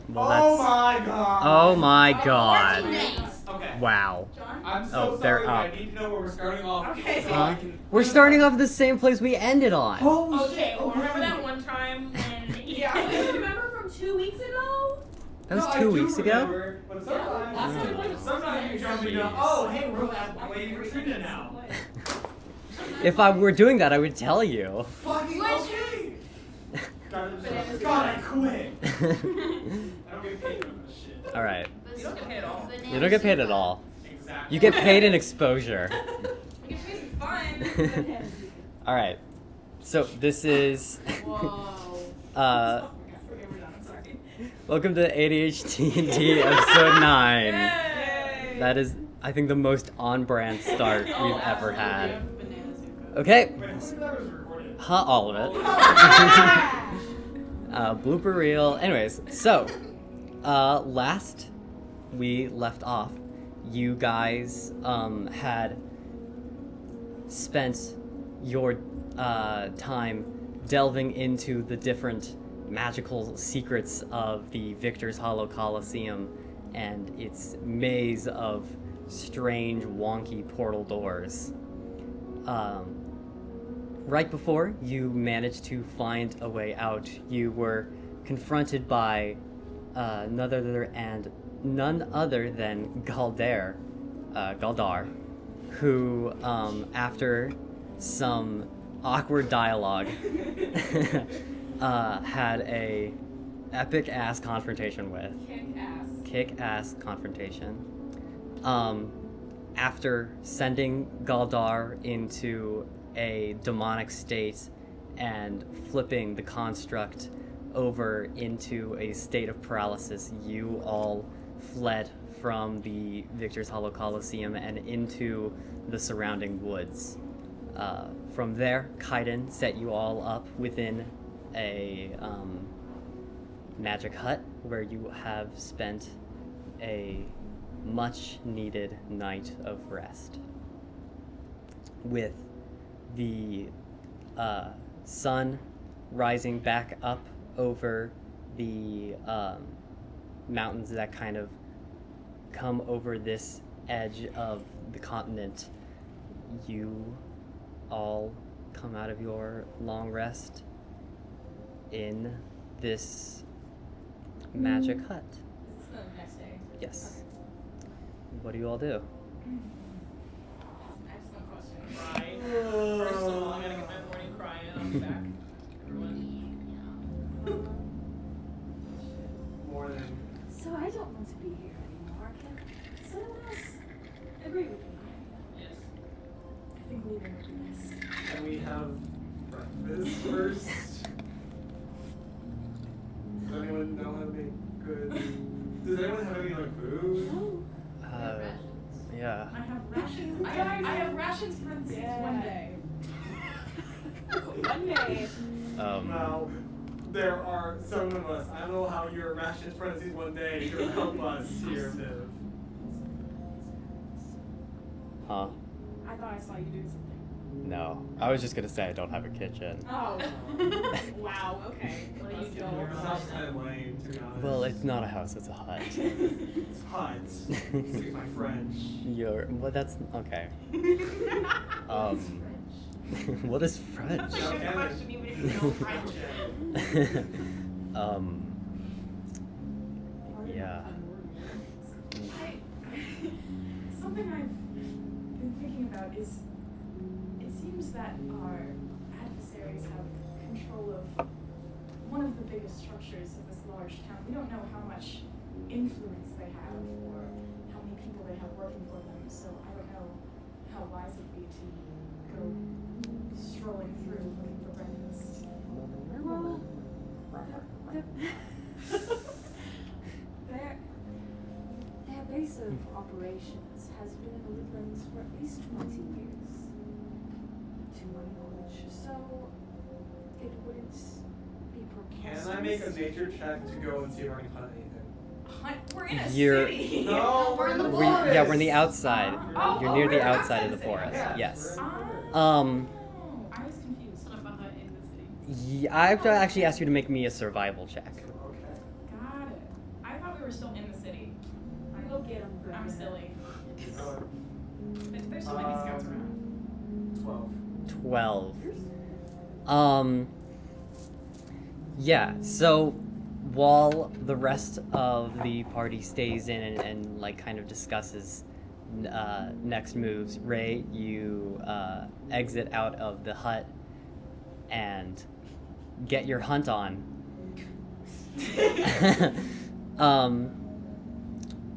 Well, that's... my god! Oh my god. Okay. Wow. I'm so they're sorry, up. I need to know where we're starting off. Okay. So I can... We're starting off the same place we ended on. Oh, Okay, well, remember that one time when... Yeah. Remember from 2 weeks ago? That was No, 2 I do weeks ago? remember, but sometimes, sometimes you jump into, hey, we're waiting for Trina now. If I were doing that, I would tell you. Fucking okay! God, I quit. I don't get paid for this shit. Alright. You don't get paid at all. You don't get paid at all. Exactly. You get paid in exposure. You get paid for fun. Alright. So, this is... Whoa. Okay, we're done. I'm sorry. Welcome to AdhD&D episode 9. Yay! That is, I think, the most on-brand start we've ever had. Bananas Zuko. Okay. Wait, how many that was recorded? All of it. Blooper reel. Anyways, so, last we left off, you guys had spent your time delving into the different magical secrets of the Victor's Hollow Colosseum and its maze of strange, wonky portal doors. Right before you managed to find a way out, you were confronted by none other than Galdar, who, after some awkward dialogue, had a epic-ass confrontation with. Kick-ass confrontation. After sending Galdar into a demonic state and flipping the construct over into a state of paralysis, you all fled from the Victor's Hollow Colosseum and into the surrounding woods. From there, Kaiden set you all up within a magic hut where you have spent a much-needed night of rest. With the sun rising back up over the mountains that kind of come over this edge of the continent, you all come out of your long rest in this magic hut. This is the next day. Yes. What do you all do? Excellent question. Cry. First of all, I gotta get my morning cry in. I'll be back. Everyone. More than... So I don't want to be here anymore. Can someone else agree with me? Yes. I think leaving would be nice. Can we have breakfast first? Does anyone know how to make good... Does anyone have any, like, food? No. Yeah. I have rations. I have rations for instance one day. One day. No. There are some of us. I don't know how your rations parentheses one day to help us here, Viv. Huh? I thought I saw you doing something. No. I was just gonna say I don't have a kitchen. Oh. Wow, okay. What are you This doing? house is kind of lame, to be honest. Well, it's not a house, it's a hut. It's huts. Excuse my French. Well, that's okay. What is French? That's a good question, even if you know French. Yeah. Something I've been thinking about is it seems that our adversaries have control of one of the biggest structures of this large town. We don't know how much influence they have or how many people they have working for them, so I don't know how wise it would be to go strolling through looking for breakfast. Well, their base of operations has been in the Woodlands for at least 20 years, to my knowledge. So it wouldn't be preposterous. Can I make a nature check to go and see if I can hunt anything? We're in a You're- city. No, we're in the We, forest. yeah, we're in the outside. Oh, You're near we're the outside outside of the the city. forest. Yeah, Yes. Oh, I was confused. son of a hut in the city. I have to actually ask you to make me a survival check. Okay. Got it. who are still in the city. We'll get them. I'm silly. Uh, There's so many scouts around. 12. 12. Yeah, so while the rest of the party stays in and like kind of discusses next moves, Ray, you exit out of the hut and get your hunt on.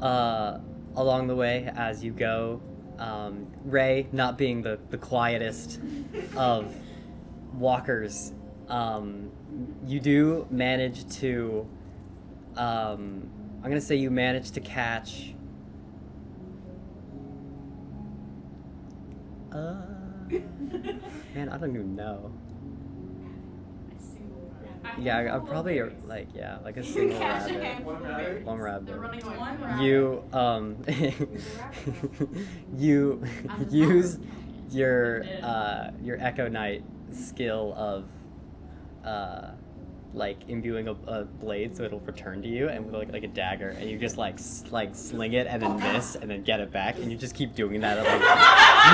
Along the way as you go, Ray, not being the quietest of walkers, you do manage to, I'm gonna say you manage to catch, man, I don't even know. Yeah, I'm probably like a single rabbit. One rabbit. One rabbit. They're running away. One rabbit. You you use your Echo Knight skill of like imbuing a blade so it'll return to you, and with like a dagger, and you just like sling it and then miss and then get it back, and you just keep doing that. You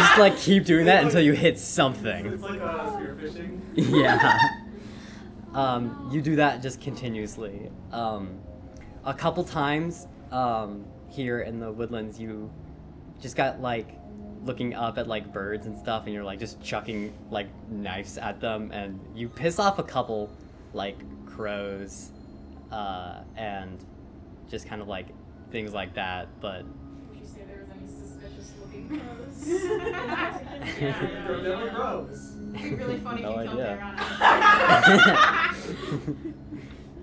just like keep doing that until you hit something. It's like spearfishing. Yeah. You do that just continuously. A couple times here in the woodlands, you just got like looking up at like birds and stuff, and you're like just chucking like knives at them, and you piss off a couple like crows and just kind of like things like that. But Would you say there was any suspicious looking crows? Yeah, They're never grows. It'd be really funny No if you killed idea.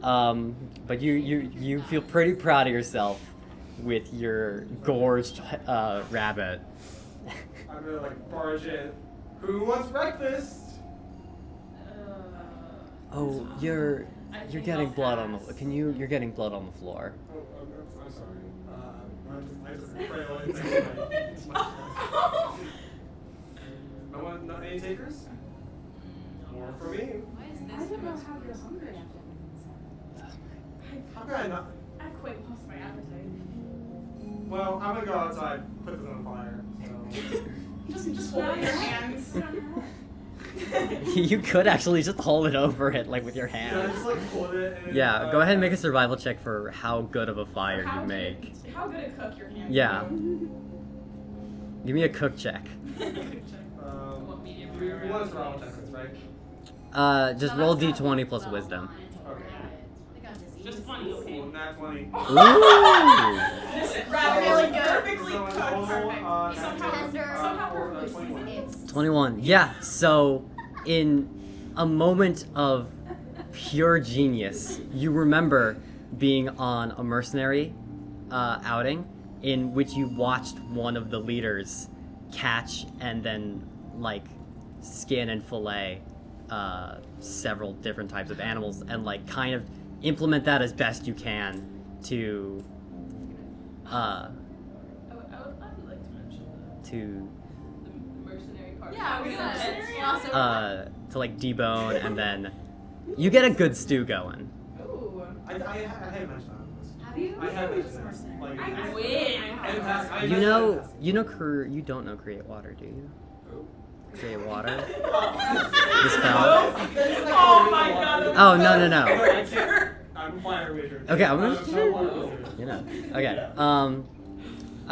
Megaera. But you feel pretty proud of yourself with your gorged rabbit. I'm gonna like barge in. Who wants breakfast? Oh, you're I think getting I'll blood on the. pass. You're getting blood on the floor. Oh, I'm sorry. I just trail into my No one, not any takers? More for me. Why is I this don't know most how you're person? hungry after How can I not? I quite lost my appetite. Well, I'm gonna go outside, put this on fire. So. Just hold it in your hands. You could actually just hold it over it like with your Yeah, I hands. just like hold it. And, Yeah, go ahead and make a survival check for how good of a fire you make. How good a cook your hands Yeah. are. Give me a cook check. What medium You rare want is to survival it? check this, right? Just roll d20 plus wisdom. Just funny, okay? Ooh, nat 20. Ooh! Listen, Really good. Perfectly So cooked, in total, perfect. nat Somehow 20, perfectly 21. seasoned. 21. Yeah, so in a moment of pure genius, you remember being on a mercenary outing in which you watched one of the leaders catch and then like skin and fillet several different types of animals, and like kind of implement that as best you can to I would like to mention to the mercenary part. Yeah, we got it. to like debone, and then you get a good stew going. Ooh. I had mentioned that. Have you? I had Who's mentioned that. mercenary? Like, I win. in past- I You mentioned know, that in you don't know create water, do you? Who? Create water. past. The spell. Oh my god. Oh no. I can't- I'm a fire wizard. Okay, I'm gonna. a fire wizard. You know. Okay. I don't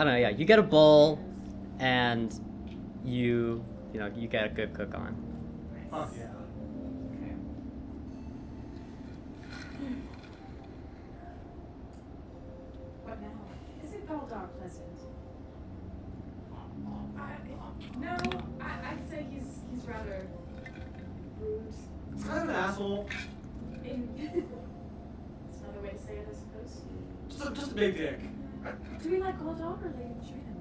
know. Yeah, you get a bowl, and you get a good cook on. Fuck yeah. Okay. What now? Isn't Galdar pleasant? No, I'd say he's rather rude. He's kind of an asshole. That's another way to say it, I suppose. Just a big dick. Do we like Galdar or Lady Trin?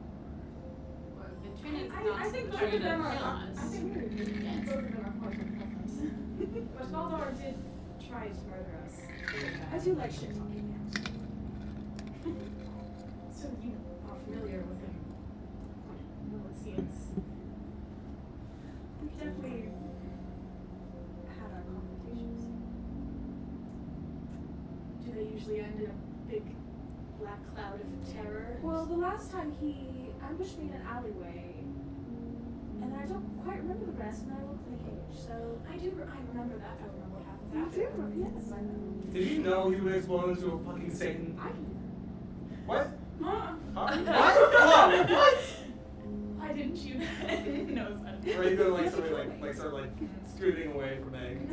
Well, the Trinity I think both of them are. I think both of them are part of the preference. But Galdar did try to murder us. I do like shit talking now. So you are familiar with him? Well, it seems. We've definitely had our confrontations. Do they usually end in a big black cloud of terror. Well, the last time he ambushed me in an alleyway, and I don't quite remember the rest, and I looked in the cage, so... I remember that. I remember what happens You after. do remember, yes, I know. Did you know he would explode into a fucking Satan? I What? Huh? Huh? What? What? Why didn't you? No, it's not. Or are you gonna start scooting away from Meg?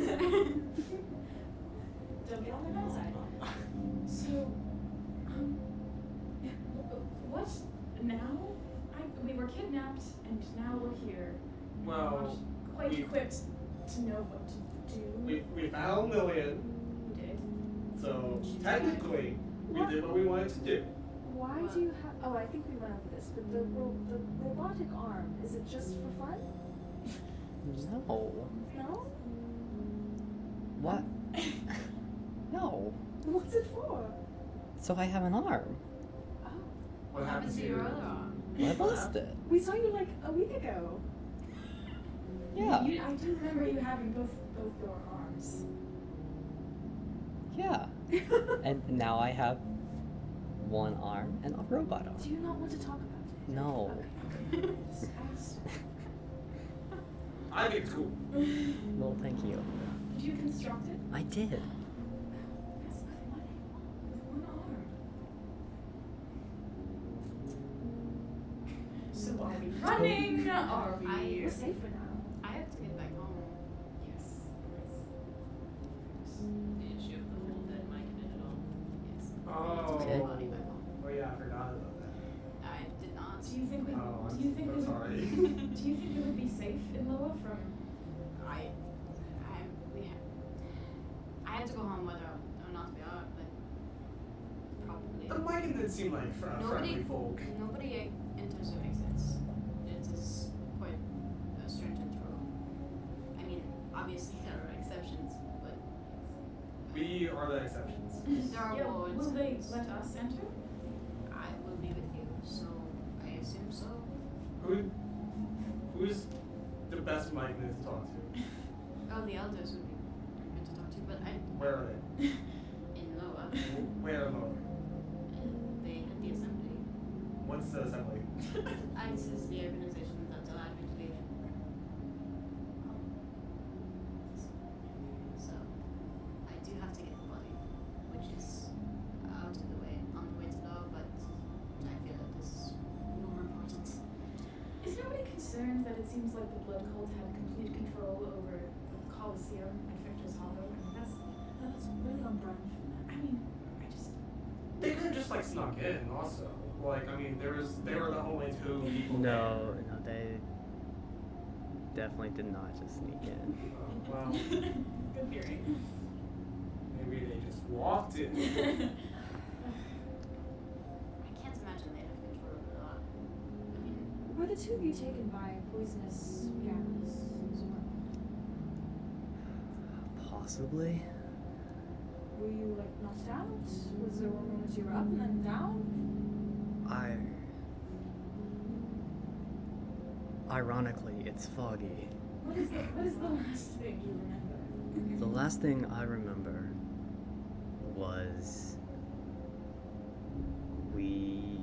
don't get on the bad side. So, what now? We were kidnapped, and now we're here. Well, Not quite we- equipped to know what to do. we found Lillian, We did. so technically we did what we wanted to do. Why do you have... Oh, I think we went over this, but the robotic arm, is it just for fun? No. No? What? No. What's it for? So I have an arm. Oh. What happened to your you? other arm? I lost it. We saw you like a week ago. Yeah. I do remember you having both your arms. Yeah. And now I have one arm and a robot arm. Do you not want to talk about it? No. Okay. I understand. I think it's cool. Well, thank you. Did you construct it? I did. Yes, with one With one arm. So are we running? Are we? We're safe for now. I have to get back home. Yes. Did you have the whole dead Mike in it at all? Yes. Oh. I have to get my body back home. Oh yeah, I forgot about that. I did not. Do you think we? Oh, do you think I'm we? sorry. Do you think we would be safe in Loa from? I had to go home whether or not to be out, but probably. The Mike didn't seem like friendly folk. Nobody enters or exits. It is quite a stringent rule. I mean, obviously there are exceptions, but We are the exceptions. there are Yeah, wards. will they let us enter? I will be with you, so I assume so. Who's the best Mike to talk to? Oh, the elders would be good to talk to, but Where are they? in Loa, Where am they had the assembly. What's the assembly? ICE is the organization that allowed me to leave. So, I do have to get the body, which is out of the way, on the way to Loa, but I feel that this is more important. Is nobody concerned that it seems like the Blood Cult had complete control over the Colosseum and Victor's Hollow? I mean, That's really on brand for them. I mean, I just. They could have just snuck in also. They were the only two people. No, they definitely did not just sneak in. Well, Good hearing. maybe they just walked in. I can't imagine they have control over Loa. I mean, Were the two of you taken by poisonous gas as well? Possibly. Were you knocked out? Was there one moment you were up and then down? Ironically, it's foggy. What is the last thing you remember? The last thing I remember was we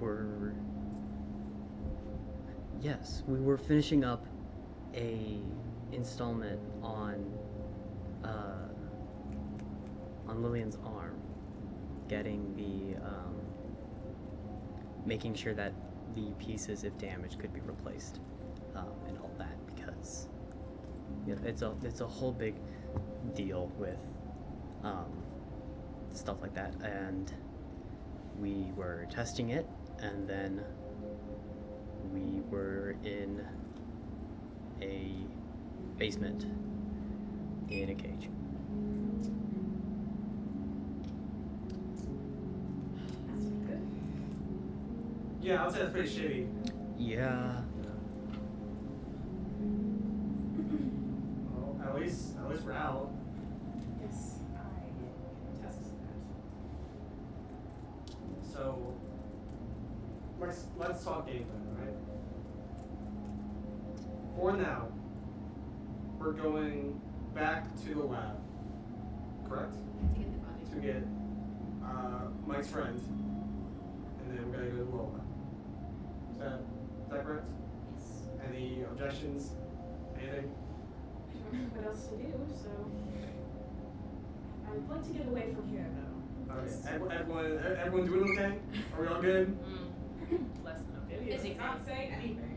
were finishing up a installment on Lillian's arm, getting the making sure that the pieces, if damaged, could be replaced, and all that, because it's a whole big deal with stuff like that. And we were testing it, and then we were in a basement in a cage. That's pretty good. Yeah, I'd say that's pretty shitty. Yeah. Well, at least we're out. Yes, I can attest to that. So let's talk game plan, right? For now, we're going back to the lab, correct? to get the body. To get Mike's friend, and then we're gonna go to Lola. Is that correct? Yes. Any objections? Anything? I don't know what else to do, so I'd like to get away from here, though. Okay. Everyone doing okay? Are we all good? Less than a Billy Busy. does not say anything.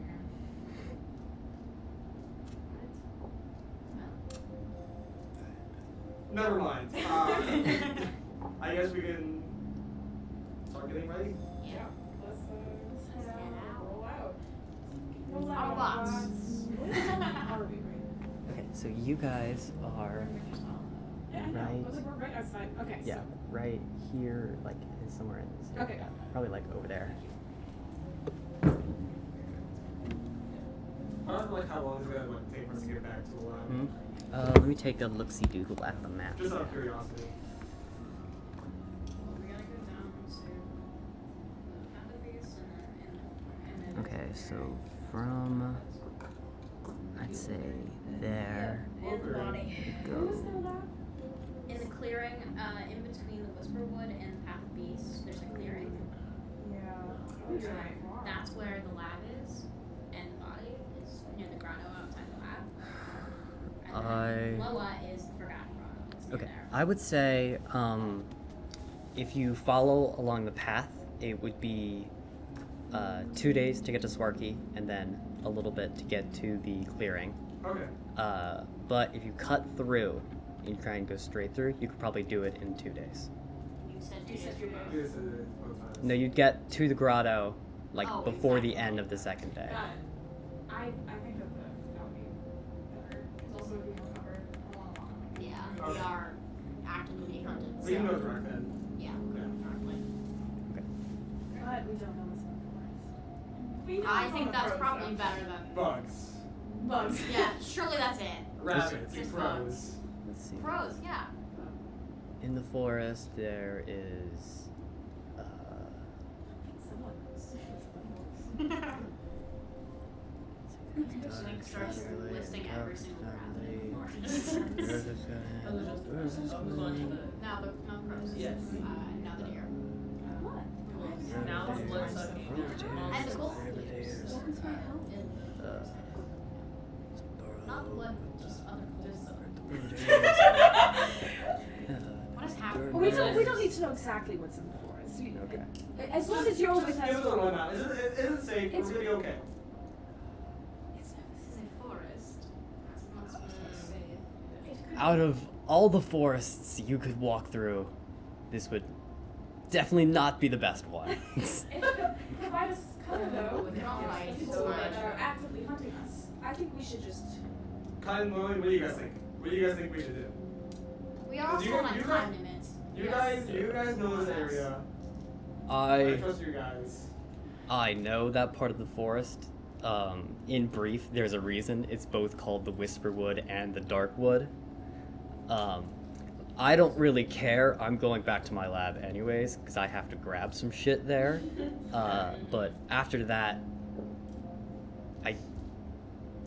Never mind. I guess we can start getting ready. Yeah. Let's Let's head out. roll out. Our bots. Are we ready? Okay, so you guys are Yeah, I know. Right. Looks like we're right outside. Okay. yeah So, right here, like somewhere in this area. Okay. Probably like over there. I don't know like how long is it gonna take for us to get back to the lab. Hmm? Let me take a look-see doodle at the map. Just out of curiosity. Well, we gotta go down to the path of base and then. Okay, so from I'd say there In the body. we who is go. their lab? In the clearing, in between the Whisperwood and the Path of Beasts, there's a clearing. Yeah. Oh, you're right. That's where the lab is, and the body is near the grotto outside the lab. And then Loa is the Forgotten Grotto. It's near Okay, there. I would say if you follow along the path, it would be 2 days to get to Swarky, and then a little bit to get to the clearing. Okay. But if you cut through and try and go straight through, you could probably do it in 2 days. You said You said two two days. days. This is both times. No, you'd get to the grotto like Oh, before exactly. the end of the second day. Got it. I think that would be better. Because also we have covered a long, long way. Yeah, we are actively being hunted. We can so- go direct then. Yeah, we're going directly. But we don't know what's in the forest. We know I from think the that's road probably stuff. better than. Bugs. Bugs. Yeah, surely that's it. Rabbits. Just Crows. Let's see. Crows, yeah. In the forest, there is. Someone knows what's in the forest. Link starts listing every single rabbit in the forest. Now the crows. Yes. Now the deer. What? Now the blood sucking. And the wolf. Welcome to my home. Not the blood, just other wolves. What is happening? Well, we don't need to know exactly what's in the forest. Okay. As long as you're with Just us. give us a rundown. Is it safe? It's- We're gonna be okay. This is a forest. It's not supposed to be safe. Out of all the forests you could walk through, this would definitely not be the best one. It could provide us cover though. With all right, People it's that fine. are actively hunting us. I think we should just. Kaiden, Lily, what do you guys think? What do you guys think we should do? We are also You- on you time guys- limits. You guys know this area. I I trust you guys. know that part of the forest. In brief, there's a reason it's both called the Whisperwood and the Darkwood. I don't really care. I'm going back to my lab anyways because I have to grab some shit there. But after that,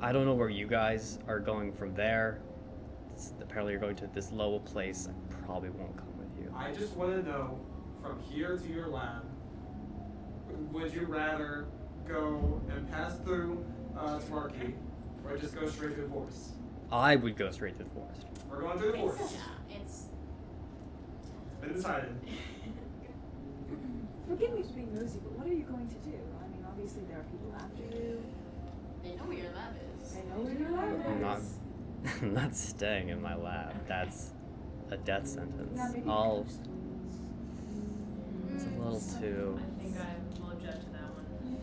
I don't know where you guys are going from there. Apparently, you're going to this lower place. I probably won't come with you. I just want to know, from here to your lab, would you rather go and pass through Sparky, or just go straight to the forest? I would go straight to the forest. We're going to the forest. Yeah, it's. It's been decided. Forgive me for being nosy, but what are you going to do? I mean, obviously there are people after you. They know where your lab is. They know where your lab I'm not. is. I'm not staying in my lab. That's a death sentence. Now maybe I'll. the coast. It's a little too. I think I will object to that one.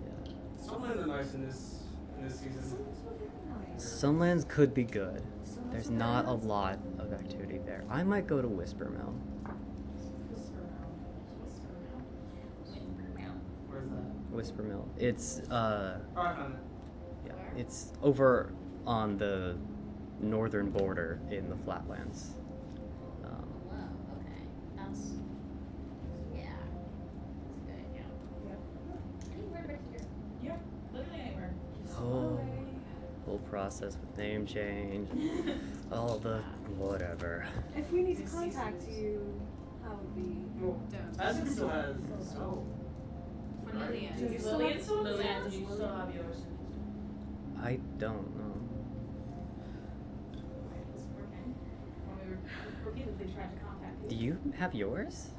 Yeah. Some lands are nice in this season. Someone's looking nice. Some lands could be good. Someone's There's looking not a nice. lot of activity there. I might go to Whisper Mill. Where's that? Whisper Mill. It's Oh, I found it. yeah. Where? It's over on the northern border in the flatlands. Whoa, okay. That's. Yeah. That's a good idea. Anywhere but here. Yeah, literally anywhere. Whole process with name change, all the whatever. If we need to contact you, how That would be. Well, Don't. Isaac still has snow. For Right. Lillian. Do you still Lillian, have swords? Lillian, do you still have yours? I don't know. It wasn't working. When we repeatedly tried to contact Do you have yours?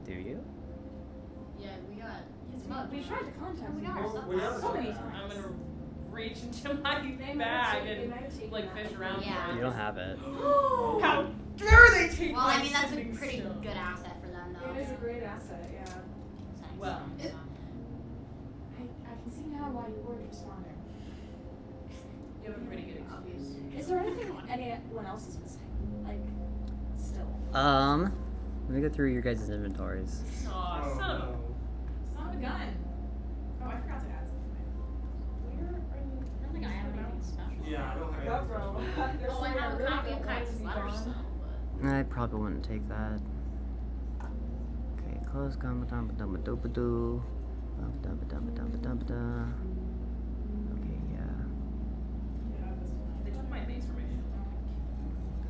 Do you? Yeah, we got. Yes, Look, we tried to contact we you. got our stuff We got back. so many stuff. times. I'm gonna reach into my They might have bag taken- they and might have taken like that. fish around Yeah. for You it. don't have it. How dare they take Well, my I mean, that's a sending pretty stone. good asset for them, though. It is a great asset, yeah. Setting Well, stone, it- so. I can see now why you weren't responding. You have a pretty good excuse. Is there anyone else is missing? Like, still. Let me go through your guys' inventories. Aw, Oh, son of a. no. Son of a gun. Oh, I forgot to add something. Where are you? I don't think I have anything special. Yeah, I don't have Ruh-roh. anything. There's Oh, I something have a really copy of don't Kai's like letter Yvonne. still, but. I probably wouldn't take that. Okay, close gun. Okay, yeah. They took my base formation.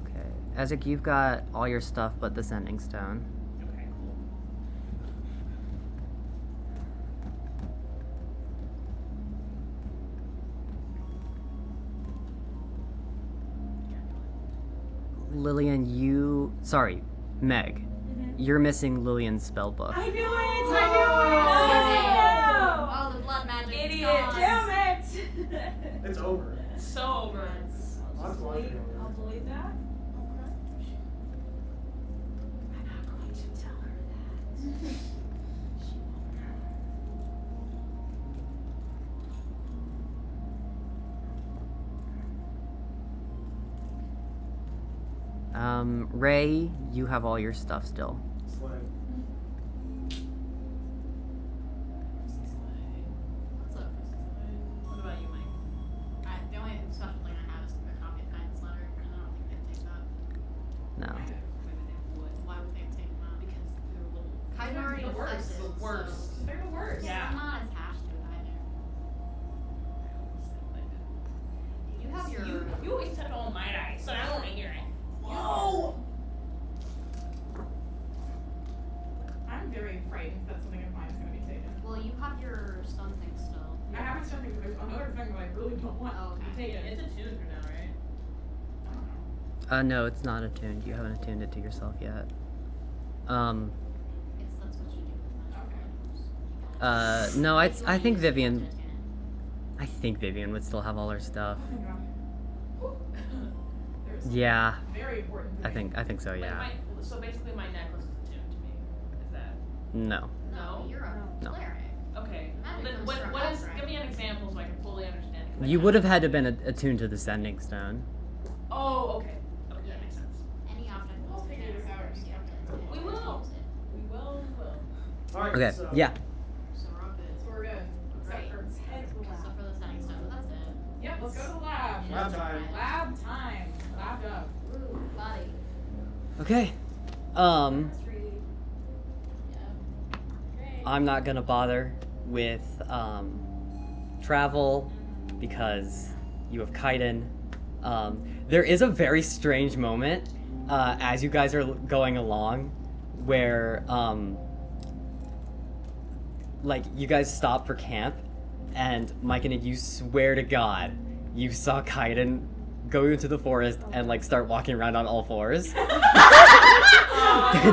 Okay. Ezek, you've got all your stuff but the sending stone. Okay, cool. Lillian, sorry, Meg. You're missing Lillian's spellbook. I knew it! Oh, I the blood magic. is Idiot! gone. Damn it! It's over. It's so over. I'll just watch it over. I'll delete that. Okay. I'm not going to tell her that. She won't know. Ray, you have all your stuff still. Slay. What's up? What about you, Mike? The only special thing I have is a copy of Kaiden's letter, and I don't think they'd take that. No. Maybe they would. Why would they take that? Because they're a little. Kaiden already The worst. accepted, The worst. so- They're the worst. Yeah. I'm not attached to it either. You have your. You always touch all my dice, so I don't hear it. Whoa! I'm very frightened that something of mine is going to be taken. Well, you have your stun thing still. I haven't something, but there's another thing that I really don't want Oh, to be okay. taken. It's attuned for now, right? I don't know. No, it's not attuned. You haven't attuned it to yourself yet. That's what you do with magic items. No, You I only think use Vivian. one to attune it. I think Vivian would still have all her stuff. Oh my god. There's Yeah, very important. I think so. Like Yeah. so basically, my necklace is attuned to me. Is that No. No, you're a No. cleric. okay? Magic Then comes what? from What is? outside. Give me an example so I can fully understand. it, 'cause I You kinda- would have had to been attuned to the sending stone. Oh, okay. Okay, that makes sense. Any object We'll that's figure this out. you get to We will. We will. Alright, Okay. so Yeah. So we're all good. So we're good. Except for Let's head to the Except lab. for the setting stone, but that's it. Yep, let's go to the lab. Lab time. Lab time. Lab up. Ooh, body. Okay. Chemistry. Yeah. Great. I'm not gonna bother with travel because you have Kaiden. There is a very strange moment as you guys are going along where like you guys stop for camp and Mike and you swear to God you saw Kaiden go into the forest and like start walking around on all fours.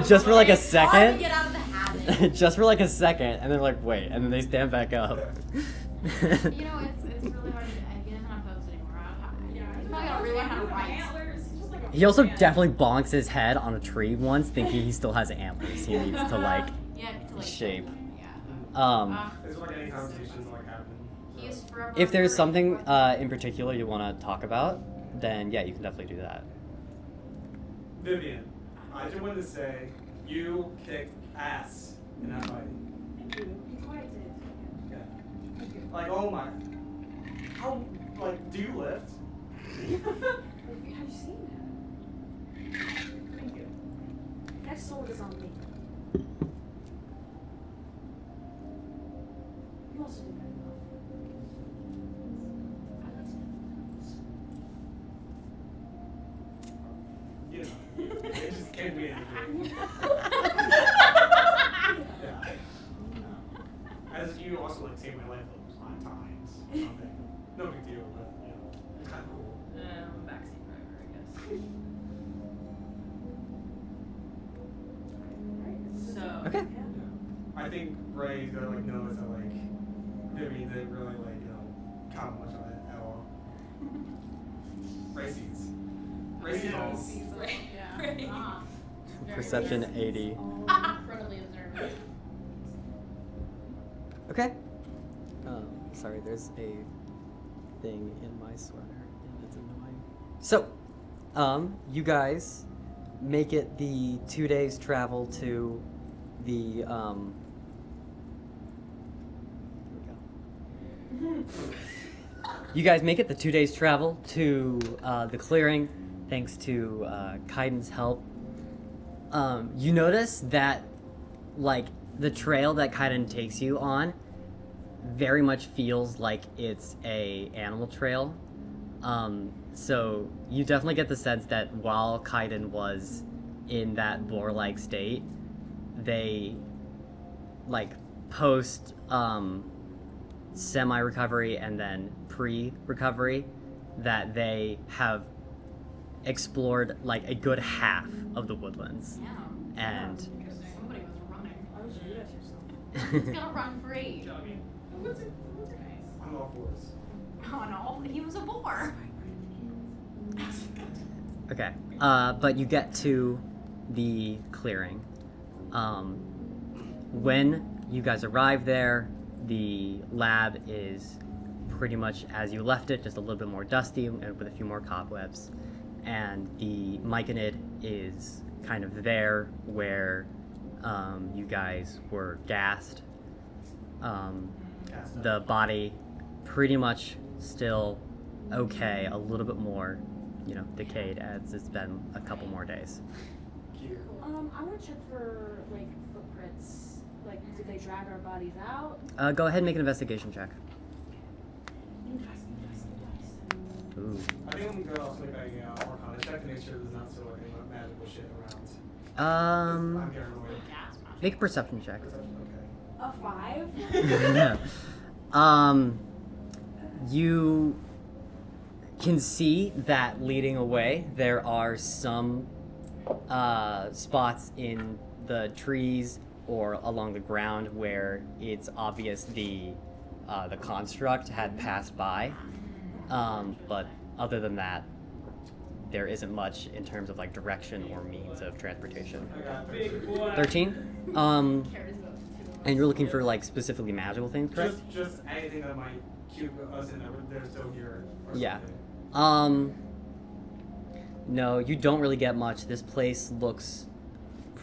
Just for like a It's hard to second. get out of the habit. Just for like a second, and they're like, wait, and then they stand back up. You know, it's really hard to. He doesn't have hopes anymore. He's probably gotta relearn how to write. Antlers. He's just like a He also man. definitely bonks his head on a tree once, thinking he still has antlers. He needs to like. Yeah, to like Shape. Yeah. is there like any conversations like happening? He is forever. If there's afraid. something in particular you want to talk about, then yeah, you can definitely do that. Vivian, I just wanted to say you kicked ass in that fight. Thank you. You quite did. Yeah. Thank you. Like, oh my. How, like, do you lift? Have you seen that? Thank you. Next sword is on me. You also do very well. I like to know. You know. It just came to me. big deal, but you know, it's kind of cool. I'm a backseat driver, I guess. So. Okay. I think Ray's gonna like notice that like Vivian didn't really like comment much on it at all. Ray sees. Ray sees all. Yeah. Very Perception 80. incredibly observant. Okay. Sorry, there's a thing in my sweater, and it's annoying. So, you guys make it the 2 days travel to the, here we go. You guys make it the 2 days travel to the clearing, thanks to Kaiden's help. You notice that, like, the trail that Kaiden takes you on very much feels like it's a animal trail. So you definitely get the sense that while Kaiden was in that boar-like state, they, like, post semi-recovery and then pre-recovery, that they have explored like a good half of the woodlands. Yeah. And Somebody was running. I was good at yourself. He's gonna run free. Jogging. What's it nice? I'm all for this. Oh no, he was a boar. okay, but you get to the clearing. When you guys arrive there, the lab is pretty much as you left it, just a little bit more dusty and with a few more cobwebs. And the myconid is kind of there where you guys were gassed. The body pretty much still okay, a little bit more, decayed as it's been a couple more days. Cute. I want to check for like footprints. Like, did they drag our bodies out? Go ahead and make an investigation check. Ooh. I think I'm gonna also make a Arcana check to make sure there's not still any magical shit around. I'm paranoid. Gas mask. Make a perception check. Perception, A 5? You can see that leading away, there are some spots in the trees or along the ground where it's obvious the construct had passed by. But other than that, there isn't much in terms of like direction or means of transportation. I got Big boy. 13. Carries about 2 And you're looking for like specifically magical things, correct? Just anything that might cue us in that they're still here. Or Yeah. something. No, you don't really get much. This place looks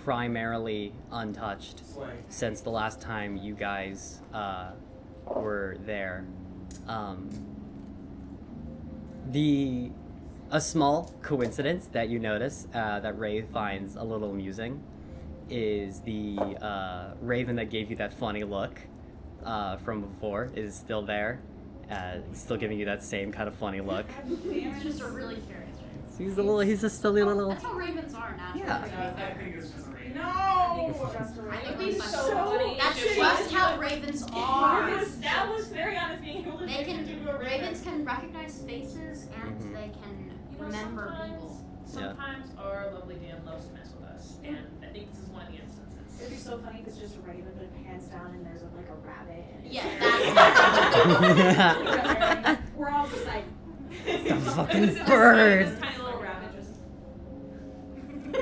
primarily untouched Slay. since the last time you guys were there. A small coincidence that you notice that Ray finds a little amusing is the raven that gave you that funny look from before is still there, still giving you that same kind of funny look. He's just a really curious raven. He's a silly little. That's how ravens are naturally. Yeah. I think it's just a raven. No! I think He's that's so funny. That's Just just how ravens are. That was very honest being able to They do a can ravens can recognize faces and Mhm. they can You know, remember sometimes- people. Sometimes our lovely Dan loves to mess with us, and I think this is one of the instances. It'd be so funny if it's just a raven, but it pans down and there's like a rabbit. And it's Yeah, that's. We're all just like. The fucking bird. This tiny little rabbit just. The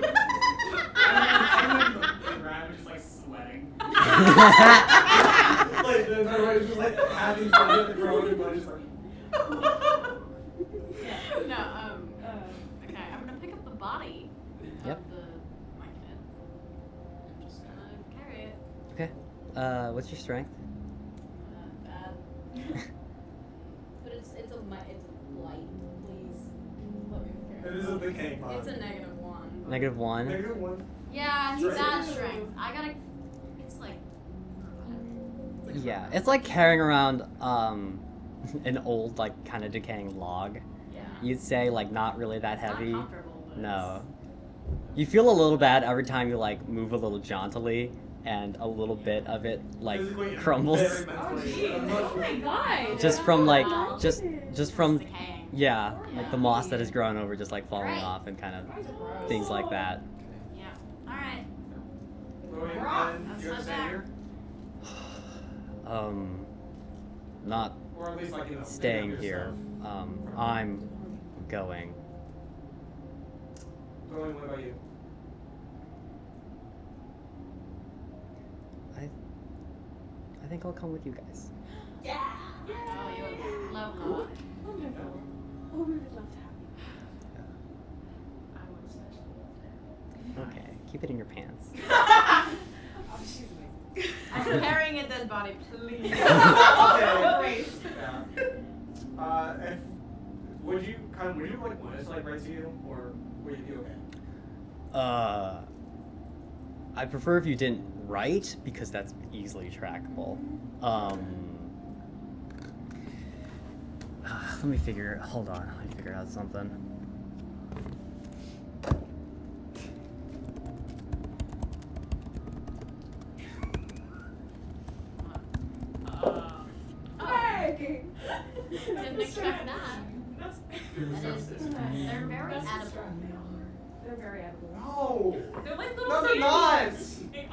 rabbit just like sweating. Like the rabbit just like having fun with the growing, but just like. No, okay, I'm gonna pick up the body Yep. of the myconid. I'm just gonna carry it. Okay. What's your strength? Bad. But it's a blight, please. Let me carry It is a decaying pod. It's a -1. but- -1. -1. Yeah, he's Strength. bad strength. It's like. Yeah, it's like carrying around an old, like, kind of decaying log. Yeah. You'd say, like, not really that It's not heavy. comfortable, but No. You feel a little bad every time you, like, move a little jauntily, and a little bit of it like Physically and crumbles. very Oh, mentally. geez. Oh my god. Just from like Wow. just from Decaying. yeah, like the moss that has Yeah. grown over just like falling Right. off and kind of That's gross. things like that. Yeah. All right. Chloe, We're off. and That's you have not to stay bad. here? Not Or at least like, staying pick up your here. stuff. I'm going. Chloe, what about you? I think I'll come with you guys. Yeah. Oh, you would love that. Wonderful. Oh, we would love to have you. I would especially love Okay, keep it in your pants. Oh, she's amazing. I'm carrying a dead body, please. Okay. Yeah. If would you like want us to like write to you, or would you be okay? I prefer if you didn't write because that's easily trackable. Let me figure. Hold on. Let me figure out something. Hey! Didn't expect that. That's That is, they're very That's edible. They're very edible. No. that. They're like little No, they're not. candies. They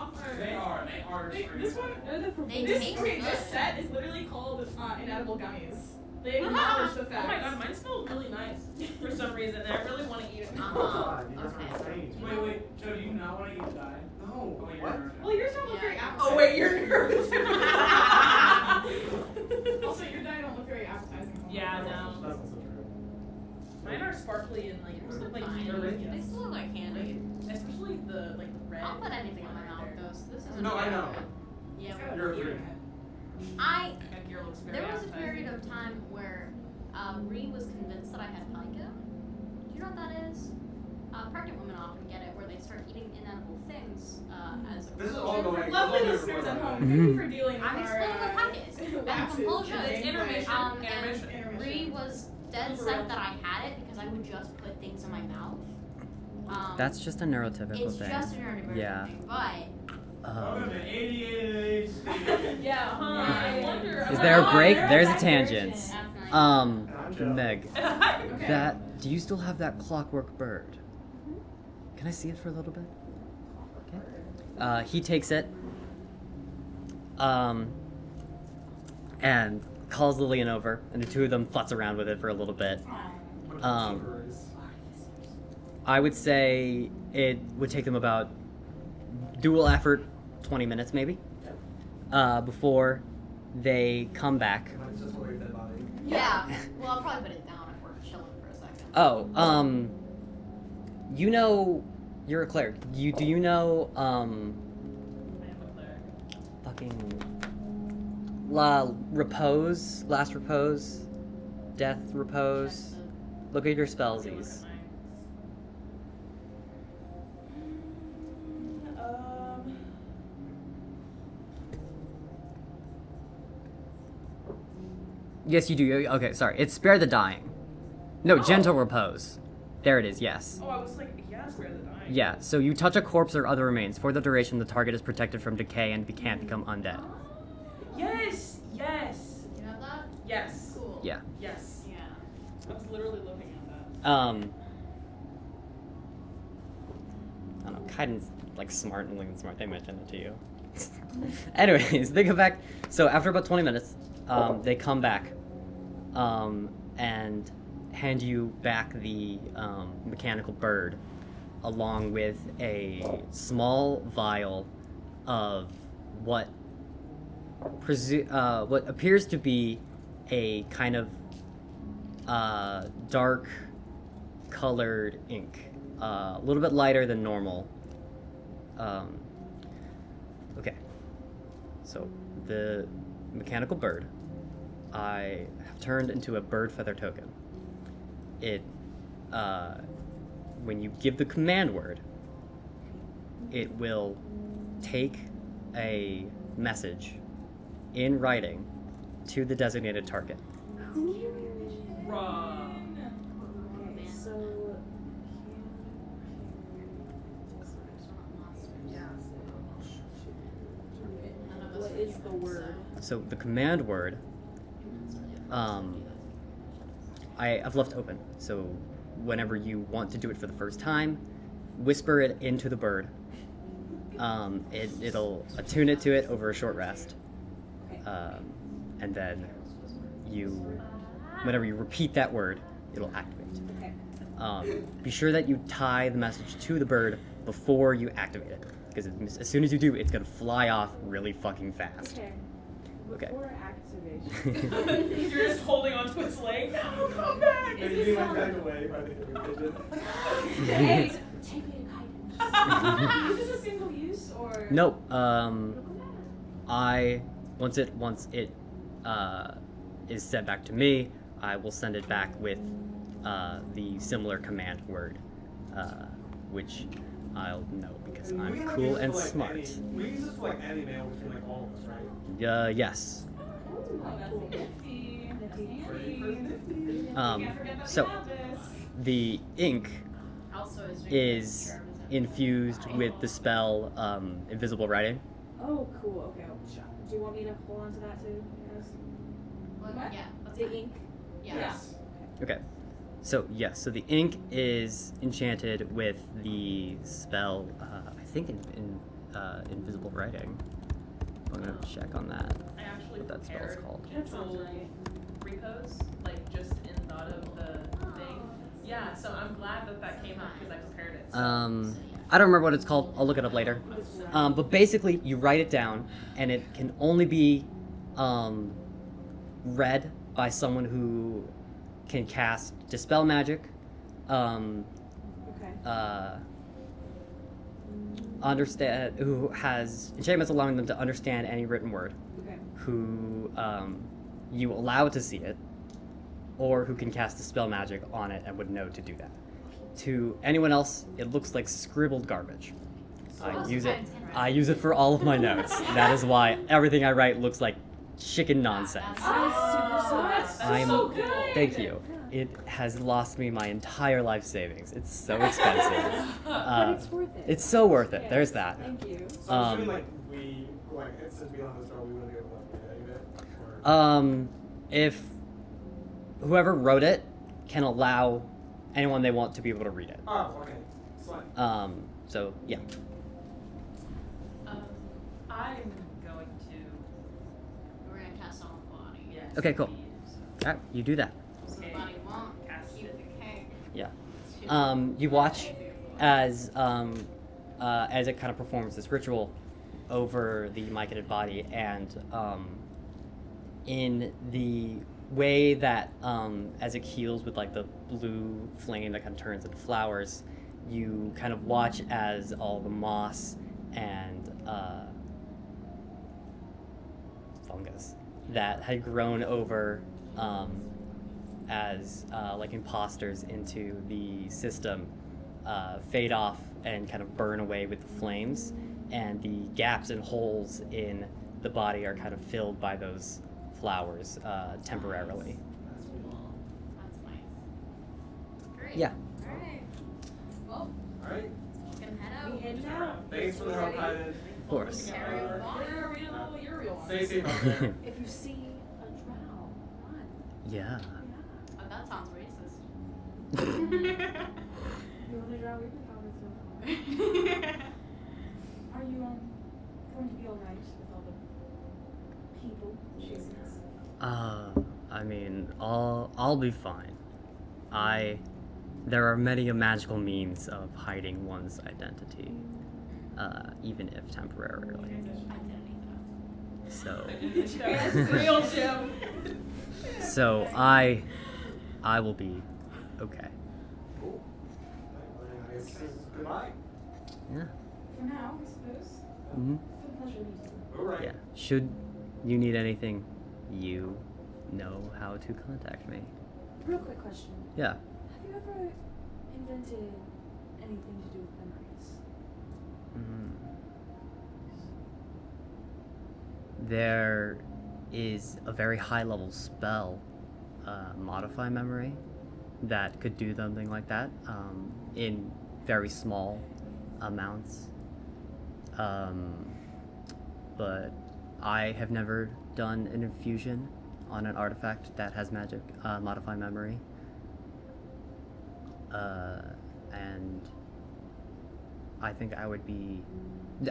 are. They are. This one. They're the They This, taste okay, good. this set is literally called inedible gummies. They acknowledge the fact. Oh my god, mine smells really nice for some reason, and I really want to eat it. Uh-huh. You guys are Okay. insane. Wait, Joe, do you not want to eat die? No. Oh, wait, What? you're Well, yours don't look Yeah. very appetizing. Oh wait, you're nervous. Also, your dye don't look very appetizing. Yeah, That's no. also true. Mine are sparkly and like Yours look look like fine. candy. They still look like candy. Especially the red. I'll put anything in my one mouth, right there. though. So this isn't. No, I know. Yeah. You're a freak. I. That gear looks very There was a appetizing. period of time where Ree was convinced that I had pica. Do you know what that is? Pregnant women often get it, where they start eating inedible things as a This is all compulsion. going. Lovely all listeners at home, going. thank you for dealing with I'm our explaining the packets. That's lapses compulsion. during It's intermission. the- Intermission. And Ree was dead set that I had it because I would just put things in my mouth. That's just a neurotypical It's thing. just a neurotypical Yeah. thing, but Welcome to ADHD. Yeah, huh? I wonder. Is there a break? There's a Neurodivergent. tangent. definitely. I'm Joe. Meg, Okay. that do you still have that clockwork bird? Can I see it for a little bit? Okay. He takes it, and calls Lillian over, and the two of them futz around with it for a little bit. What Um, flavor is- I would say it would take them about dual effort, 20 minutes maybe, before they come back. Can I just hold your dead body? yeah. Well, I'll probably put it down if we're chilling for a second. Oh, you know, you're a cleric. Do you know, I am a cleric. fucking last repose, death repose. Look at your spellsies. Yes, you do. Okay, sorry. It's spare the dying. No, gentle repose. There it is. Yes. Oh, I was like, yeah, spare the dying. Yeah. So you touch a corpse or other remains. For the duration, the target is protected from decay and can't become undead. Yes, yes, You have that? yes, Cool. Yeah. yes. Yeah. I was literally looking at that. I don't know. Kaiden's like smart and Lincoln's smart. They mentioned it to you. Anyways, they come back. So after about 20 minutes, they come back, and hand you back the mechanical bird, along with a small vial of what appears to be a kind of dark colored ink, a little bit lighter than normal. Okay, so the mechanical bird I have turned into a bird feather token. It, when you give the command word, it will take a message in writing to the designated target. Bruh. Okay, so is the word? So the command word, I've left open. So whenever you want to do it for the first time, whisper it into the bird. It'll attune it to it over a short rest. And then whenever you repeat that word, it'll activate. Okay. Be sure that you tie the message to the bird before you activate it, because as soon as you do, it's gonna fly off really fucking fast. Okay. Okay. Before activation. You're just holding onto its leg. No, come back! Are you like back away by the pigeon? Hey, take me to Kaiden. Is this a single use or? Nope. Once it is sent back to me, I will send it back with the similar command word, which I'll know because And we I'm can cool use it and for, like, smart. We can use this for like any mail between like all of us, right? Yes. Oh, that's nifty. Pretty nifty. Can't forget that So we have this. the ink Also, is infused with the spell invisible writing. Oh, cool. Okay. Do you want me to hold on to that too? Yes. Well, What? yeah, that's The fine. ink. Yeah. Yes. Okay. So yes, so the ink is enchanted with the spell. I think in invisible writing. I'm gonna check on that. I actually What that spell's prepared called. That sounds full right. repos, like just in thought of the thing. Yeah, so I'm glad that came up because I prepared it. So. I don't remember what it's called. I'll look it up later. But basically, you write it down, and it can only be read by someone who can cast Dispel Magic, Okay. who has enchantments allowing them to understand any written word, Okay. who you allow to see it, or who can cast Dispel Magic on it and would know to do that. To anyone else, it looks like scribbled garbage. I use it for all of my notes. That is why everything I write looks like chicken nonsense. That's I'm so good. Thank you. It has lost me my entire life savings. It's so expensive. But it's worth it. It's so worth it. Yes, There's that. Thank you. So I'm assuming like since we don't have the spell, we wouldn't be able to edit it. If whoever wrote it can allow anyone they want to be able to read it. Oh, okay. Fine. So yeah. I'm going to. We're gonna cast on the body. Yes. Okay, cool. So All right, you do that. So the body won't keep the king. Yeah. You watch as it kind of performs this ritual over the myconid body, and in the way that as it heals with like the blue flame that kind of turns into flowers, you kind of watch as all the moss and fungus that had grown over as like imposters into the system fade off and kind of burn away with the flames, and the gaps and holes in the body are kind of filled by those flowers temporarily. That's nice. Great. Yeah. Alright. Well, All right. we can head out. We heading out. Thanks for the help, Kaiden. Of course. Carry on. You're a real one. Stay safe out there. If you see a drow, run. Yeah. Oh, that sounds racist. The only drow we've encountered so far. Are you going to be alright with all the people chasing us? I mean, I'll be fine. There are many magical means of hiding one's identity, even if temporarily. So, Real Jim. so I will be okay. Cool. I guess goodbye. Yeah. For now, I suppose. Mm-hmm. It's been a pleasure meeting you. All right. Yeah. Should you need anything, you know how to contact me. Real quick question. Yeah. Have you ever invented anything to do with memories? There is a very high level spell, modify memory, that could do something like that in very small amounts. But I have never done an infusion on an artifact that has magic modify memory. And I think I would be,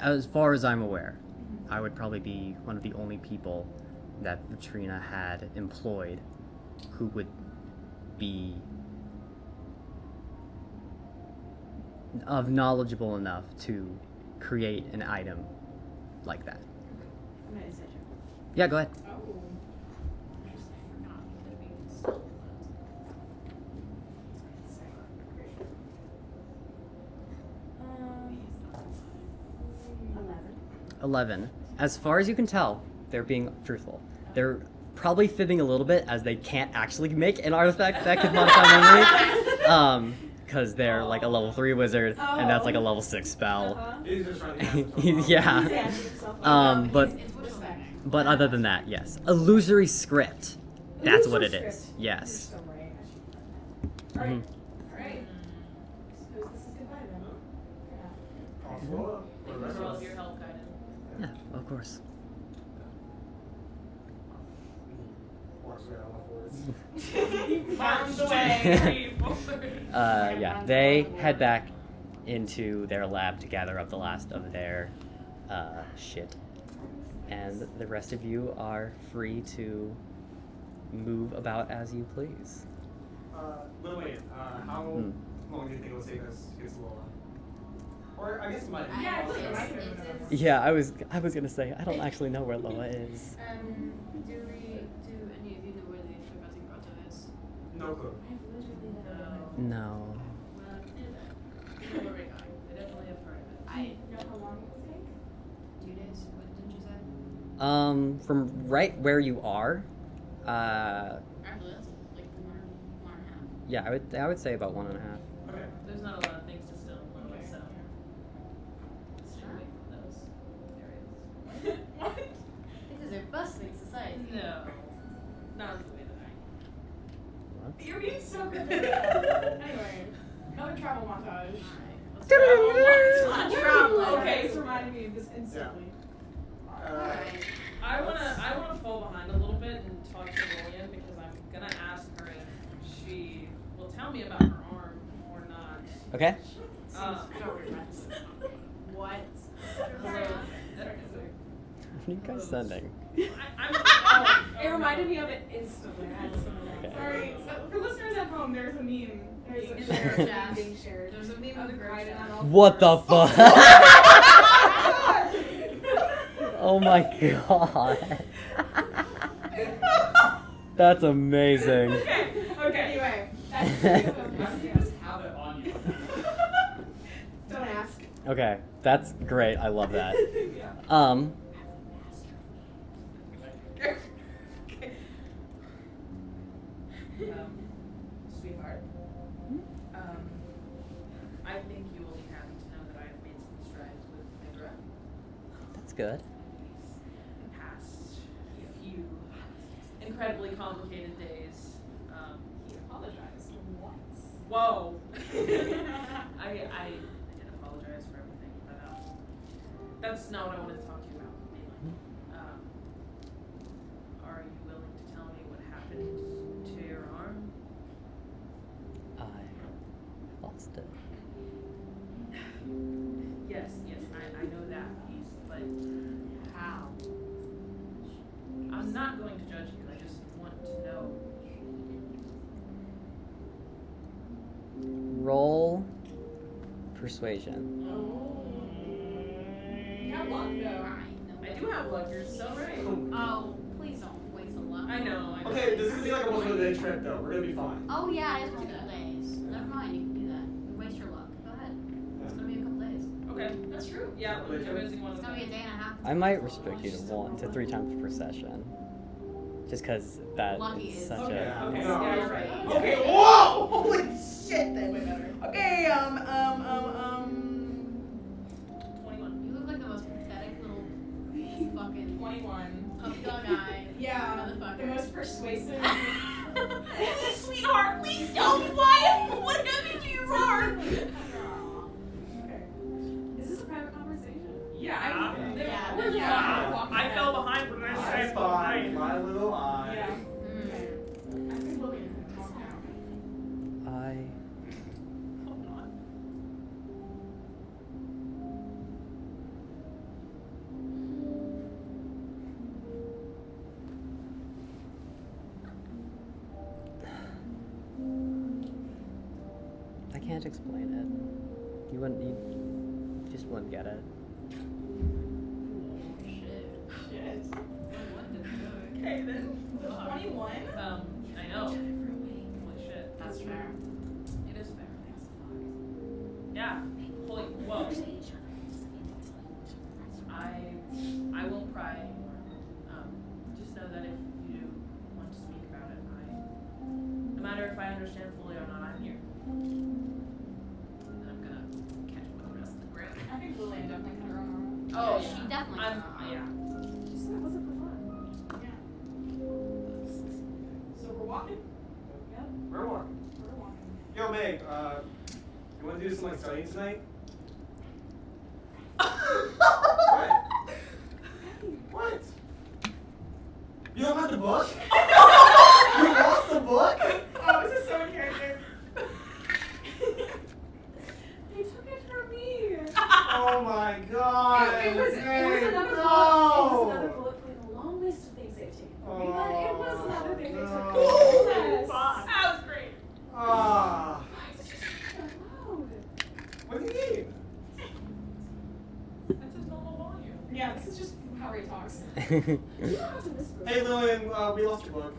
as far as I'm aware, I would probably be one of the only people that Trina had employed who would be knowledgeable enough to create an item like that. I'm gonna insight check. Yeah, go ahead. Oh. Um, 11. 11. As far as you can tell, they're being truthful. They're probably fibbing a little bit as they can't actually make an artifact that could modify memory. Because they're like a level 3 wizard, and that's like a level 6 spell. He's just trying to answer himself. Yeah. But other than that, yes. Illusory script. That's what it is. Yes. You're so right. I should have done that. Mhm. Alright. Suppose this is goodbye then. Possible. Thank you for all of your help, Kaiden. Yeah, of course. Walks away on all fours. Found the way. Yeah, they head back into their lab to gather up the last of their shit. And the rest of you are free to move about as you please. Lillian, how long do you think it'll take us to get to Lola? Or I guess it might. Yeah, I feel like it might It's- be enough. Yeah, I was gonna say I don't actually know where Loa is. do any of you know where the Forgotten Grotto is? No clue. I've literally never No. been. No. Well, I know where we're going. I definitely have heard of it. I You know how long it will take? 2 days. What did you say? From right where you are, Actually, that's like one and a half. yeah, I would say about 1.5. Okay. There's not a lot of things to steal in Lily, so stay away from those areas. What? Because they're bustling society. No, not the way that I. What? You're being so good. Anyway, another travel montage. Alright, let's Travel. Okay, it's reminding me of this instantly. Alright. I wanna fall behind a little bit and talk to Lillian because I'm gonna ask her if she will tell me about her arm or not. Okay. What? What are you guys sending? It reminded me of it instantly. I had to send it. Okay. Sorry, so for listeners at home, there's a meme. There's a In shared the meme chat. being shared. There's a meme Of of Kaiden Kaiden on all What the fours. fuck? Oh my god. That's amazing. Okay, anyway. That's Just have it on you. Don't ask. Okay, that's great. I love that. Yeah. Sweetheart, I think you will be happy to know that I have made some strides with Megaera. That's good. The past few incredibly complicated days. He apologized once. Whoa. I did apologize for everything, but that's not what I wanted to talk to you about, mainly. Are you willing to tell me what happened to your arm? I lost it. Yes, I know that piece, but how? I'm not going to judge you, I just want to know. Roll persuasion. You have luck though. I do have luck, you're so right. Oh, please don't waste a lot. I know. Okay, this is gonna be like a multiple-day trip though. We're gonna be fine. Oh yeah, it is a couple days. Never mind, you can do that. You waste your luck. Go ahead. It's gonna be a couple days. Okay, that's true. Yeah, I'm using one It's of gonna be a them. day and a half. I might restrict you to 1 to 3 times per session. Just because that Lucky is is- such Okay, a. okay, No. yeah, you're right. Okay, whoa! Holy shit, that's Way better. Okay, 21. You look like the most pathetic little fucking 21. puppy dog eye. Yeah, Motherfucker. the most persuasive. Sweetheart, please tell me why. What happened to your arm? Okay. Is this a private conversation? Yeah, Yeah. I fell behind, but I I stayed spy behind. my little eye. Yeah. Mm. I think Lillian can talk now. Hold on. I can't explain it. You wouldn't. You just wouldn't get it. Shit. Okay then. 21? I know. Holy shit. That's fair. It is fair. Yeah. Holy whoa. I won't pry anymore. Just know that if you want to speak about it, no matter if I understand fully or not, I'm here. And I'm gonna catch up with the rest of the group. I think Lillian definitely cut her own arm. Oh, She definitely I'm cut her yeah. She said it wasn't for fun. Yeah. So we're walking? Yep, We're walking. We're walking. Yo, Meg, you want to do some like studying tonight? What? What? You don't have the book? You lost the book? Oh, this is so in character. They took it from me. Oh my god. It was Meg, another no. book. It was another book with a long list of things they've taken from me, but it was another thing they took from me. Oh, Yes. That was great. Ah. Why is it just so loud? What do you mean? That's his normal volume. Yeah, this is just how Ray talks. You don't have to whisper. Hey Lillian, we lost your book.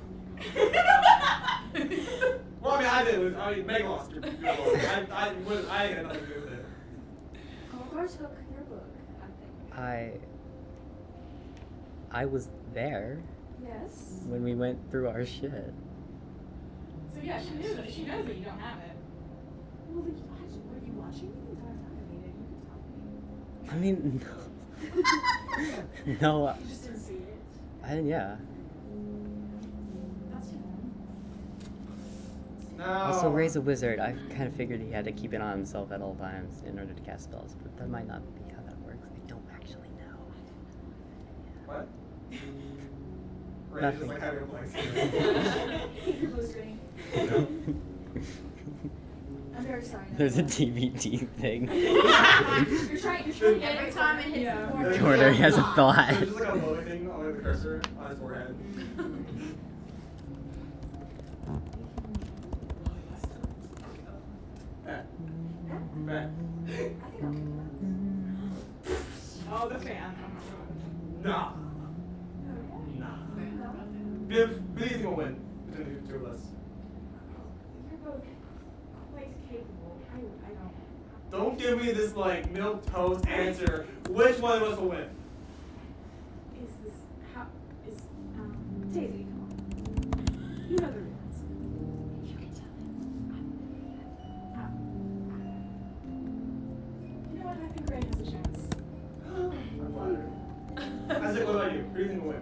Well, I mean, I did. Meg lost your book. I had nothing to do with it. Galdar took your book, I think. I was there Yes. when we went through our shit. So yeah, she knows that you don't have it. Well, were you watching me the entire time? I I mean, you could tell me. mean, no, You just didn't see it. yeah. That's too bad. No. Also, Ray's a wizard. I kind of figured he had to keep it on himself at all times in order to cast spells, but that might not be how that works. I don't actually know. What? Ray just Nothing. like having a blank Your blue screen. I'm very sorry. There's a DVD thing. You're trying to get Every time it hits Yeah. the corner. Corner has a thought. There's just like a loading thing on like the cursor on his forehead. Matt. Matt. I think I'll get one. Oh, the fan. Nah. Okay. Nah. No. Viv, Billy's gonna win between the two of us. You're both quite capable. I don't. Don't give me this like milk toast answer. Which one of us will win? Is this how is Daisy, come on. You know the rules. You can tell you know what? I think Ray has a chance. I'm flattered. Isaac, what about you? Who do you think will win?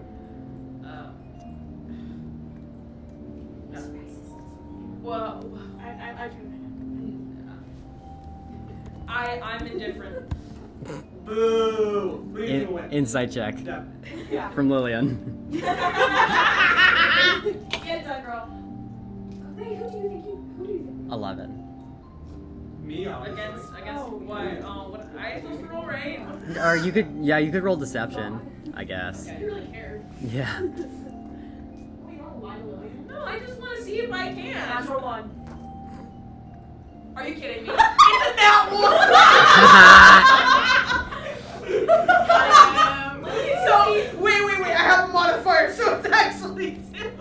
Well, I can. I'm indifferent. Boo! Who do you think will win? Insight check Yeah. Yeah. from Lillian. Get done, girl. Ray, who do you think? 11. Me, Against Oh, what? What? I have to roll rain. Or you could roll deception, I guess. You really cared. Yeah. We don't lie to Lillian. No, I just want to see if I can. Natural one. Are you kidding me? It's a nat one. So wait. I have a modifier, so it's actually two.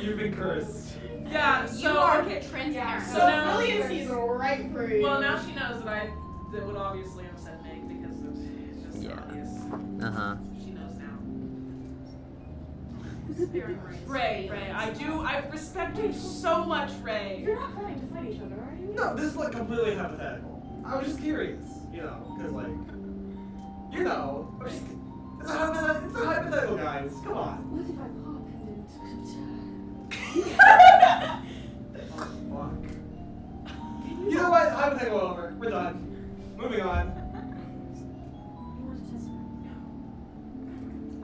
You've been cursed. Yeah. So You are transparent. So now- Lillian sees right through you. well, now she knows that would obviously upset Meg because it's just Yeah. obvious. Uh-huh. She knows now. Spirit Ray, I respect you so much, Ray. You're not planning to fight each other, are you? No, this is like completely hypothetical. I was just curious, because like, it's a hypothetical, guys. Come on. What if I pop and Oh, fuck. You know what? Hypothetical over. We're done. Moving on.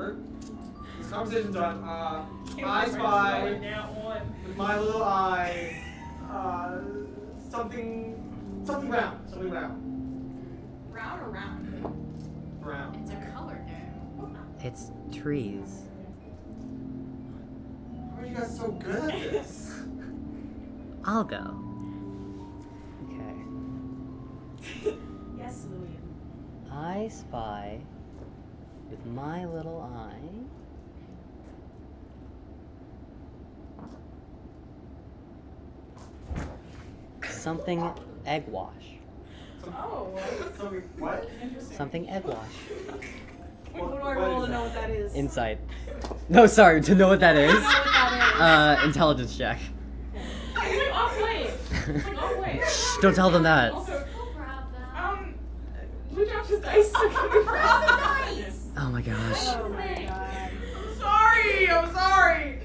This conversation's done. I spy with my little eye something round. Something round. Round or round? Brown. It's a color game. It's trees. How are you guys so good at this? I'll go. Okay. Yes, Lillian. I spy with my little eye. Something egg wash. Oh. Something what? Interesting. Something egg wash. What do I roll to know what that is? Insight. No, sorry, to know what that I is. know what that is. Intelligence check. It's like off white. It's like off white. Shh, don't tell them that. Also, I'll grab that. who dropped his dice? Grab the dice! Oh my gosh. Oh my god. I'm sorry.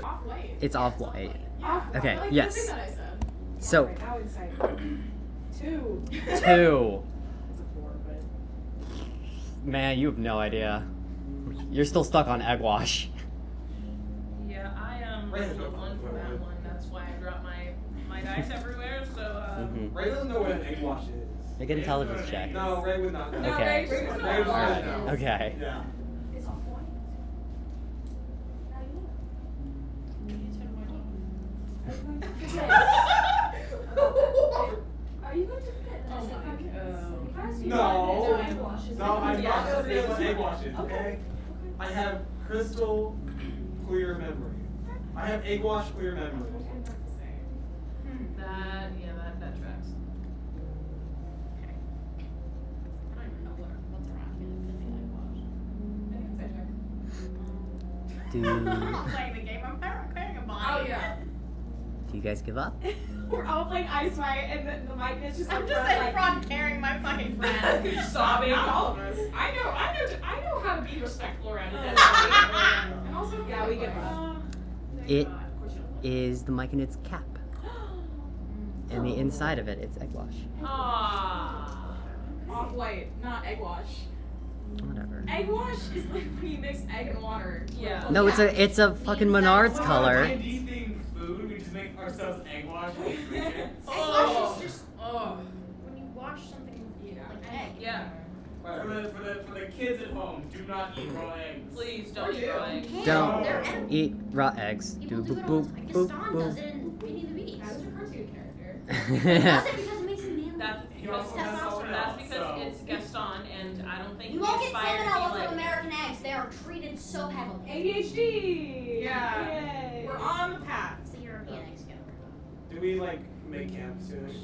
Off white. It's off white. Off white. Okay, Like yes. the thing that I said. So, Alright, now insight. 2. 2. It's a 4, but. Man, you have no idea. You're still stuck on egg wash. Yeah, I Right. rolled 1 for that one. That's why I dropped my dice everywhere. So Mm-hmm. Ray doesn't know what an egg wash is. Make an intelligence check. No, Ray would not know. No, Okay. Ray would Ray would not. not know. Okay. Yeah. It's off white. Now you know. Are you going to forget? Oh my god. No. Egg washes. No, I'm Yeah. not gonna forget what egg wash is, okay? Okay. I have crystal clear memory. I have egg wash clear memory. That tracks. I don't even know what's around here that could be like wash. I'm Do not playing the game, I'm carrying a body. Oh yeah. you guys give up? We're all playing Ice Fight, and the mic is just I'm up just front, in like, front carrying my fucking friend. sobbing. Not all of us. I know how to be respectful around it. And also, yeah, we give up. It is the mic in its cap. And the inside of it, it's egg wash. Ah. Off white, not egg wash. Whatever. Egg wash is like when you mix egg and water. Yeah. No, it's a fucking Menards color. D&D themed food, we just make ourselves egg wash and we drink it. Egg wash is just when you wash something with like egg. Yeah. For the kids at home, do not eat raw eggs. Please don't eat raw eggs. Can't. Don't They're edible. eat raw eggs. People Do do it boop all the boop time. boop Gaston does it boop. in Beauty and the Beast. That was a cartoon character. He does it because it makes him manly. That's He also has someone that's else, because so. it's Gaston, and I don't think You he won't get aspired to be salmonella like. from American eggs. They are treated so heavily. ADHD. Yeah. Yay. We're on the path. It's the European egg scale. Do we like make camp soonish?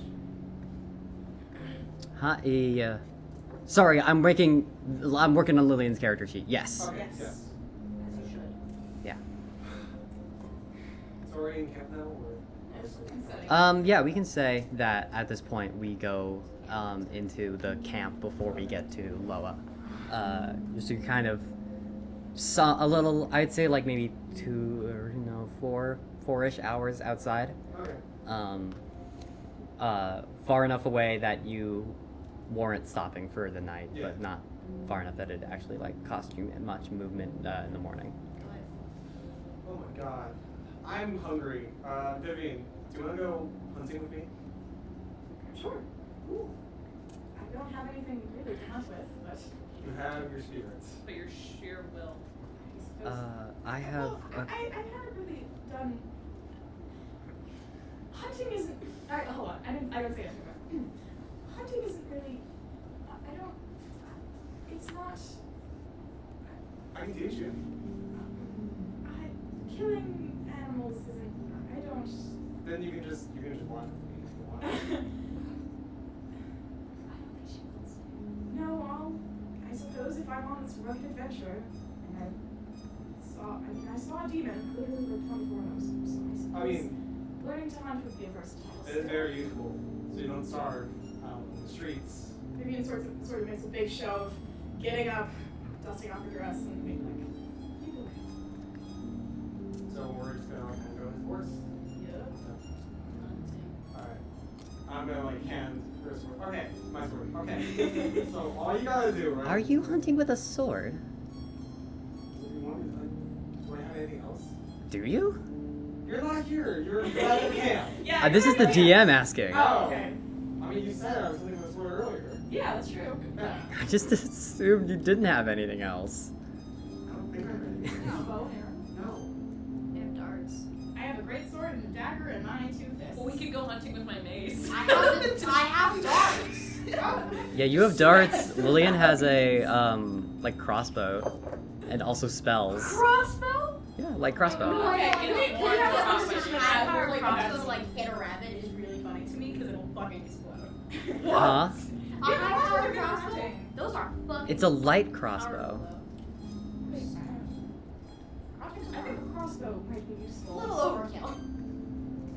Hi. Sorry, I'm working on Lillian's character sheet. Yes. Okay. Yes. Yes. As you should. Yeah. So we're in camp now, or? Yeah, we can say that at this point we go into the camp before we get to Loa. Just to kind of a little, I'd say like maybe 2 or 4-ish hours outside. Okay. Far enough away that you warrant stopping for the night, Yeah. but not far enough that it actually like cost you much movement in the morning. Oh my god. I'm hungry. Vivian, do you want to go hunting with me? Sure. Ooh. I don't have anything really to hunt with, but You have your spirits. But your sheer will. I suppose. I have. Well, I haven't really done. Hunting isn't. Alright, hold on. I don't say anything about it. Hunting isn't really. I don't. It's not. I can teach you. Killing animals isn't. I don't. Then you can just watch with me if you want. I don't think she wants to. No, I suppose if I'm on this rugged adventure, and I saw a demon literally like 24 hours ago, so I suppose I mean, learning to hunt would be a versatile it is very useful, so you don't starve out in the streets. Vivian sort of makes a big show of getting up, dusting off her dress, and being like, "Lead the way." So we're just gonna kind of go his horse. Alright. I'm gonna like hand her a sword. Okay, my sword. Okay. So all you gotta do, right? Are you hunting with a sword? else? Do you? You're not here. You're at the camp. Yeah. This is the DM asking. Oh, okay. I mean, you said I was something this word earlier. Yeah, that's true. Yeah. I just assumed you didn't have anything else. I don't think I have anything. No, bow and arrow. No. I have darts. I have a great sword and a dagger and my 2 fists. Well, we could go hunting with my mace. I have darts. Yeah, you have darts. Lillian has a like crossbow, and also spells. Crossbow? Yeah, like crossbow. No, Okay, I you know, don't one have a crossbow. competition. I I have have really a crossbow bad- to like hit a rabbit is really funny to me because it'll fucking explode. Uh huh. I Yeah, have those a are crossbow. hunting. Those are fucking. It's a light crossbow. Wait, I think a crossbow might be A useful. little overkill.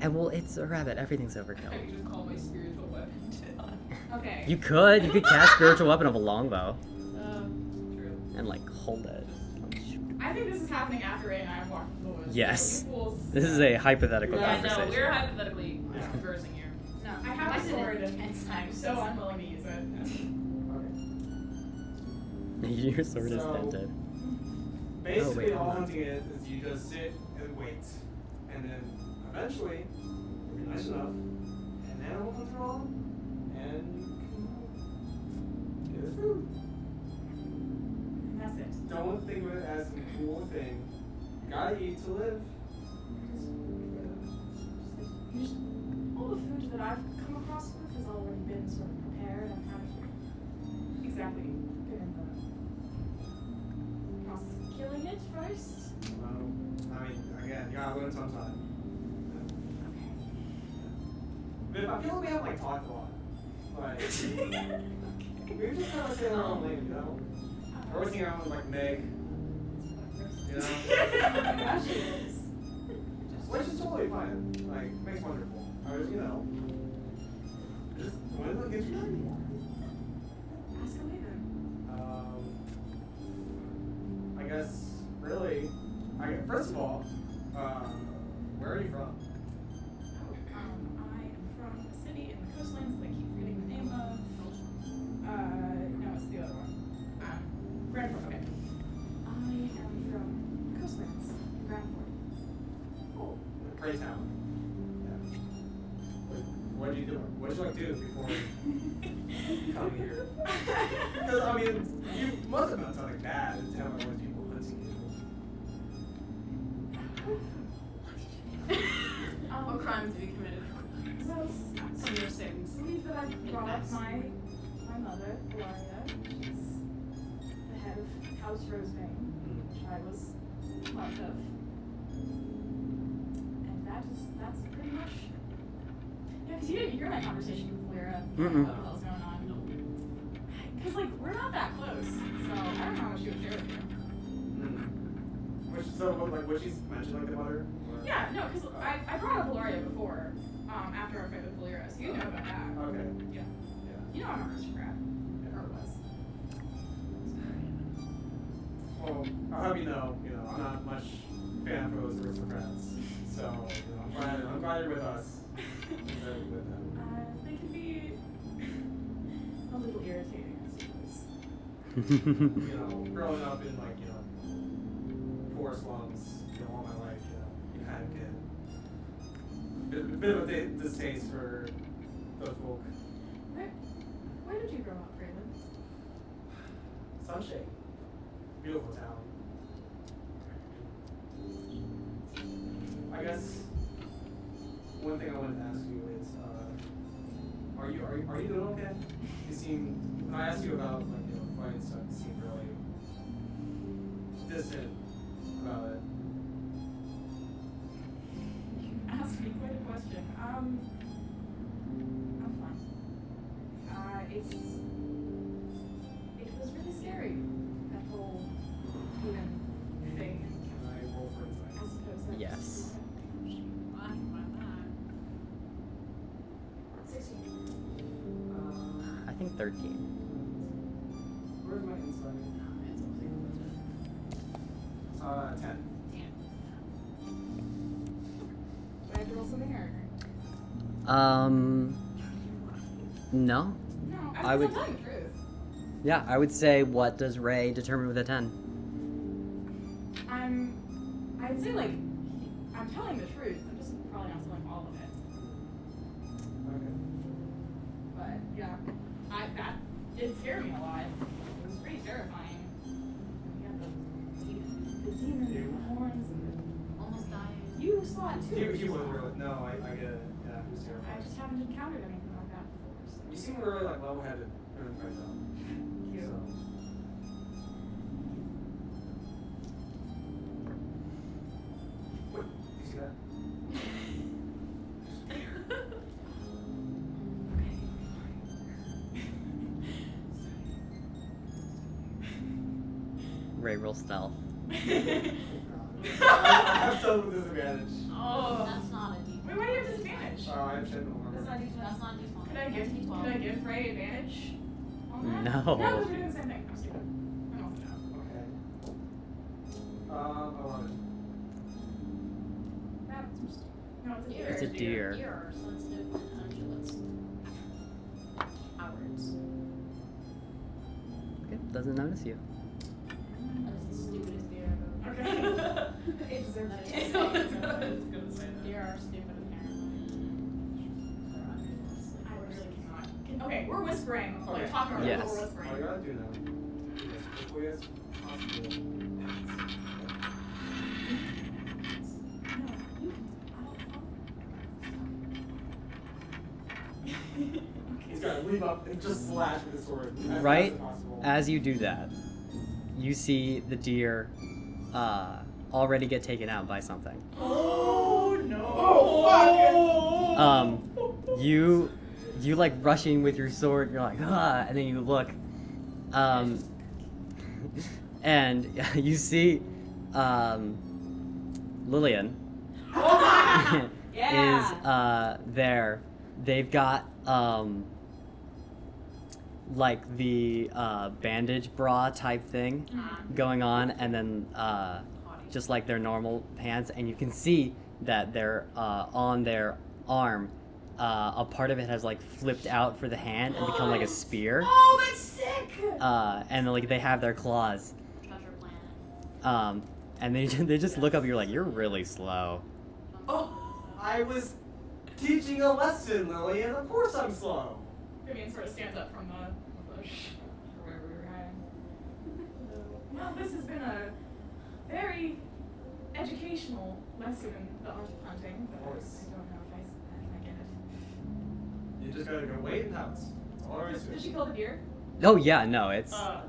And well, it's a rabbit. Everything's I overkill. could just call my spiritual weapon to Okay. You could cast spiritual weapon of a longbow True. and like hold it. I think this is happening after Ray and I walked in the woods. Yes. So equals- This is a hypothetical Yeah, Yeah, no, conversation. we're hypothetically conversing here. No, I have a mine sword is and 10 I'm times. so unwilling to use it. Okay. Your sword is So- dented. Basically, wait, all hold on. hunting is you just sit and wait, and then eventually, if you're nice enough, an animal comes along, and you can get his food. And that's it. Don't think of it as some cool thing. You gotta eat to live. All the food that I've come across with has already been sort of prepared. I'm kind of exactly been in the process of killing it first. I mean, again, you gotta learn sometime. Okay. But I feel like we haven't like talked a lot. Like, we just kind of say our own lane, you know? We're always hanging around with like Meg, you know? Yeah, she is. Which is totally fine. Like, Meg's wonderful. I was, you know, just when it gets you ready. Ask away then. I guess, really, first of all, where are you from? I am from a city in the coastlands that I keep forgetting the name of. No, it's the other one. Grandport, okay. I am from coastlands in Grandport. Oh, Prey Town. Yeah. What did you do? What did you like do before coming here? Because, I mean, you must have done something bad in town with people hunting you. What crimes have you committed? Well, Some of your sins. I believe that I brought up Confess. my mother, Gloria. She's the head of House Rosebane, which I was part of. And that's pretty much. Yeah, because you didn't hear my conversation with Lyra. You didn't know what the hell's going on. Because, like, we're not that close. So I don't know how much she would share with you. What she's mentioned, like the mother? Or? Yeah, no, because I brought up Gloria before, after our fight with Lyra, so you know about that. Okay. Yeah. Yeah. You know I'm an aristocrat. Or was. Well, I'll have you know, I'm not much fan for those aristocrats. So, I'm glad you're with us. Instead of with them. They can be a little irritating, I suppose. Growing up in poor slums, all my life, you kind of get a bit of a distaste for those folk. Where did you grow up, Braylon? Sunshade. Beautiful town. I guess one thing I wanted to ask you is, are you doing okay? You seem, when I asked you about fighting stuff, you seemed really distant about it. You asked me quite a question. I'm fine. It was really scary, that whole human thing. Can I roll for I insight? suppose that's... Yes. 16. I think 13. Where's my insight? 10. Do I have to roll something or? No. No, I would- I'm telling the truth. Yeah, I would say, what does Ray determine with a 10? I'd say like I'm telling the truth. I'm just probably not telling all of it. Okay. But yeah, that did scare me a lot. It was pretty terrifying. Yeah, the demon and the horns and the. Almost died. You saw it too. He was really. No, I get it. Yeah, he was I terrifying. just haven't encountered anything like that before. So. You seem really like level-headed during the fight though. Thank you. So. What? Do you see that? Ray, roll stealth. I have some with disadvantage. Oh. That's not a D12. Wait, why do you have disadvantage? I have 10 more. That's not D12. That's not a D12. Could I give Ray advantage on that? No. No, because we're doing the same thing. I'm stupid. I'm off the job. Okay. 11. No, it's a deer. It's a deer. Deer are sensitive and ungulates. Cowards. Okay, doesn't notice you. That is the stupidest deer I've ever. Okay. It deserves That it. is so I was gonna say that. Deer are stupid apparently. I really cannot. Okay, we're whispering. Okay. Like, talking about Yes. what we're All you whispering. gotta do now is as quickly as possible. He's gotta leap up and just slash with his sword as Right fast as possible. as you do that, you see the deer already get taken out by something. Oh no! Oh fuck! You like rushing with your sword. You're like and then you look, and you see Lillian is there. They've got like the bandage bra type thing going on, and then just like their normal pants, and you can see that they're on their arm. A part of it has like flipped out for the hand and become like a spear. Oh, that's sick! And like they have their claws. Treasure planet. And they just look up. You're like, you're really slow. Oh, I was teaching a lesson, Lillian. Of course I'm slow. Vivian sort of stands up from the bush, or wherever we were hiding. Well, this has been a very educational lesson in the art of hunting, but Of course. I don't know if I get it. You just gotta go wait and pounce. That's all there is to Did it. she kill the deer? Oh yeah, no, it's Yeah.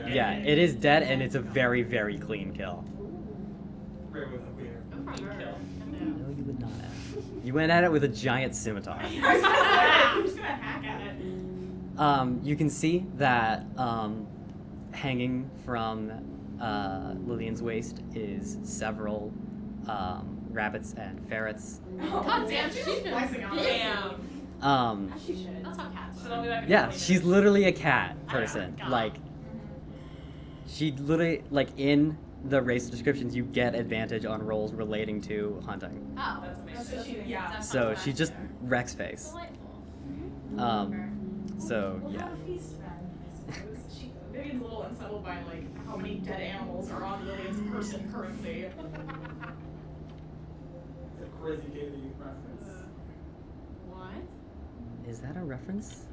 yeah, it is dead, and it's a very very clean kill. Right with the cleaner. Go for her. Kill. No, you would not have. You went at it with a giant scimitar. I'm just gonna hack at it. You can see that hanging from Lillian's waist is several rabbits and ferrets. Oh, God damn, she's flexing on big. it. Damn. Um, As she should. That's how cats So are. they'll be back in yeah, 20 she's minutes. literally a cat Oh, person. God. Like, she literally, like, in the race descriptions, you get advantage on rolls relating to hunting. Oh. That's That's amazing. what she, yeah. That So sounds she bad. just wrecks face. Delightful. So We'll yeah. have a feast then, I suppose. Vivian's a little unsettled by like how many dead animals are on Lillian's person currently. It's a crazy Kaiden reference. What? Is that a reference?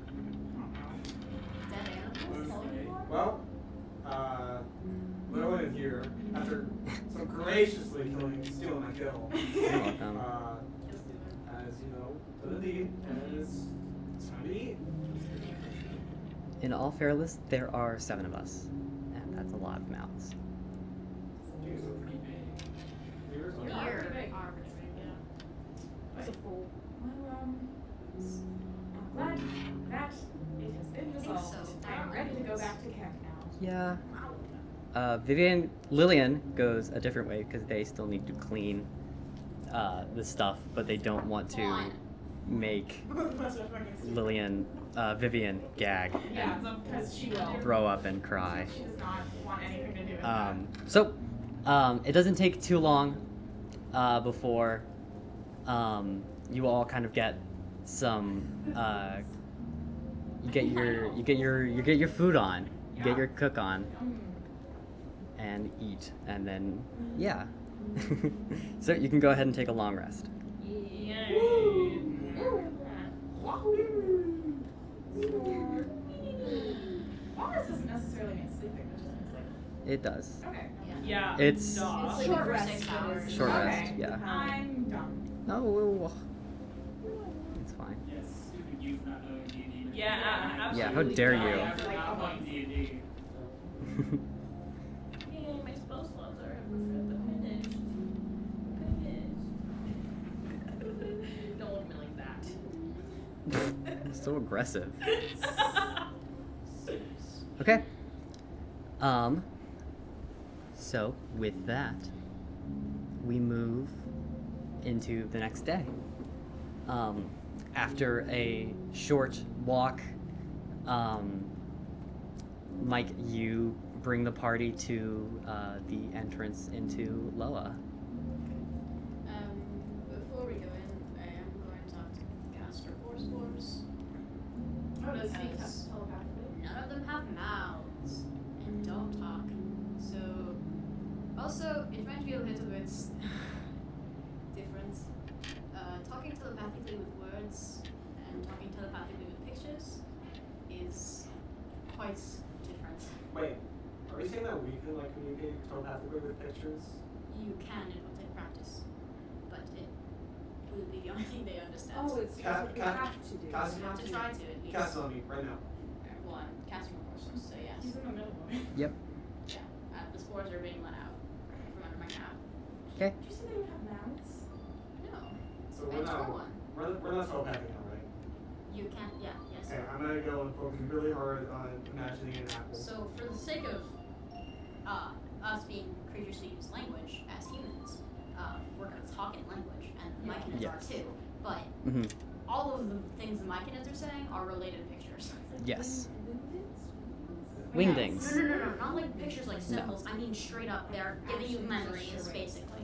Dead animals? Killing people? Well, Lillian here, after so graciously stealing my kill, You're welcome. as you know, done a deed, and it's time to eat. In all fairness, there are 7 of us, and that's a lot of mouths. Deers are pretty big. Deers are Deer Yeah. are pretty big, yeah. Well, I'm glad that it has been resolved. so. I am ready to go back to camp now. Yeah. Lillian goes a different way because they still need to clean the stuff, but they don't want to Why? make Vivian gag Yeah, and because she will. throw up and cry. She does not want anything to do with that. So, it doesn't take too long before you all kind of get some. You get your food on. You get your cook on Mm. and eat, and then yeah, So you can go ahead and take a long rest. Wellness doesn't necessarily mean sleeping, it just means like. It does. Okay. Yeah. It's duh. It's Short for rest 6 it hours. is. short Okay. rest, yeah. I'm done. No, it's fine. Yes, stupid youth not knowing D&D. Yeah, absolutely. Yeah, how dare you. After not playing D&D. Yay, my spell slots are finished. Don't look at me like that. So aggressive. Okay. So with that, we move into the next day. After a short walk, Mike, you bring the party to the entrance into Loa. Before we go in, I am going to talk to Gaster Force Force. Oh, does he Because telepathically? none of them have mouths and don't talk. So, also, it might be a little bit different. Talking telepathically with words and talking telepathically with pictures is quite different. Wait, are we saying that we can like communicate telepathically with pictures? You can, it will take practice, but it will be the only thing they understand. Oh, it's Ca- you ca- have to do. ca- You have to try to at least. Cast on me right now. Well, I'm casting a course, so yes. He's in the middle of it. Yep. Yeah, the spores are being let out from under my cap. Okay. Did you say they would have mouths? No, So I we're told not one. we're not telepathic now, right? You can't. Yeah, yes. Okay, I'm gonna go and focus really hard on imagining an apple. So for the sake of us being creatures who use language as humans, we're gonna talk in language, and the Myconids are Yes. too. But Mm-hmm. all of the things the Myconids are saying are related pictures. Yes. Yes. Wingdings. No, not like pictures like symbols. I mean straight up, they're giving you memories basically.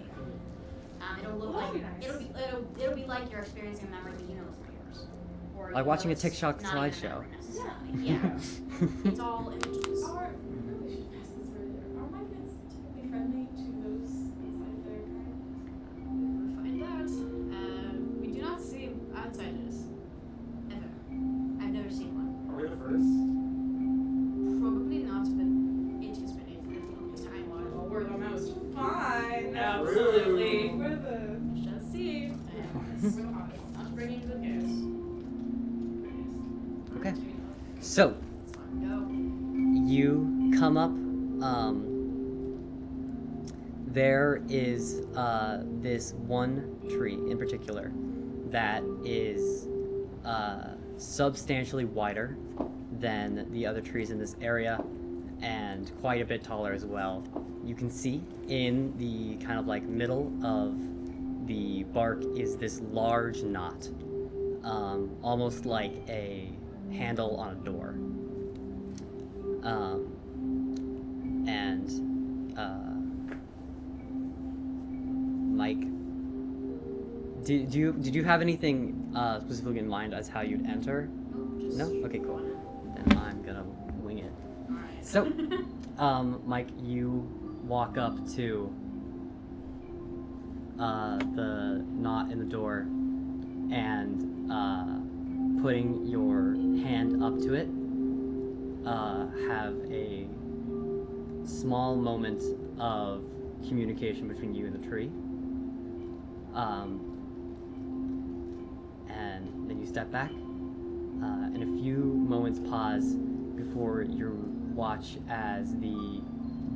It'll look Well, like that'd be nice. it'll be like you're experiencing a memory, but you know it's not yours. Or Like you watching know a it's TikTok not even a slideshow. memory necessarily. Yeah, it's all images. Are, we should pass this earlier. Are Myconids typically friendly to those outside of their kind? We'll find out. We do not see outsiders ever. I've never seen one. Are we the first? Probably not, but it has been a very long time. Well, we're the most fun. Absolutely. We're the. Shall see. We're the hottest. Not bringing good news. Okay. So It's fine. Go. you come up. There is this one tree in particular that is substantially wider than the other trees in this area and quite a bit taller as well. You can see in the kind of like middle of the bark is this large knot, almost like a handle on a door. Mike, did you have anything specifically in mind as how you'd enter? Just No? Okay, cool. Then I'm gonna wing it. Alright. So, Mike, you walk up to the knot in the door and putting your hand up to it, have a small moment of communication between you and the tree. And then you step back, and a few moments pause before you watch as the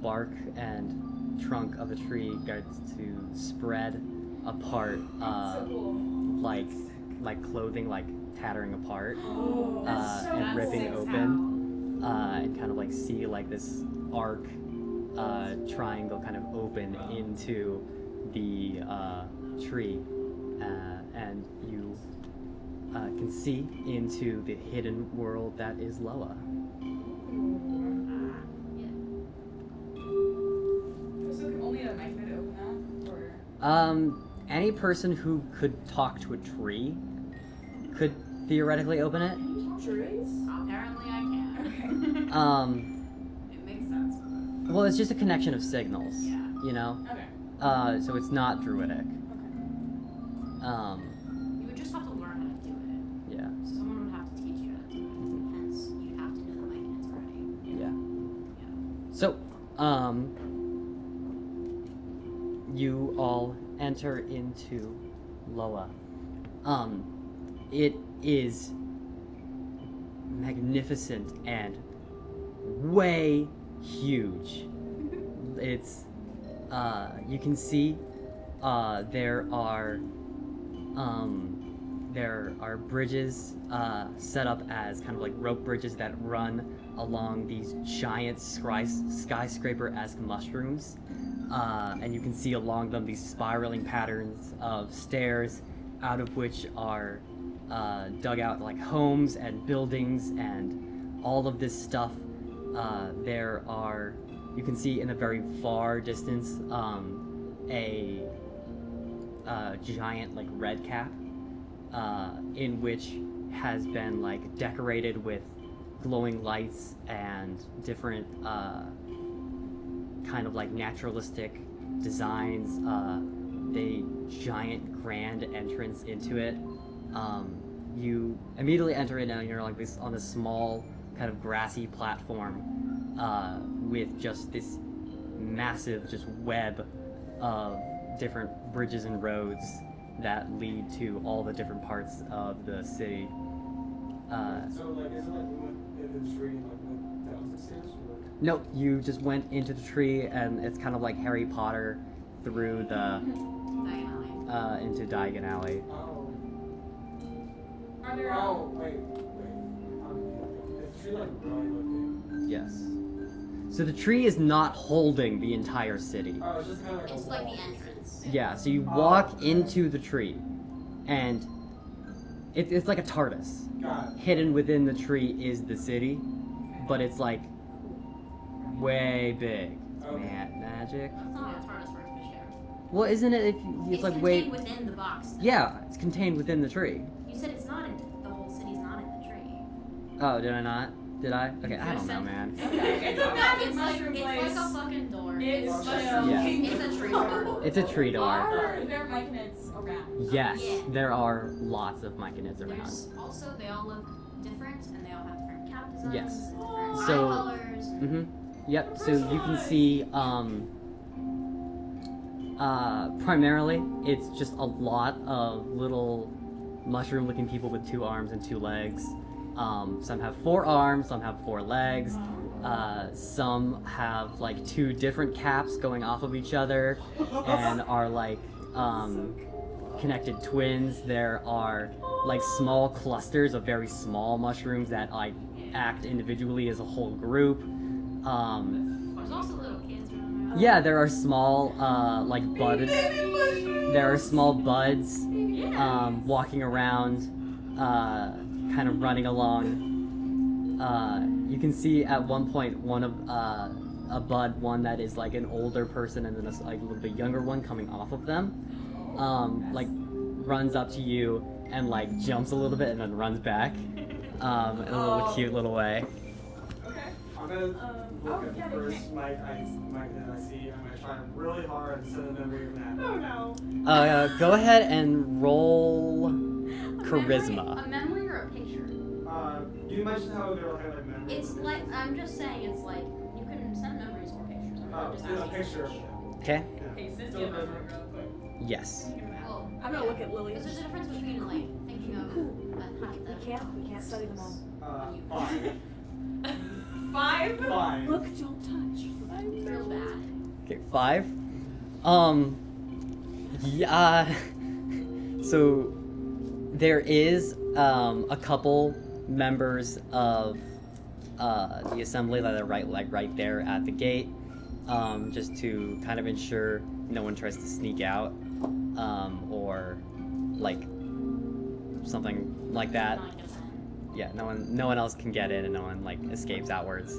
bark and trunk of the tree starts to spread apart, So cool. like clothing, like tattering apart, Oh, that's so and cool. ripping open, and kind of like see like this arc triangle kind of open into the tree, and you can see into the hidden world that is Loa. Yeah. So can only a Myconid open that, or? Any person who could talk to a tree could theoretically open it. Trees? Apparently I can. Okay. It makes sense. Well, it's just a connection of signals. Yeah. You know. Okay. So it's not druidic. Okay. You would just have to learn how to do it. Yeah. So someone would have to teach you how to do it. Hence, you have to know the mechanics already. Yeah. Yeah. So, you all enter into Loa. It is magnificent and way huge. It's, you can see, there are bridges set up as kind of like rope bridges that run along these giant skyscraper-esque mushrooms. And you can see along them these spiraling patterns of stairs, out of which are dug out like homes and buildings and all of this stuff. There are, you can see in the very far distance, a giant like red cap, in which has been like decorated with glowing lights and different kind of like naturalistic designs. The giant grand entrance into it. You immediately enter it and you're like this on this small kind of grassy platform with just this massive just web of different bridges and roads that lead to all the different parts of the city. So like, is it like we went into the tree and like went down the stairs? Or? No, you just went into the tree and it's kind of like Harry Potter through the Diagonally. into Diagon Alley. Oh. Are there? Oh, wait. Is the tree like really looking? Yes. So the tree is not holding the entire city. Oh, it's just kind of like It's a like wall. the entrance. Yeah, so you walk into the tree and it's like a TARDIS. Got it. Hidden within the tree is the city, but it's like way big. Okay. Magic. That's not how TARDIS works, but sure. Well, isn't it? If it's like way. contained within the box. Yeah, it's contained within the tree. You said it's not in the whole city's not in the tree. Oh, did I not? Did I? Okay, I don't know, said- man. Okay. It's a like mushroom it's place. like a fucking door. It's Yeah. It's a tree door. It's a tree door. Are there myconids around? Yes, Yeah. there are lots of myconids around. There's also they all look different and they all have different cap designs. Yes. And different So- eye colors. Mm-hmm. Yep. So you can see, primarily, it's just a lot of little mushroom-looking people with 2 arms and 2 legs. Some have 4 arms, some have 4 legs. Some have like 2 different caps going off of each other, and are like connected twins. There are like small clusters of very small mushrooms that like act individually as a whole group. There's also little kids running around. Yeah, there are small like bud. There are small buds walking around, kind of running along. You can see at one point one of a bud, one that is like an older person, and then a like a little bit younger one coming off of them. Like runs up to you and like jumps a little bit and then runs back in a little cute little way. Okay. I'm gonna look at yeah, the they first mic that I see. I'm gonna try really hard to send a memory of that. Oh no. Go ahead and roll charisma. A memory or a picture? You mentioned how they're like memories. It's like I'm just saying. It's like you can send memories or pictures. I'm not just There's a asking. picture of it. Okay. Okay, send So me a it memory doesn't- real quick. Yes. Well, I'm gonna look at Lily. because there's a difference between like thinking of a hypothetical. We can't study them all. 5. 5? 5. Look, don't touch. It's real bad. Okay, 5. Yeah. So there is a couple members of the assembly that are right there at the gate, just to kind of ensure no one tries to sneak out, or like something like that. Not gonna send. Yeah, no one else can get in, and no one like escapes outwards.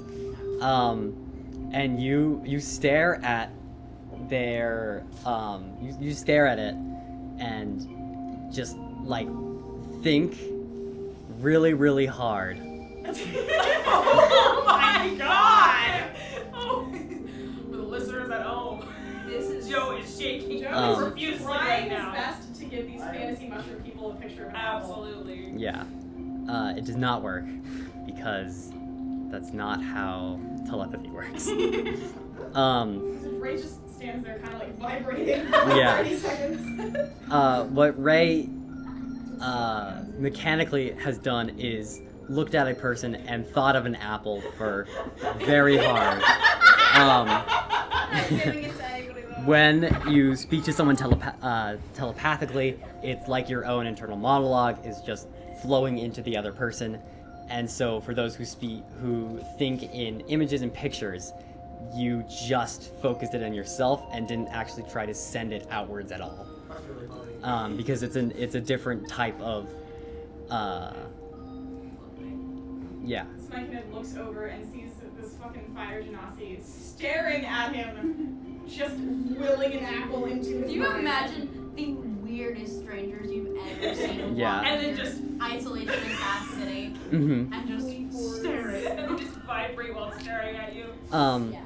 And you stare at their you stare at it and just like think really, really hard. Oh my god! Oh. For the listeners at home, This is Joe is shaking Joe is profusely trying right his now. best to give these fantasy mushroom people a picture of an apple. Absolutely. Yeah. It does not work because that's not how telepathy works. So Ray just stands there kind of like vibrating for like Yeah. 30 seconds. What Ray mechanically has done is looked at a person and thought of an apple for very hard. Giving it to anybody though. When you speak to someone telepathically, it's like your own internal monologue is just flowing into the other person. And so for those who think in images and pictures, you just focused it on yourself and didn't actually try to send it outwards at all. That's really funny. Because it's a different type of yeah. Smikehead looks over and sees this fucking fire genasi staring at him, just willing an apple into his Do you mind. imagine the weirdest strangers you've ever seen? Yeah. walk And then in just- isolation in Bath City Mm-hmm. and just stare at it. And just vibrate while staring at you. Yeah. Anyway,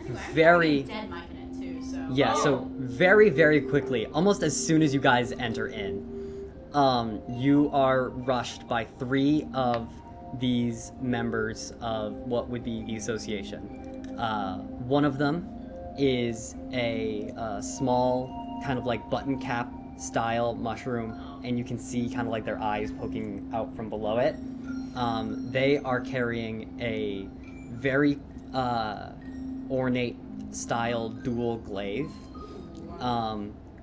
I'm Very- dead Mike in it too, so. Yeah, so very, very quickly, almost as soon as you guys enter in, you are rushed by 3 of these members of what would be the association. One of them is a small, kind of like button cap style mushroom, and you can see kind of like their eyes poking out from below it. They are carrying a very ornate style dual glaive,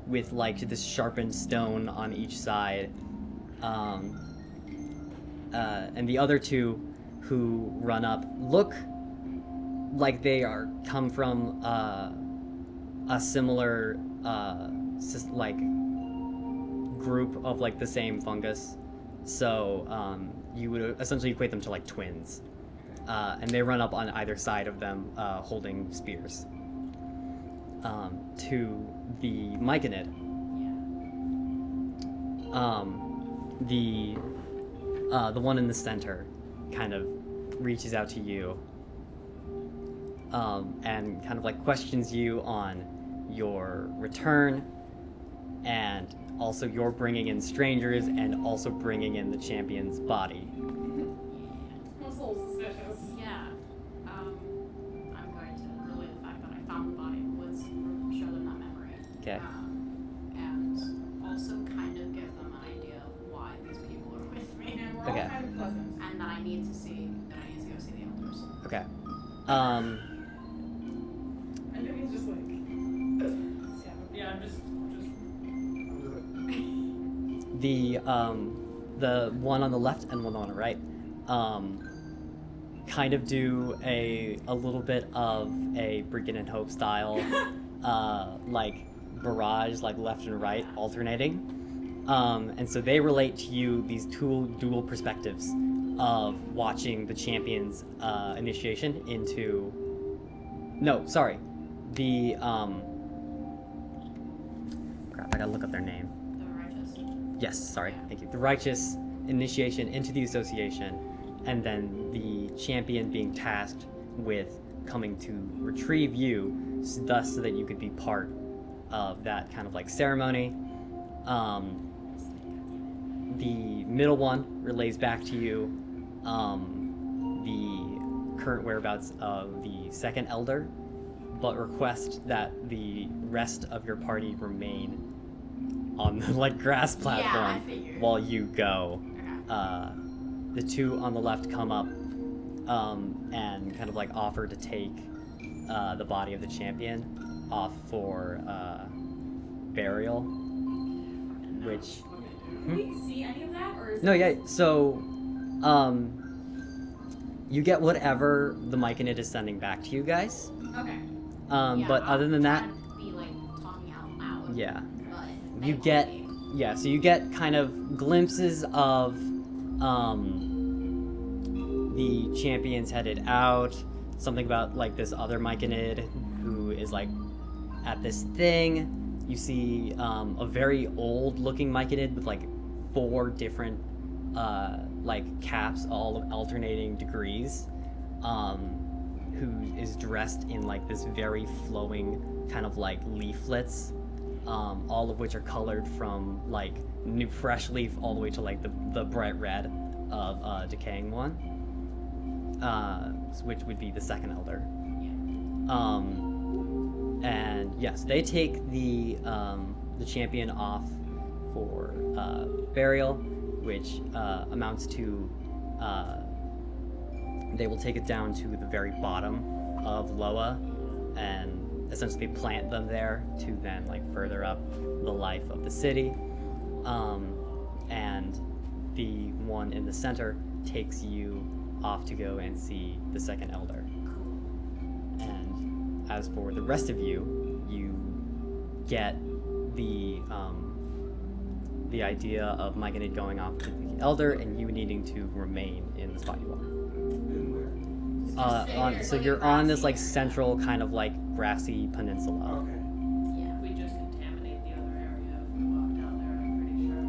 with like this sharpened stone on each side. And the other 2 who run up look like they come from a similar like group of like the same fungus. So you would essentially equate them to like twins. And they run up on either side of them, holding spears. To the Myconid. The one in the center kind of reaches out to you, and kind of like questions you on your return, and also you're bringing in strangers and also bringing in the champion's body. That's a little suspicious. Yeah. I'm going to relay the fact that I found the body in the woods, show them that memory. Okay. And also kind of give them an idea of why these people are with me. And we're Okay. all kind of pleasant. And that I need to go see the elders. Okay. And Vivian's just like, Yeah, I'm just The one on the left and one on the right, kind of do a little bit of a Brigid and Hope style, like barrage, like left and right alternating, and so they relate to you these 2 dual perspectives of watching the champion's initiation into. No, sorry, the crap. I gotta look up their name. The righteous. Yes, sorry, thank you. The righteous initiation into the association, and then the champion being tasked with coming to retrieve you, thus so that you could be part of that kind of like ceremony. The middle one relays back to you the current whereabouts of the second elder, but request that the rest of your party remain on the like grass platform figured. while you go. Okay. The 2 on the left come up and kind of like offer to take the body of the champion off for burial, which can we see any of that? Or is no, it yeah. So you get whatever the Myconid is sending back to you guys. Okay. Yeah, But other than that, I'm trying to be like talking out loud. yeah. But You they get won't be. yeah, so you get kind of glimpses of the champions headed out, something about like this other Myconid who is like at this thing. You see a very old looking Myconid with like 4 different like caps, all alternating degrees, who is dressed in like this very flowing kind of like leaflets all of which are colored from like new fresh leaf all the way to like the bright red of decaying one, which would be the second elder. And yes, they take the champion off for burial, which amounts to they will take it down to the very bottom of Loa and essentially plant them there to then like further up the life of the city. And the one in the center takes you off to go and see the second elder. And as for the rest of you, you get the idea of Myconid going off to the elder and you needing to remain in the spot you are. So you're on this like central kind of like grassy peninsula. Okay. Yeah. We just contaminate the other area if we walk down there, I'm pretty sure.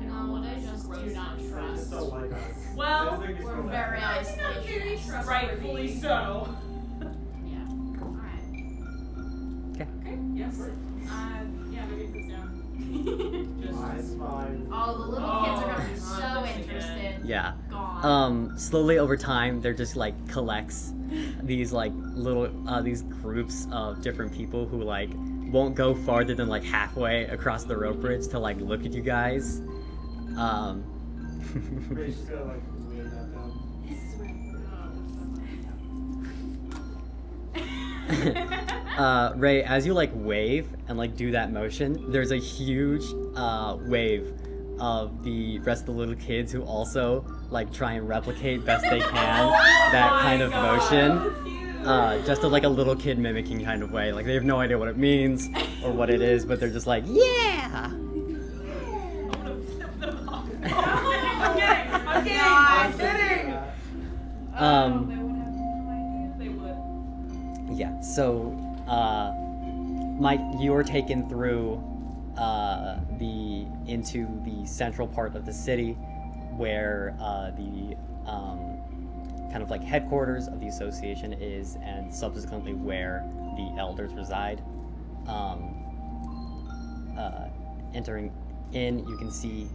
No, they just do not They just trust. don't like us. Well, They just think We're it's very I think I'm pretty isolationist. rightfully so. Yeah. Alright. Okay, yes. Yeah, maybe it's down. Nice mind. Oh, the little kids are gonna be Oh, so this again. interested. Yeah. Gone. Slowly over time, there just like collects these like little these groups of different people who like won't go farther than like halfway across the rope bridge to like look at you guys. Ray's just gonna like wave at them. Ray, as you like wave and like do that motion, there's a huge wave of the rest of the little kids who also like try and replicate best they can that kind of motion. Just like a little kid mimicking kind of way. Like they have no idea what it means or what it is, but they're just like, yeah! I'm gonna flip them off. I'm kidding! They would have no idea. They would. Yeah, so Mike, you're taken through into the central part of the city where the kind of like headquarters of the association is, and subsequently where the elders reside. Entering in, you can see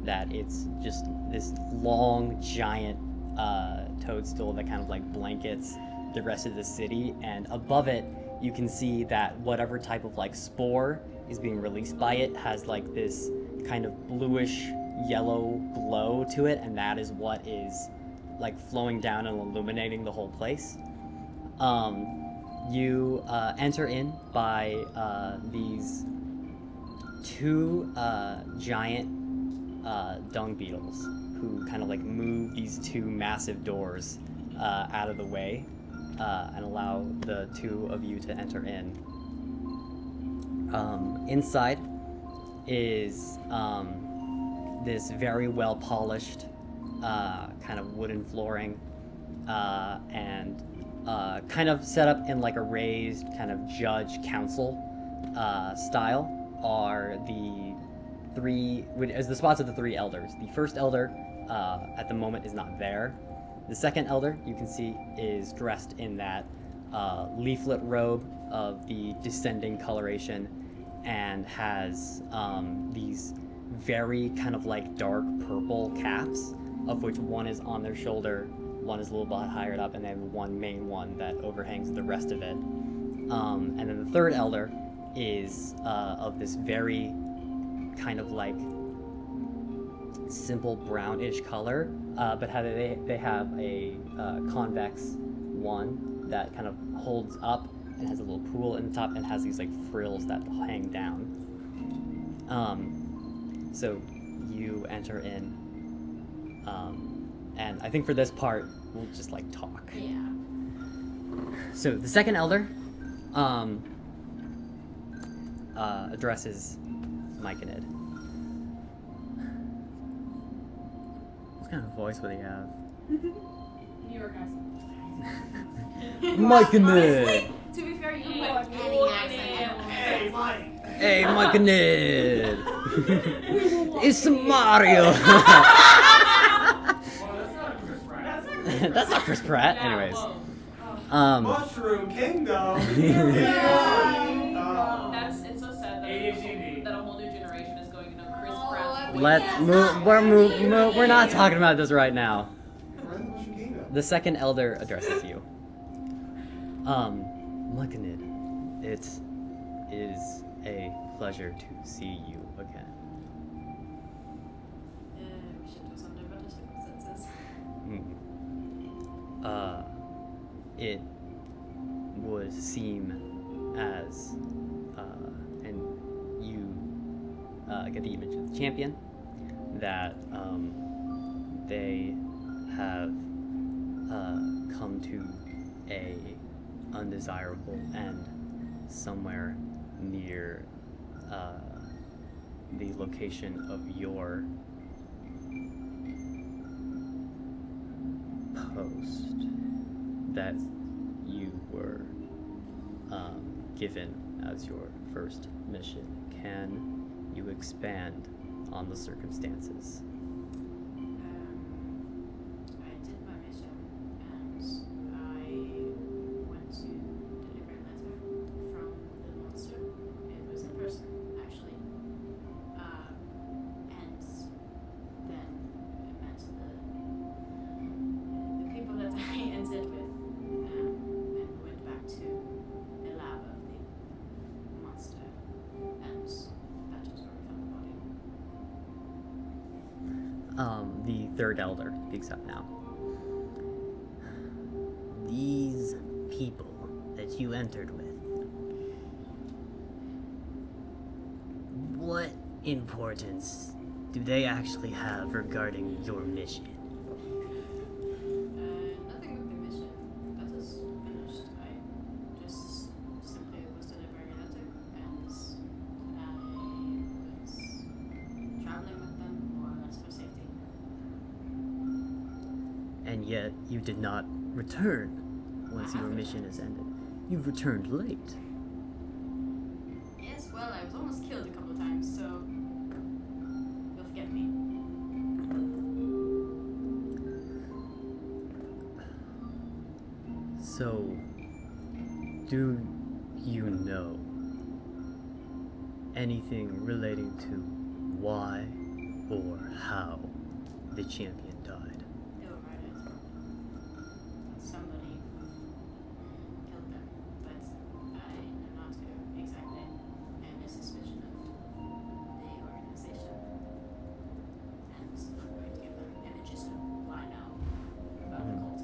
that it's just this long, giant toadstool that kind of like blankets the rest of the city, and above it you can see that whatever type of like spore is being released by it has like this kind of bluish yellow glow to it, and that is what is like flowing down and illuminating the whole place. You enter in by these two giant dung beetles who kind of like move these two massive doors out of the way and allow the two of you to enter in. Inside is this very well polished kind of wooden flooring and kind of set up in like a raised kind of judge council style are the spots of the three elders. The first elder at the moment is not there. The second elder, you can see, is dressed in that leaflet robe of the descending coloration and has these very kind of like dark purple caps, of which one is on their shoulder, one is a little bit higher up, and then one main one that overhangs the rest of it. And then the third elder is of this very kind of like simple brownish color, but they have a convex one that kind of holds up and has a little pool in the top and has these like frills that hang down. So you enter in, and I think for this part we'll just like talk. Yeah. So the second elder addresses Mike and Ed. What kind of voice would he have? New York accent. Mike and Ed! Honestly, to be fair, you can Like put any accent. Hey, Mike. Hey, Mike and Ed! It's Mario! Well, that's not Chris Pratt. That's not Chris Pratt. Yeah, Anyways. whoa. Um, Mushroom Kingdom. Yeah. It's so sad AdhD&D. that a whole new generation is going, Chris Oh, Pratt's we voice. Let's can't move. talk We're about we're not talking about this right now. Run the machine game up. The second elder addresses you. Mechanid, it is a pleasure to see you again. Shit was under better circumstances. It would seem as, and you get the image of the champion, that they have come to a undesirable end somewhere near the location of your post that you were given as your first mission. Can you expand on the circumstances? I did my mission, and I went to deliver a letter from the monster. It was in person, actually. And then I met the people that I ended with, and went back to the lab of the monster, and that was where we found the body. The third elder speaks up now. These people that you entered with, what importance do they actually have regarding your mission? Nothing with the mission. That is finished. I just simply was delivering a letter, and I was traveling with them more or less for safety. And yet you did not return once your mission is ended. You've returned late. Yes, well, I was almost killed a couple of times, so you'll forgive me. So, do you know anything relating to why or how the champion died? They were murdered. Somebody killed them, but I know not who exactly, and a suspicion of the organization. And I'm going to give them images of what I know about the cult.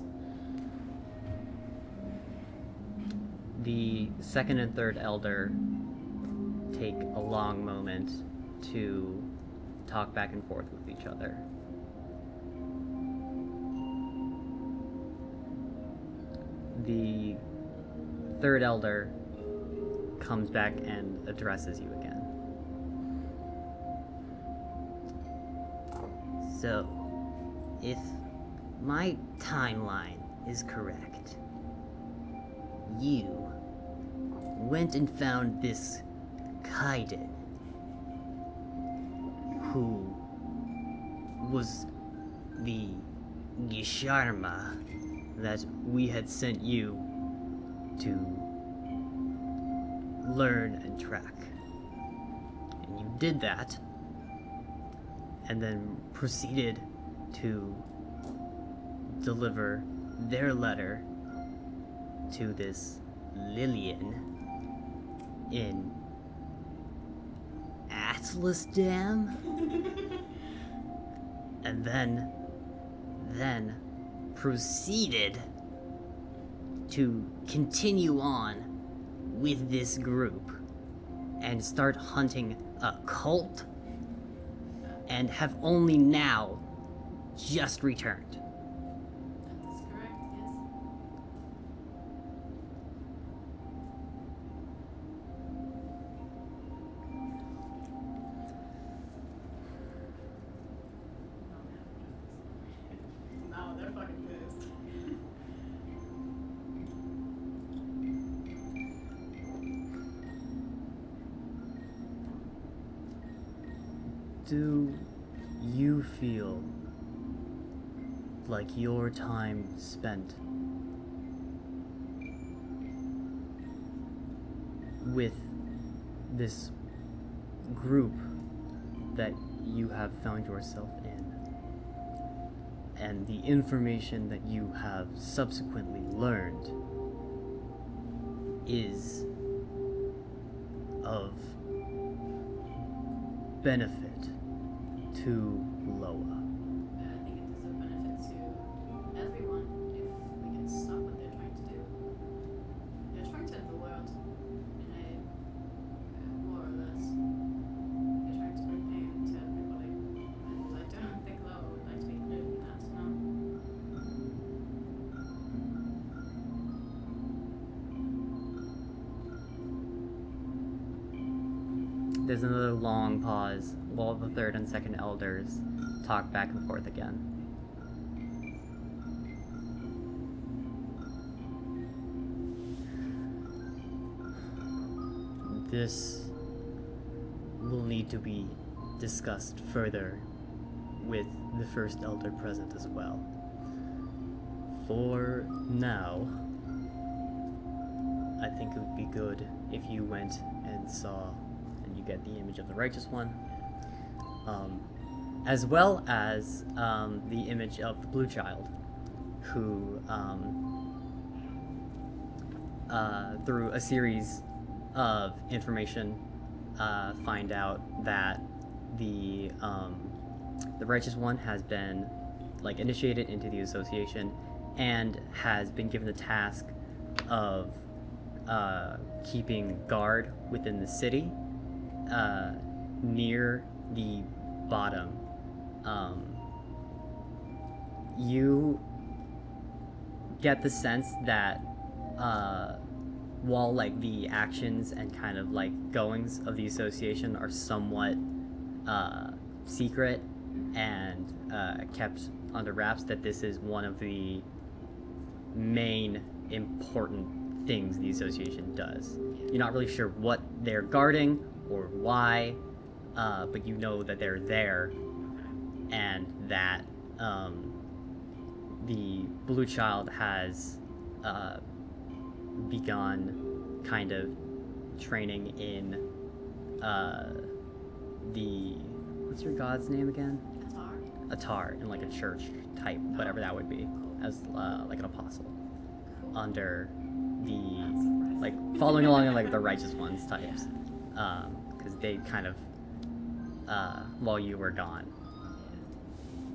The second and third elder take a long moment to talk back and forth with each other. The third elder comes back and addresses you again. So, if my timeline is correct, you went and found this Kaiden, who was the Gisharma that we had sent you to learn and track. And you did that, and then proceeded to deliver their letter to this Lillian in Atlas Dam, and then proceeded to continue on with this group and start hunting a cult, and have only now just returned. That is correct, yes. No, they're fucking pissed. Do you feel like your time spent with this group that you have found yourself in, and the information that you have subsequently learned is of benefit to Loa. I think it is a benefit to everyone if we can stop what they're trying to do. They're trying to end the world in a more or less. They're trying to bring pain to everybody, and I don't think Loa would like to be included in that. No. There's another long pause while the third and second elders talk back and forth again. This will need to be discussed further with the first elder present as well. For now, I think it would be good if you went and saw and you get the image of the righteous one, as well as the image of the blue child, who through a series of information find out that the righteous one has been initiated into the association and has been given the task of keeping guard within the city near the bottom. You get the sense that while the actions and kind of goings of the association are somewhat secret and kept under wraps, that this is one of the main important things the association does. You're not really sure what they're guarding or why, but you know that they're there, and that the blue child has begun kind of training in the, what's your god's name again? Atar, in a church type, whatever that would be, as an apostle, under the following along in the righteous ones types, because they kind of while you were gone.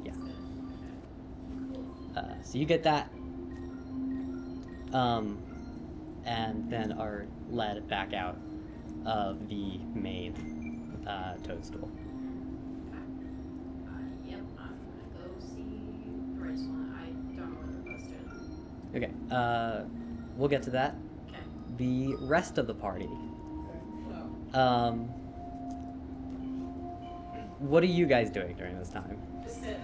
Yeah. So you get that, and then are led back out of the main toadstool. Yep, I'm gonna go see the righteous one. I don't know where they're posted. Okay, we'll get to that. Okay. The rest of the party. What are you guys doing during this time? Just sitting.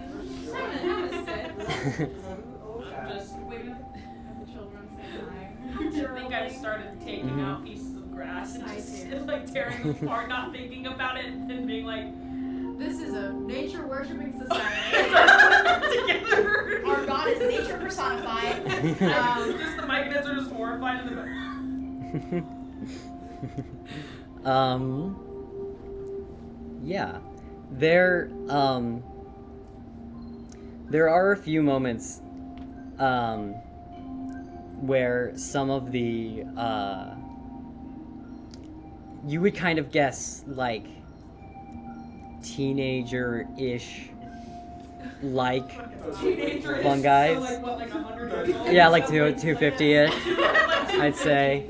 Just waiting at the children saying I think I started taking out pieces of grass and just tearing them apart, not thinking about it, and being like, This is a nature worshipping society. together. Our god is nature personified. Just the Myconids are just horrified in the back. Yeah. There are a few moments where some of the you would kind of guess teenager-ish Teenager-ish. fungi. So 100 years old? Yeah, 250-ish, I'd say.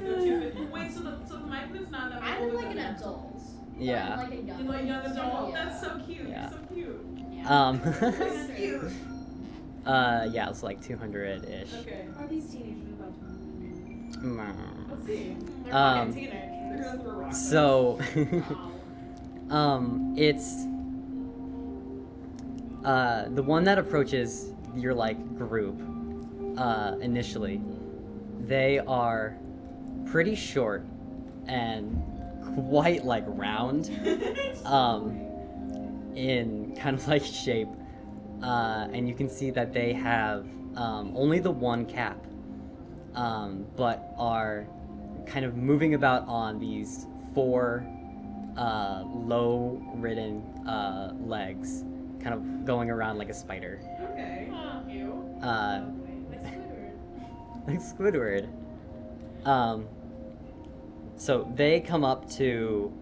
Wait, so the Myconids not that I much look older like an than adult. Yeah. Like a young, you like young adult? Yeah. That's so cute. Yeah. You're so cute. Yeah. Cute. Yeah, it's 200-ish. Okay. Are these teenagers about to Let's see. They're Um, fucking teenagers. They're gonna throw rocks. So, Wow. it's the one that approaches your group initially. They are pretty short and quite round in kind of shape, and you can see that they have only the one cap, but are kind of moving about on these 4 low-ridden legs, kind of going around like a spider. Okay. Ew. Like Squidward. So they come up to.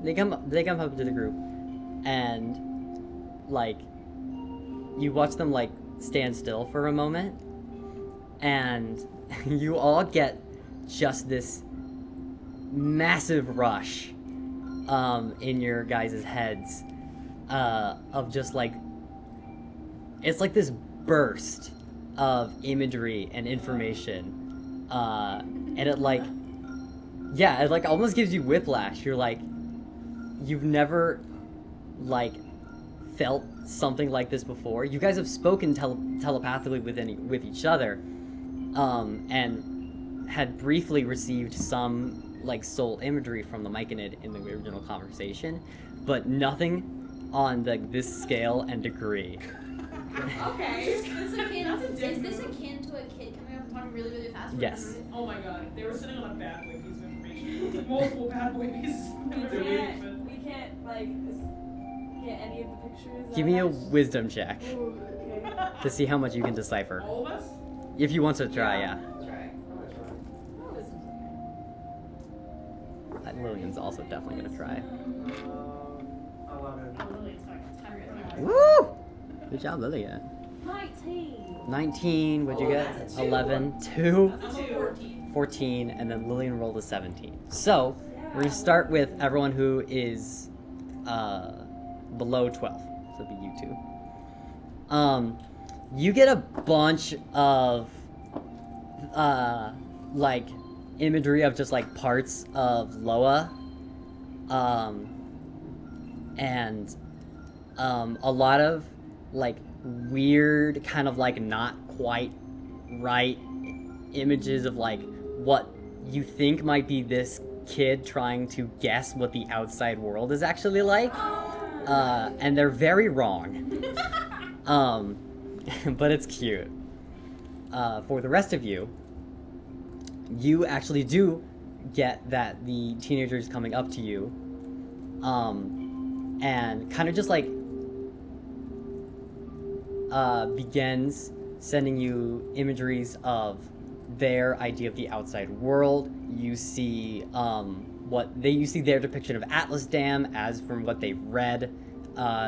They come up to the group, and like you watch them like stand still for a moment, and you all get just this massive rush in your guys' heads of just like it's like this burst of imagery and information and it like it like almost gives you whiplash. You're like you've never like felt something like this before. You guys have spoken telepathically with each other and had briefly received some like soul imagery from the Myconid in the original conversation, but nothing on this scale and degree. Okay. Is this akin to a kid coming up and talking really, really fast? Yes. Oh my god, they were sitting on a bad boy piece of information. Multiple bad boy pieces of information. We can't like get any of the pictures. Give me a wisdom check Ooh, okay. to see how much you can decipher. All of us? If you want to try, yeah. Try. Lillian's also definitely gonna try. 11. Woo! Good job, Lillian. 19. 19, what'd you Oh, get? that's a two. 11, 2, That's a 14. 14, and then Lillian rolled a 17. So, we're gonna start with everyone who is below 12. So it'll be you two. You get a bunch of like imagery of just like parts of Loa, and a lot of like weird kind of like not quite right images of like what you think might be this kid trying to guess what the outside world is actually like, and they're very wrong. But it's cute. For the rest of you, you actually do get that the teenager is coming up to you, and kind of just like begins sending you imageries of their idea of the outside world. You see you see their depiction of Atlas Dam as from what they've read.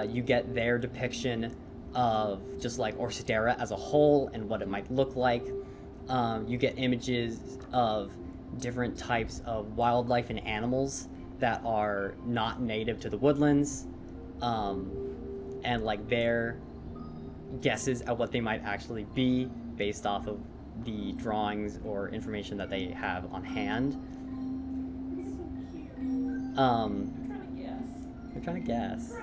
You get their depiction of just like Orsterra as a whole and what it might look like. You get images of different types of wildlife and animals that are not native to the Woodlands, and like their guesses at what they might actually be based off of the drawings or information that they have on hand. They're trying to guess.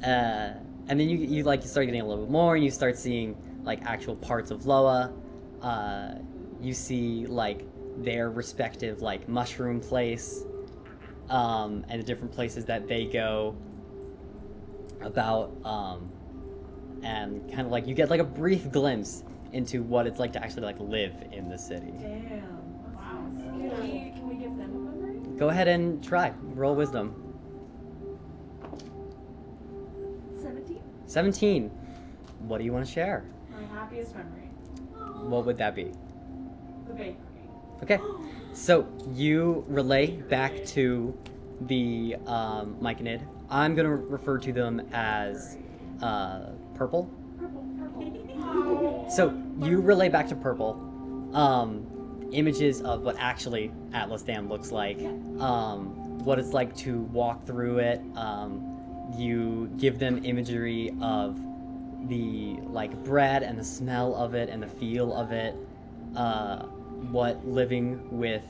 And then you start getting a little bit more, and you start seeing like actual parts of Loa. You see like their respective like mushroom place, and the different places that they go about, and kind of like you get like a brief glimpse into what it's like to actually like live in the city. Damn. Wow. Can we give them a memory? Go ahead and try. Roll wisdom. 17. 17. What do you want to share? My happiest memory. What would that be? The bakery. Okay. So you relay back to the Myconid. I'm gonna refer to them as Purple. Purple. So you relay back to Purple images of what actually Atlas Dam looks like, what it's like to walk through it. You give them imagery of the like bread and the smell of it and the feel of it, what living with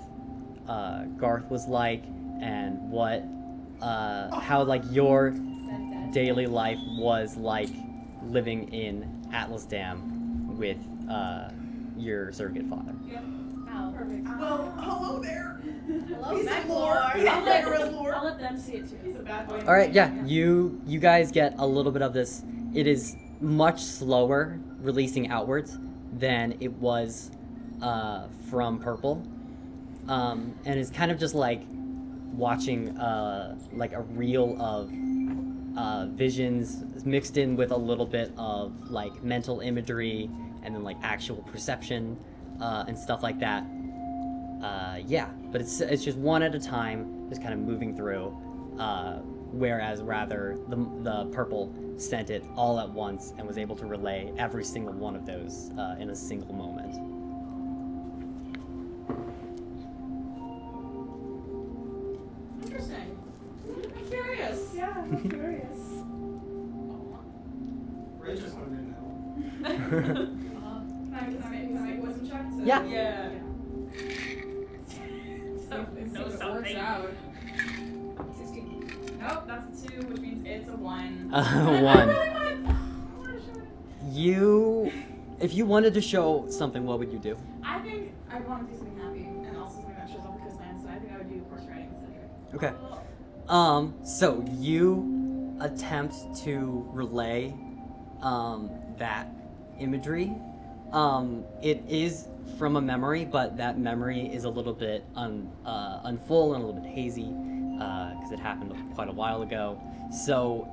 Garth was like, and what how like your daily life was like living in Atlas Dam with your surrogate father. Oh, Perfect. Well, hello there. hello, He's a Mac lord. Lord. He's a Megaera lord. I'll let them see it He's too. a bad boy. All right, yeah, you guys get a little bit of this. It is much slower releasing outwards than it was from Purple, and it's kind of just like watching like a reel of visions mixed in with a little bit of like mental imagery and then like actual perception and stuff like that. Yeah, but it's just one at a time, just kind of moving through. Whereas rather the Purple sent it all at once and was able to relay every single one of those in a single moment. Interesting. I'm curious. Yeah, I'm curious. Ray just went in that one. Can I make a wisdom check? Yeah. Yeah. Let's see Know if it something. works out. 16. Nope, that's a 2, which means it's a 1. One. If you wanted to show something, what would you do? I think I want to do something happy and also something that shows off the coastline, so I think I would do horse riding with Cedric. Okay. So you attempt to relay that imagery. It is from a memory, but that memory is a little bit unfull and a little bit hazy because it happened quite a while ago. So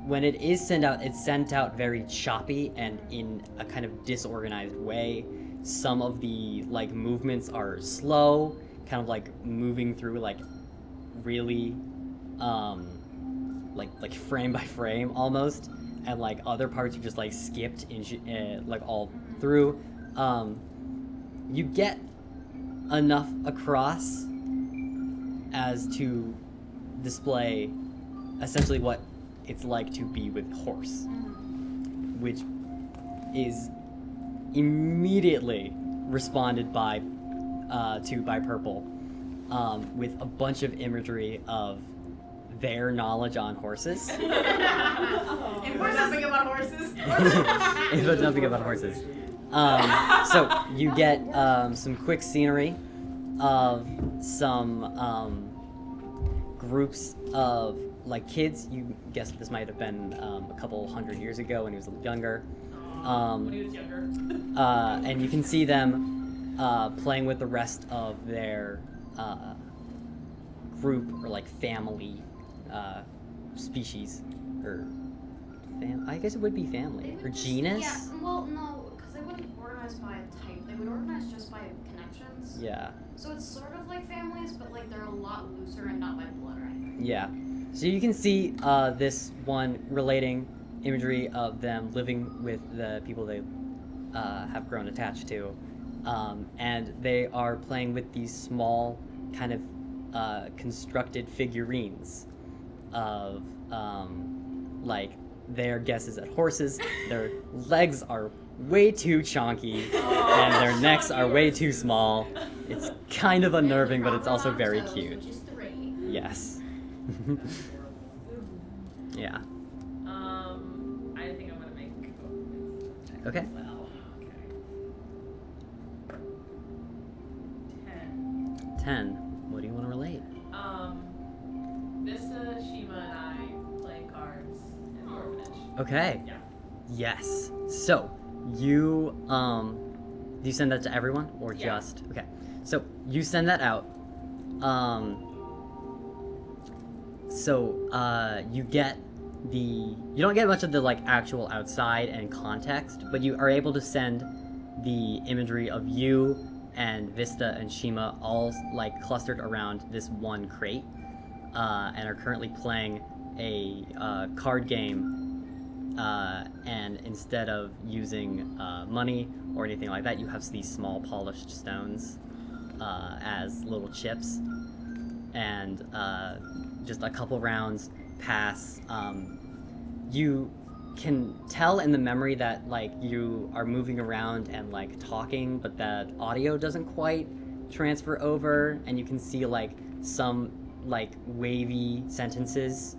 when it is sent out, it's sent out very choppy and in a kind of disorganized way. Some of the like movements are slow, kind of like moving through like really like frame by frame almost, and like other parts are just like skipped in like all through. You get enough across as to display essentially what it's like to be with horse, which is immediately responded by Purple with a bunch of imagery of their knowledge on horses. And we're jumping about horses. It's jumping about horses. So you get some quick scenery of some groups of like kids. You guess this might have been a couple hundred years ago when he was younger. When he was younger. And you can see them playing with the rest of their group or like family species, or I guess it would be family They would or just- genus. Yeah, well, no, because they wouldn't organize by type. They would organize just by connections. Yeah. So it's sort of like families, but like they're a lot looser and not by blood or anything. Yeah. So you can see this one relating imagery of them living with the people they have grown attached to, and they are playing with these small kind of constructed figurines of like their guesses at horses. Their legs are way too chonky and their necks are way too small. It's kind of unnerving, but it's also very cute. Which is 3. Yes. Yeah. I think I'm gonna make Okay. well. Okay. 10. 10. What do you want to relate? Vista, Shima, and I playing cards in the orphanage. Okay. Yeah. Yes. So you do you send that to everyone or Yeah. just okay? So you send that out. You get you don't get much of the like actual outside and context, but you are able to send the imagery of you and Vista and Shima all like clustered around this one crate, and are currently playing a card game, and instead of using money or anything like that, you have these small polished stones as little chips, and just a couple rounds pass. You can tell in the memory that like you are moving around and like talking, but that audio doesn't quite transfer over, and you can see like some like wavy sentences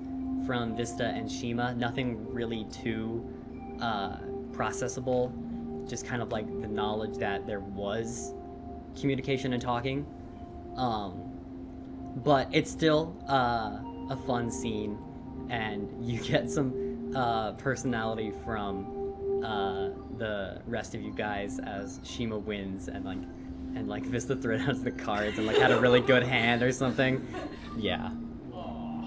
from Vista and Shima. Nothing really too processable, just kind of like the knowledge that there was communication and talking. But it's still a fun scene, and you get some personality from the rest of you guys as Shima wins and Vista threw out the cards and like had a really good hand or something. Yeah. Aw.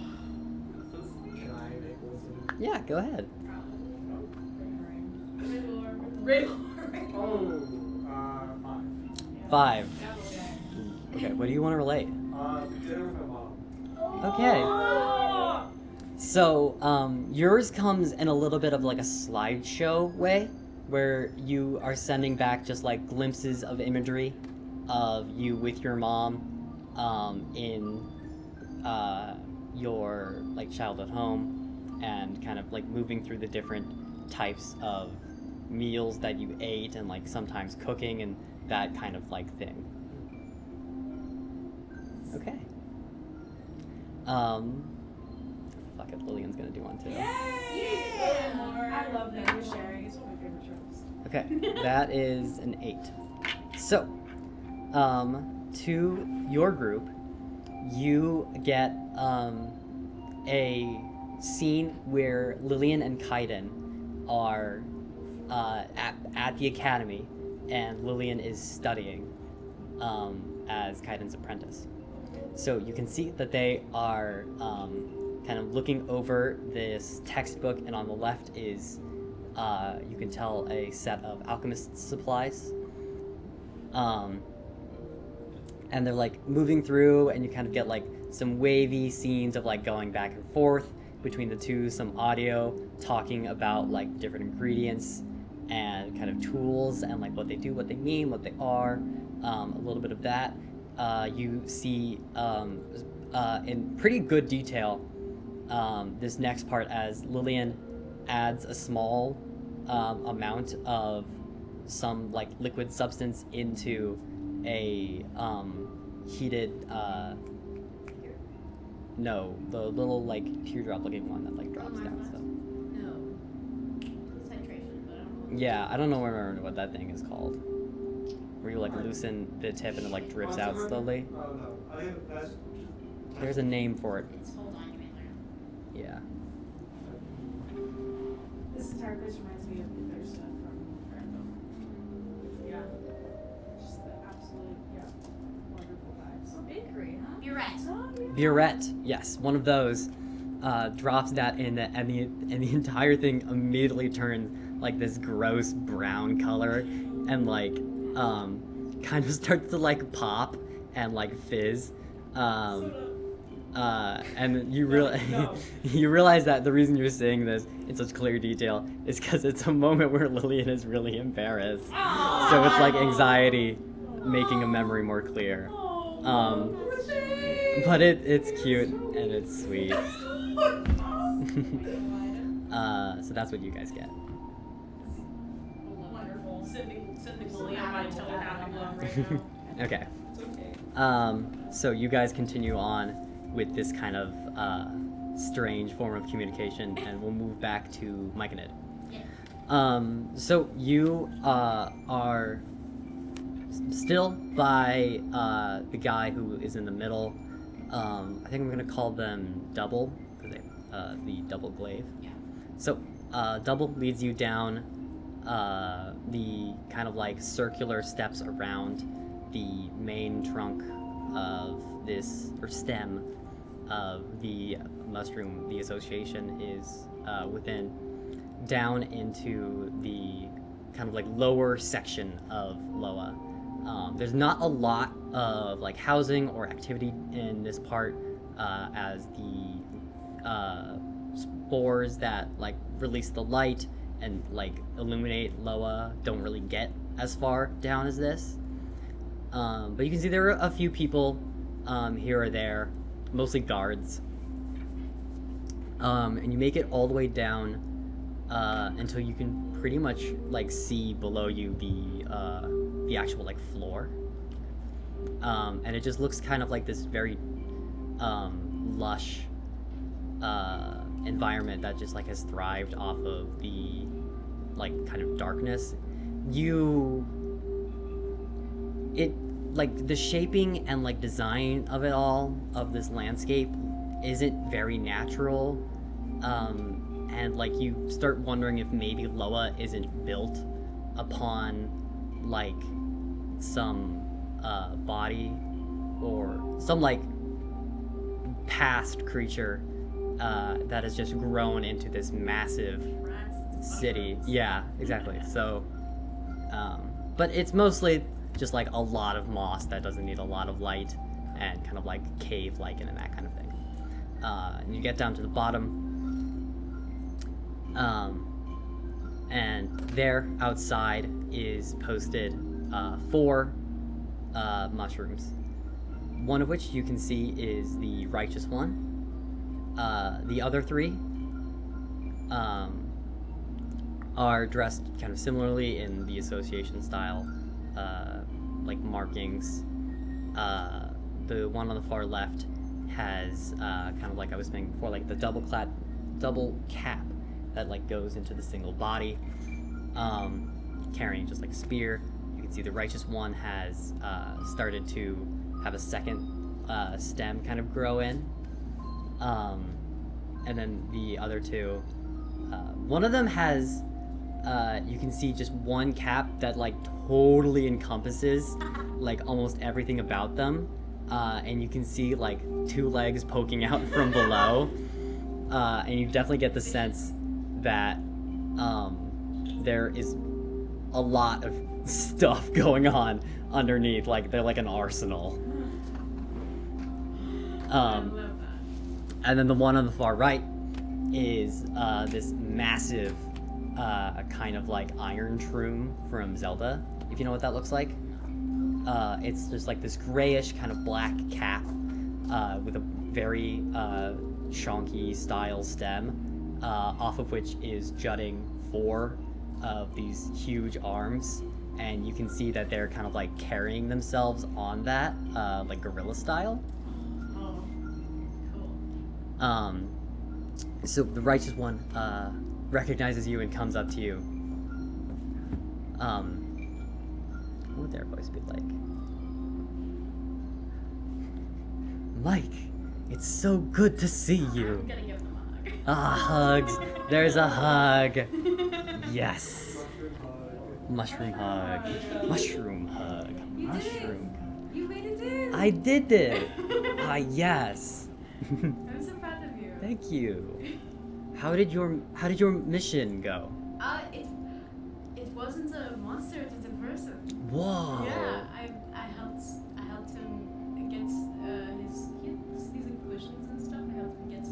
Can I make wisdom? Yeah, go ahead. Oh, 5. 5. Okay, what do you want to relate? Dinner with my mom. Okay. So, yours comes in a little bit of like a slideshow way, where you are sending back just like glimpses of imagery of you with your mom in your like childhood home, and kind of like moving through the different types of meals that you ate, and like sometimes cooking and that kind of like thing. Okay. Fuck it, Lillian's gonna do one too. I love that you're sharing. It's one of my favorite shows. Okay, that is an 8. So, to your group, you get a scene where Lillian and Kaiden are at the academy, and Lillian is studying as Kaiden's apprentice. So you can see that they are kind of looking over this textbook, and on the left is, you can tell, a set of alchemist's supplies. And they're like moving through, and you kind of get like some wavy scenes of like going back and forth between the two, some audio talking about like different ingredients and kind of tools and like what they do, what they mean, what they are, a little bit of that. You see in pretty good detail this next part as Lillian adds a small amount of some like liquid substance into a heated no, the little like teardrop looking one that like drops down stuff. No. Titration, but I don't know. Yeah, I don't know remember what that thing is called. Where you like loosen the tip and it like drips out slowly. Oh no, I think that's. There's a name for it. Hold on, you may learn. Yeah. This entire place reminds me of the other stuff from Random. Yeah. Just the absolute, wonderful vibes. Bakery, huh? You're right. Oh, yeah. Burette, yes, one of those drops that in, and the entire thing immediately turns like this gross brown color, and like kind of starts to like pop and like fizz, and you you realize that the reason you're saying this in such clear detail is because it's a moment where Lillian is really embarrassed, so it's like anxiety making a memory more clear. But it's cute and it's sweet. So that's what you guys get. Wonderful. Sending Lily on my telepathic love right now. Okay. It's okay. So you guys continue on with this kind of strange form of communication, and we'll move back to Mike and Ed. Yeah. So you are still by the guy who is in the middle. I think I'm gonna call them Double, because they the Double Glaive. Yeah. So Double leads you down the kind of like circular steps around the main trunk of this, or stem of the mushroom the association is within, down into the kind of like lower section of Loa. There's not a lot of like housing or activity in this part, as the spores that like release the light and like illuminate Loa don't really get as far down as this. But you can see there are a few people here or there, mostly guards. And you make it all the way down until you can pretty much like see below you the actual like floor. And it just looks kind of like this very lush environment that just like has thrived off of the like kind of darkness. It like the shaping and like design of it all, of this landscape, isn't very natural, and like you start wondering if maybe Loa isn't built upon like some body or some like past creature that has just grown into this massive city. Yeah, exactly. So, but it's mostly just like a lot of moss that doesn't need a lot of light and kind of like cave-like and that kind of thing. And you get down to the bottom, and there outside is posted 4 mushrooms. One of which you can see is the righteous one. The other 3 are dressed kind of similarly in the association style, like markings. The one on the far left has kind of like I was saying before, like the double cap that like goes into the single body, carrying just like a spear. You can see the righteous one has started to have a second stem kind of grow in, and then the other 2, one of them has you can see just one cap that like totally encompasses like almost everything about them, and you can see like 2 legs poking out from below, and you definitely get the sense that there is a lot of stuff going on underneath, like they're like an arsenal. I love that. And then the one on the far right is this massive kind of like iron shroom from Zelda, if you know what that looks like. It's just like this grayish kind of black cap with a very chonky style stem, off of which is jutting 4 of these huge arms, and you can see that they're kind of like carrying themselves on that, like gorilla style. Oh, cool. So the righteous one recognizes you and comes up to you. What would their voice be like? Mike, it's so good to see you. I'm gonna give them a hug. Hugs. There's a hug. Yes. Mushroom hug. Mushroom hug. Mushroom hug. You did it. Mushroom. You made it in. I did it. Yes. I'm so proud of you. Thank you. How did your mission go? It wasn't a monster, it was a person. Whoa. Yeah, I helped him get he had these like potions and stuff. I helped him get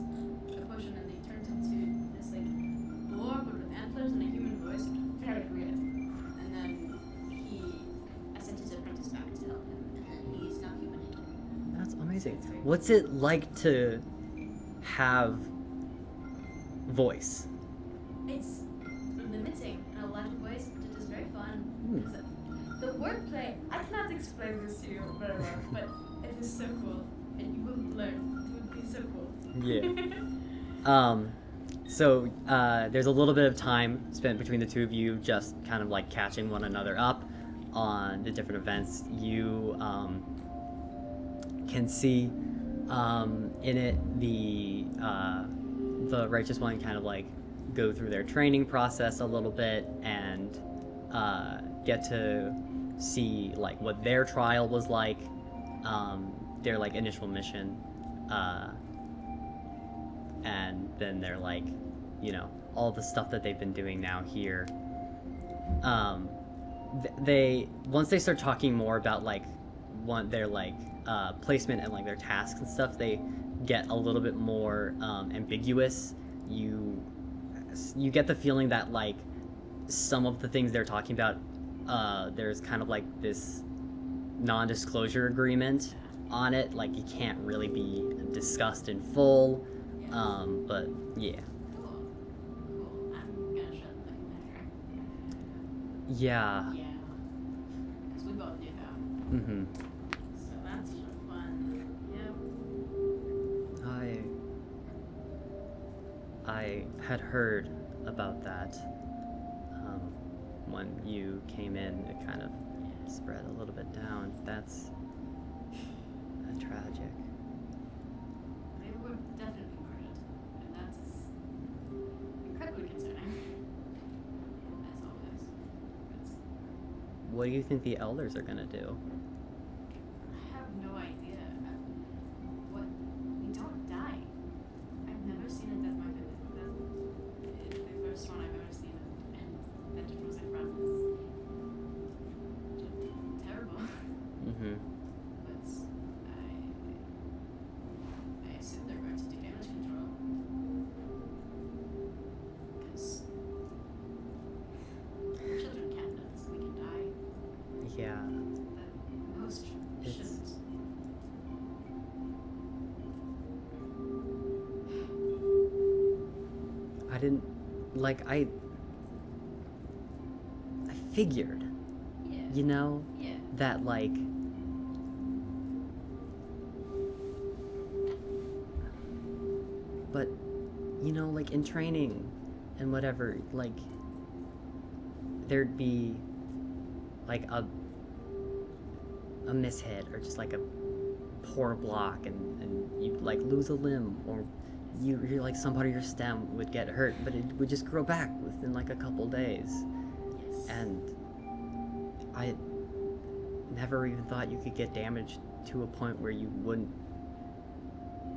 a potion, and they turned into this like boar but with antlers and a human voice, which was very weird. And then I sent his apprentice back to help him, and he's now human again. That's amazing. What's it like to have voice? It's limiting, and a lot of voice, but it is very fun. Hmm. Because the wordplay, I cannot explain this to you very well, but it is so cool, and you will learn. It would be so cool. Yeah. So there's a little bit of time spent between the 2 of you just kind of like catching one another up on the different events. You can see in it the righteous one kind of like go through their training process a little bit and get to see like what their trial was like, their like initial mission, and then they're like, you know, all the stuff that they've been doing now here. They once they start talking more about like their like placement and like their tasks and stuff, they get a little bit more ambiguous. You get the feeling that like some of the things they're talking about, there's kind of like this non-disclosure agreement on it, like it can't really be discussed in full. But yeah. Cool. Cool. I'm gonna shut them there. Yeah. Yeah. Because we both do that. Mm-hmm. So that's fun. Yep. I had heard about that when you came in. It kind of spread a little bit down. That's tragic. They were definitely murdered. And that's incredibly concerning. As always. what do you think the elders are gonna do? I have no idea. What? We don't die. I've never seen a death market like that. It's the first one I've ever seen, and that just was in front of us. Terrible. Mm-hmm. But I assume they're going to do damage control. Because children can't nuts. We can die. Yeah. But most It's- shouldn't. I didn't like I figured, Yeah. you know, Yeah. that like but you know, like in training and whatever, like there'd be like a mishit or just like a poor block and you'd like lose a limb or you're like some part of your stem would get hurt, but it would just grow back within like a couple days. Yes. And I never even thought you could get damaged to a point where you wouldn't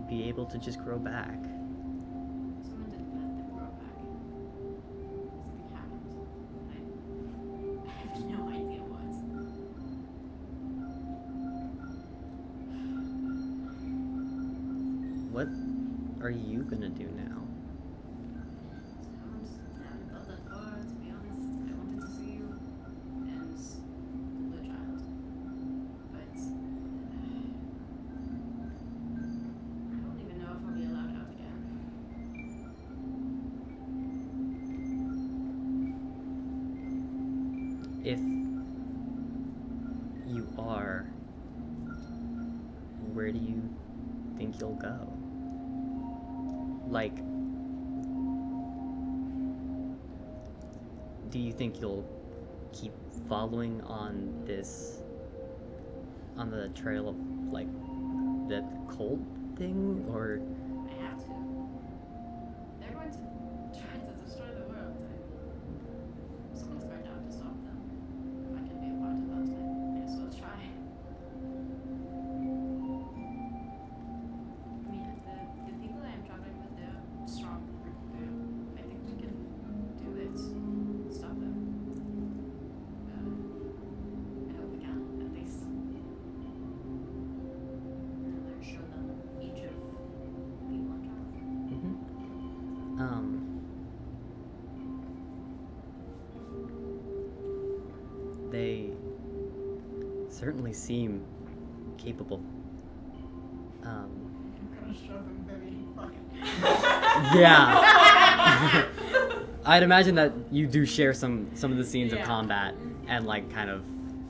be able to just grow back. Someone didn't let them grow back. Something happened. I have no idea what. What are you gonna do now? I haven't thought that far, to be honest. I wanted to see you and the blue child. But I don't even know if I'll be allowed out again. If you are, where do you think you'll go? Like, do you think you'll keep following on the trail of, like, the cult thing, or? I have to. They're going to try to destroy the world. Someone's going to have to stop them. If I can be a part of that, I may as well try. I mean, the people I am traveling with, they're strong. I think we can do it. Stop them. I hope we can, at least. And then show them each of people I'm traveling with. They certainly seem capable. I'm gonna show them very fucking. Yeah. I'd imagine that you do share some of the scenes of Yeah. combat and like kind of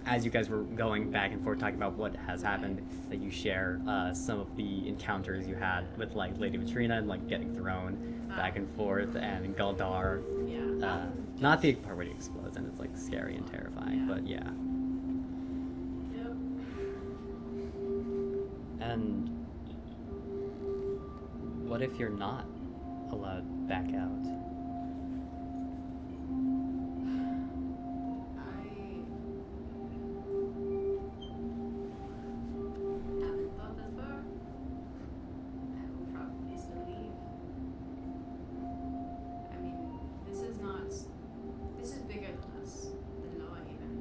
as you guys were going back and forth talking about what has happened, that you share some of the encounters you had with like Lady Vitrina and like getting thrown back and forth and Galdar. Yeah. Not the part where he explodes and it's like scary and terrifying, Yeah. but yeah. Yep. And what if you're not allowed back out? I haven't thought that far. I will probably still leave. I mean, this is bigger than us, than Noah even.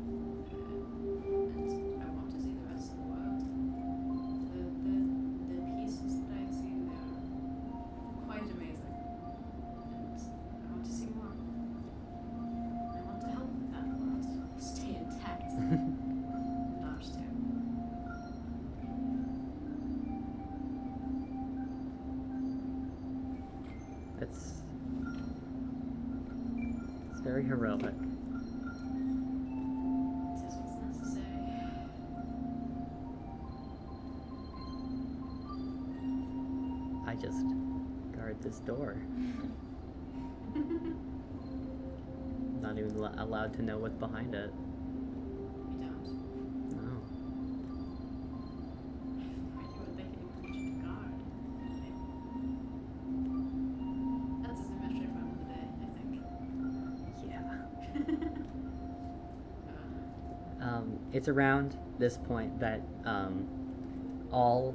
And I want to see the rest of the world. The pieces that I see there are quite amazing. And I want to see more. I want to help that world stay intact. And ours too. It's very heroic. It is what's necessary. I just guard this door. Not even allowed to know what's behind it. We don't. No. I would think anyone should guard. That's as a mystery for another day, I think. Yeah. it's around this point that all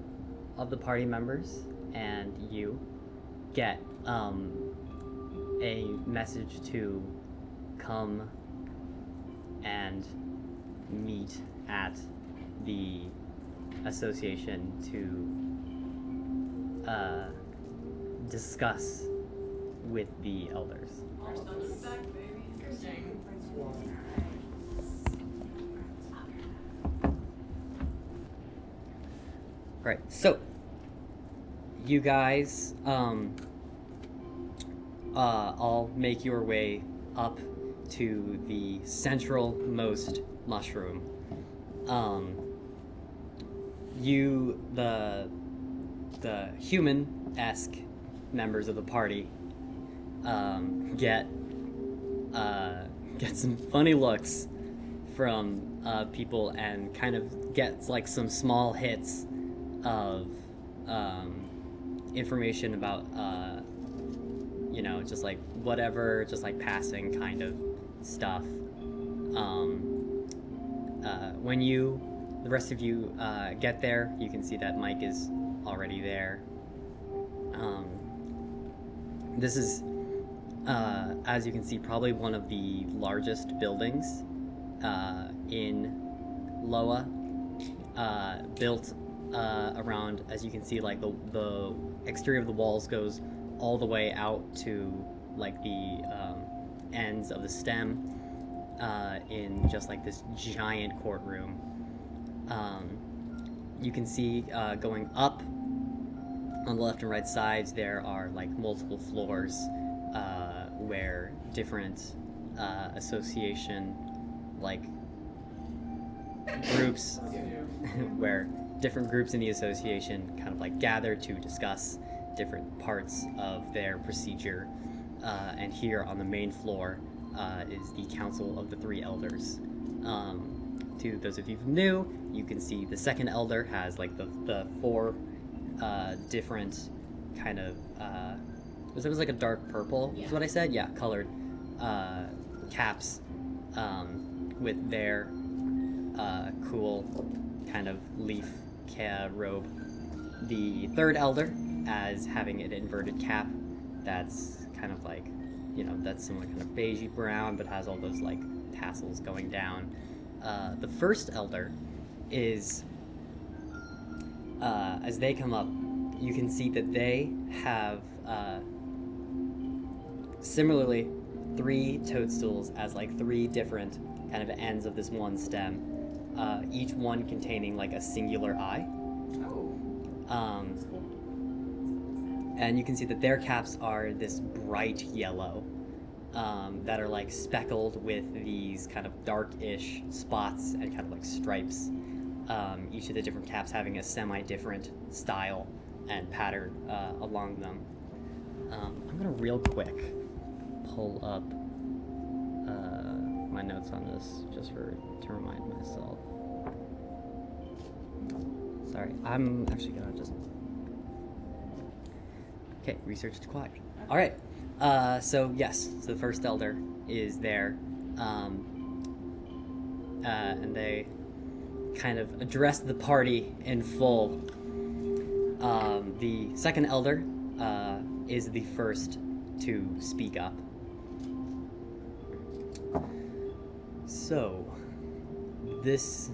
of the party members and you get a message to come and meet at the association to discuss with the elders. First on the back, baby. Interesting. Right, so you guys all make your way up to the central-most mushroom. The human-esque members of the party get some funny looks from people and kind of gets like some small hits of information about just like whatever, just like passing kind of stuff. When the rest of you get there, you can see that Mike is already there. This is, as you can see, probably one of the largest buildings in Loa, built around, as you can see, like the exterior of the walls goes all the way out to like the ends of the stem in just like this giant courtroom. You can see going up on the left and right sides there are like multiple floors where different association like groups where different groups in the association kind of like gather to discuss different parts of their procedure. And here on the main floor is the Council of the Three Elders. To those of you who new, you can see the second elder has like the four different kind of it was like a dark purple is what I said? Yeah, colored caps with their cool kind of leaf robe. The third elder as having an inverted cap that's kind of like, that's similar kind of beigey brown but has all those like tassels going down. The first elder is, as they come up, you can see that they have similarly 3 toadstools as like 3 different kind of ends of this one stem, each one containing like a singular eye. And you can see that their caps are this bright yellow that are like speckled with these kind of dark-ish spots and kind of like stripes. Each of the different caps having a semi-different style and pattern along them. I'm gonna real quick pull up my notes on this just to remind myself. Sorry, I'm actually gonna just... Okay, research to quiet. All right, so yes, so the first elder is there, and they kind of address the party in full. The second elder is the first to speak up. So, this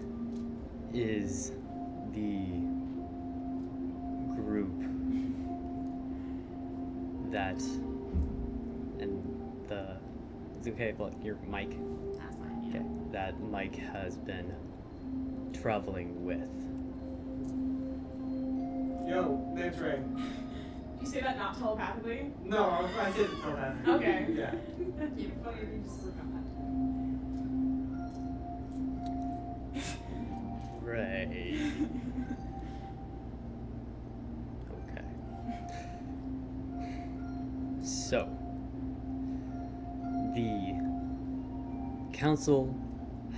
is the group that, and it's okay, well, your Mike. That's fine, yeah. Okay, that Mike has been traveling with. Yo, name's Ray. You say that not telepathically? No, I said it telepathically. Okay. Yeah. You're funny if you just look on Ray. Okay. So, the council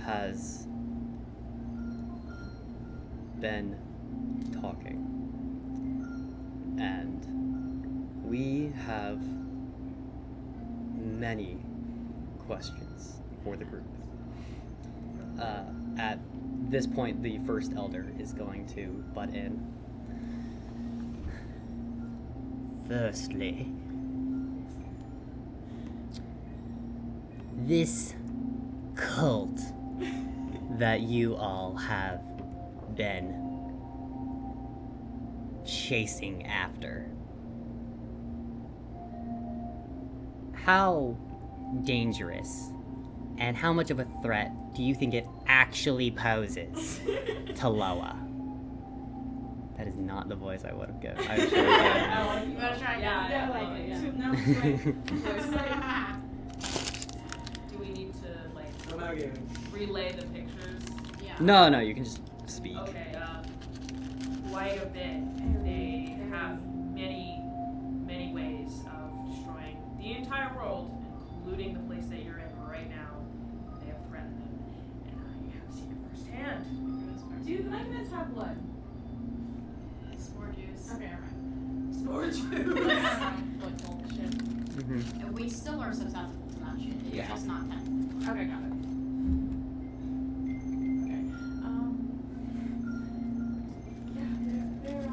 has been talking, and we have many questions for the group. at this point, the first elder is going to butt in. Firstly, this cult that you all have been chasing after, how dangerous and how much of a threat do you think it actually poses to Loa? That is not the voice I would have given. I'm sure again. You wanna try again? Yeah, like like, it. yeah. No, right. Do we need to, like, No matter gaming. relay the pictures? Yeah. No, you can just speak. Okay, quite a bit. They have many ways of destroying the entire world, including the place that you're in right now. They have threatened them, and I have seen it firsthand. Do the magnets have blood? It's more juice. Okay, alright. Storage. Like all the shit. Mm-hmm. And we still are susceptible to that shit. It's Yeah. just not technical. Okay, got it. Okay. Yeah, they're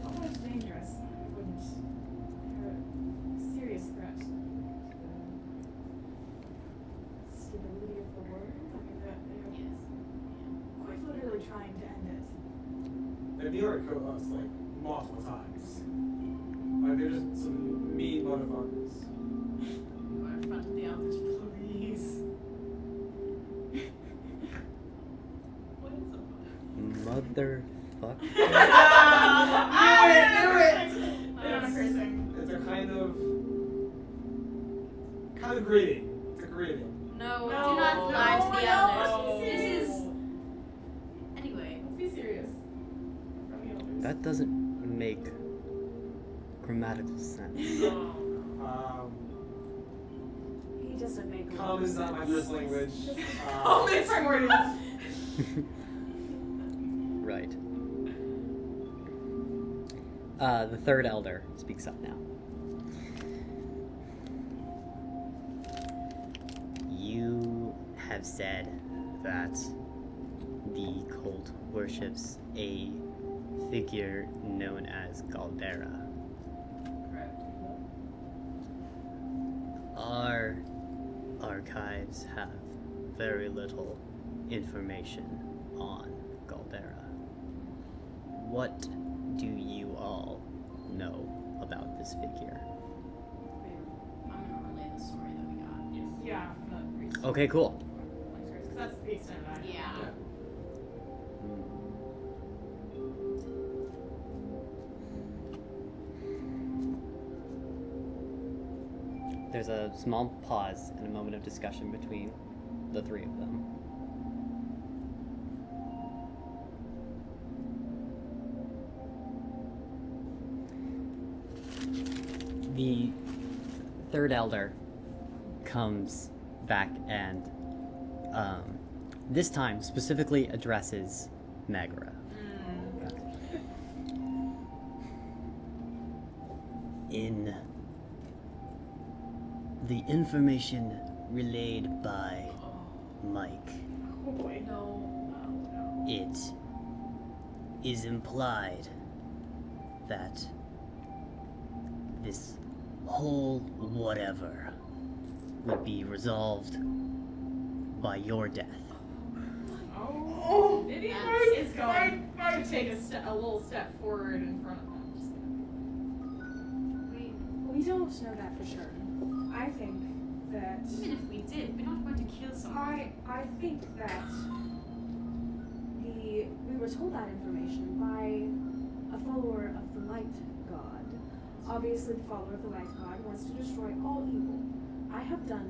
almost dangerous. I wouldn't. They're a serious threat to the stability of the world. I mean, they're Yes. quite literally trying to end it. They've nearly killed us like multiple times. Like they're just some mean motherfuckers. Go in front of the elders, please. What is it? Motherfucker. Knew it! They're not cursing. It's a kind of greeting. It's a greeting. No, No, do not lie to the no, elders. let's be This is. serious. Anyway. Let's be serious. From the elders. That doesn't make grammatical sense. Um, He doesn't make common is not my first language. Oh, it's primordial. Right. The third elder speaks up now. You have said that the cult worships a figure known as Galdar. Correct. Our archives have very little information on Galdar. What do you all know about this figure? I'm gonna relay the story that we got. Yes. Yeah, from the priest. Okay, cool. Because that's the extent of that. Yeah. There's a small pause and a moment of discussion between the three of them. The third elder comes back and this time specifically addresses Megaera. In the information relayed by Mike, Oh boy. No. it is implied that this whole whatever would be resolved by your death. Oh, Vivian That's- is going to take a little step forward in front of them. We don't know that for sure. I think that Even if we did, we're not going to kill someone. I think that we were told that information by a follower of the light god. Obviously the follower of the light god wants to destroy all evil. I have done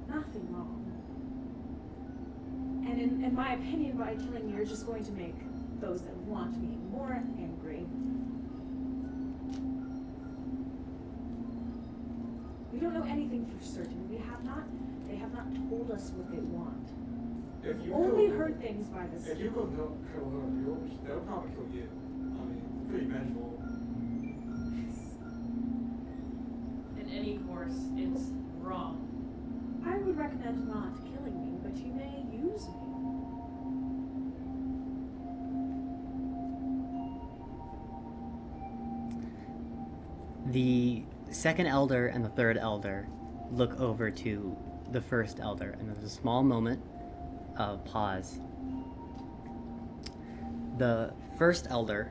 nothing wrong. And in my opinion, by killing you, you're just going to make those that want me more angry. We don't know anything for certain. They have not told us what they want. If you Only kill, heard things by the if you kill one of yours, they'll probably kill you. I mean, it's pretty vengeful. In any course, it's wrong. I would recommend not killing me, but you may The second elder and the third elder look over to the first elder, and there's a small moment of pause. The first elder,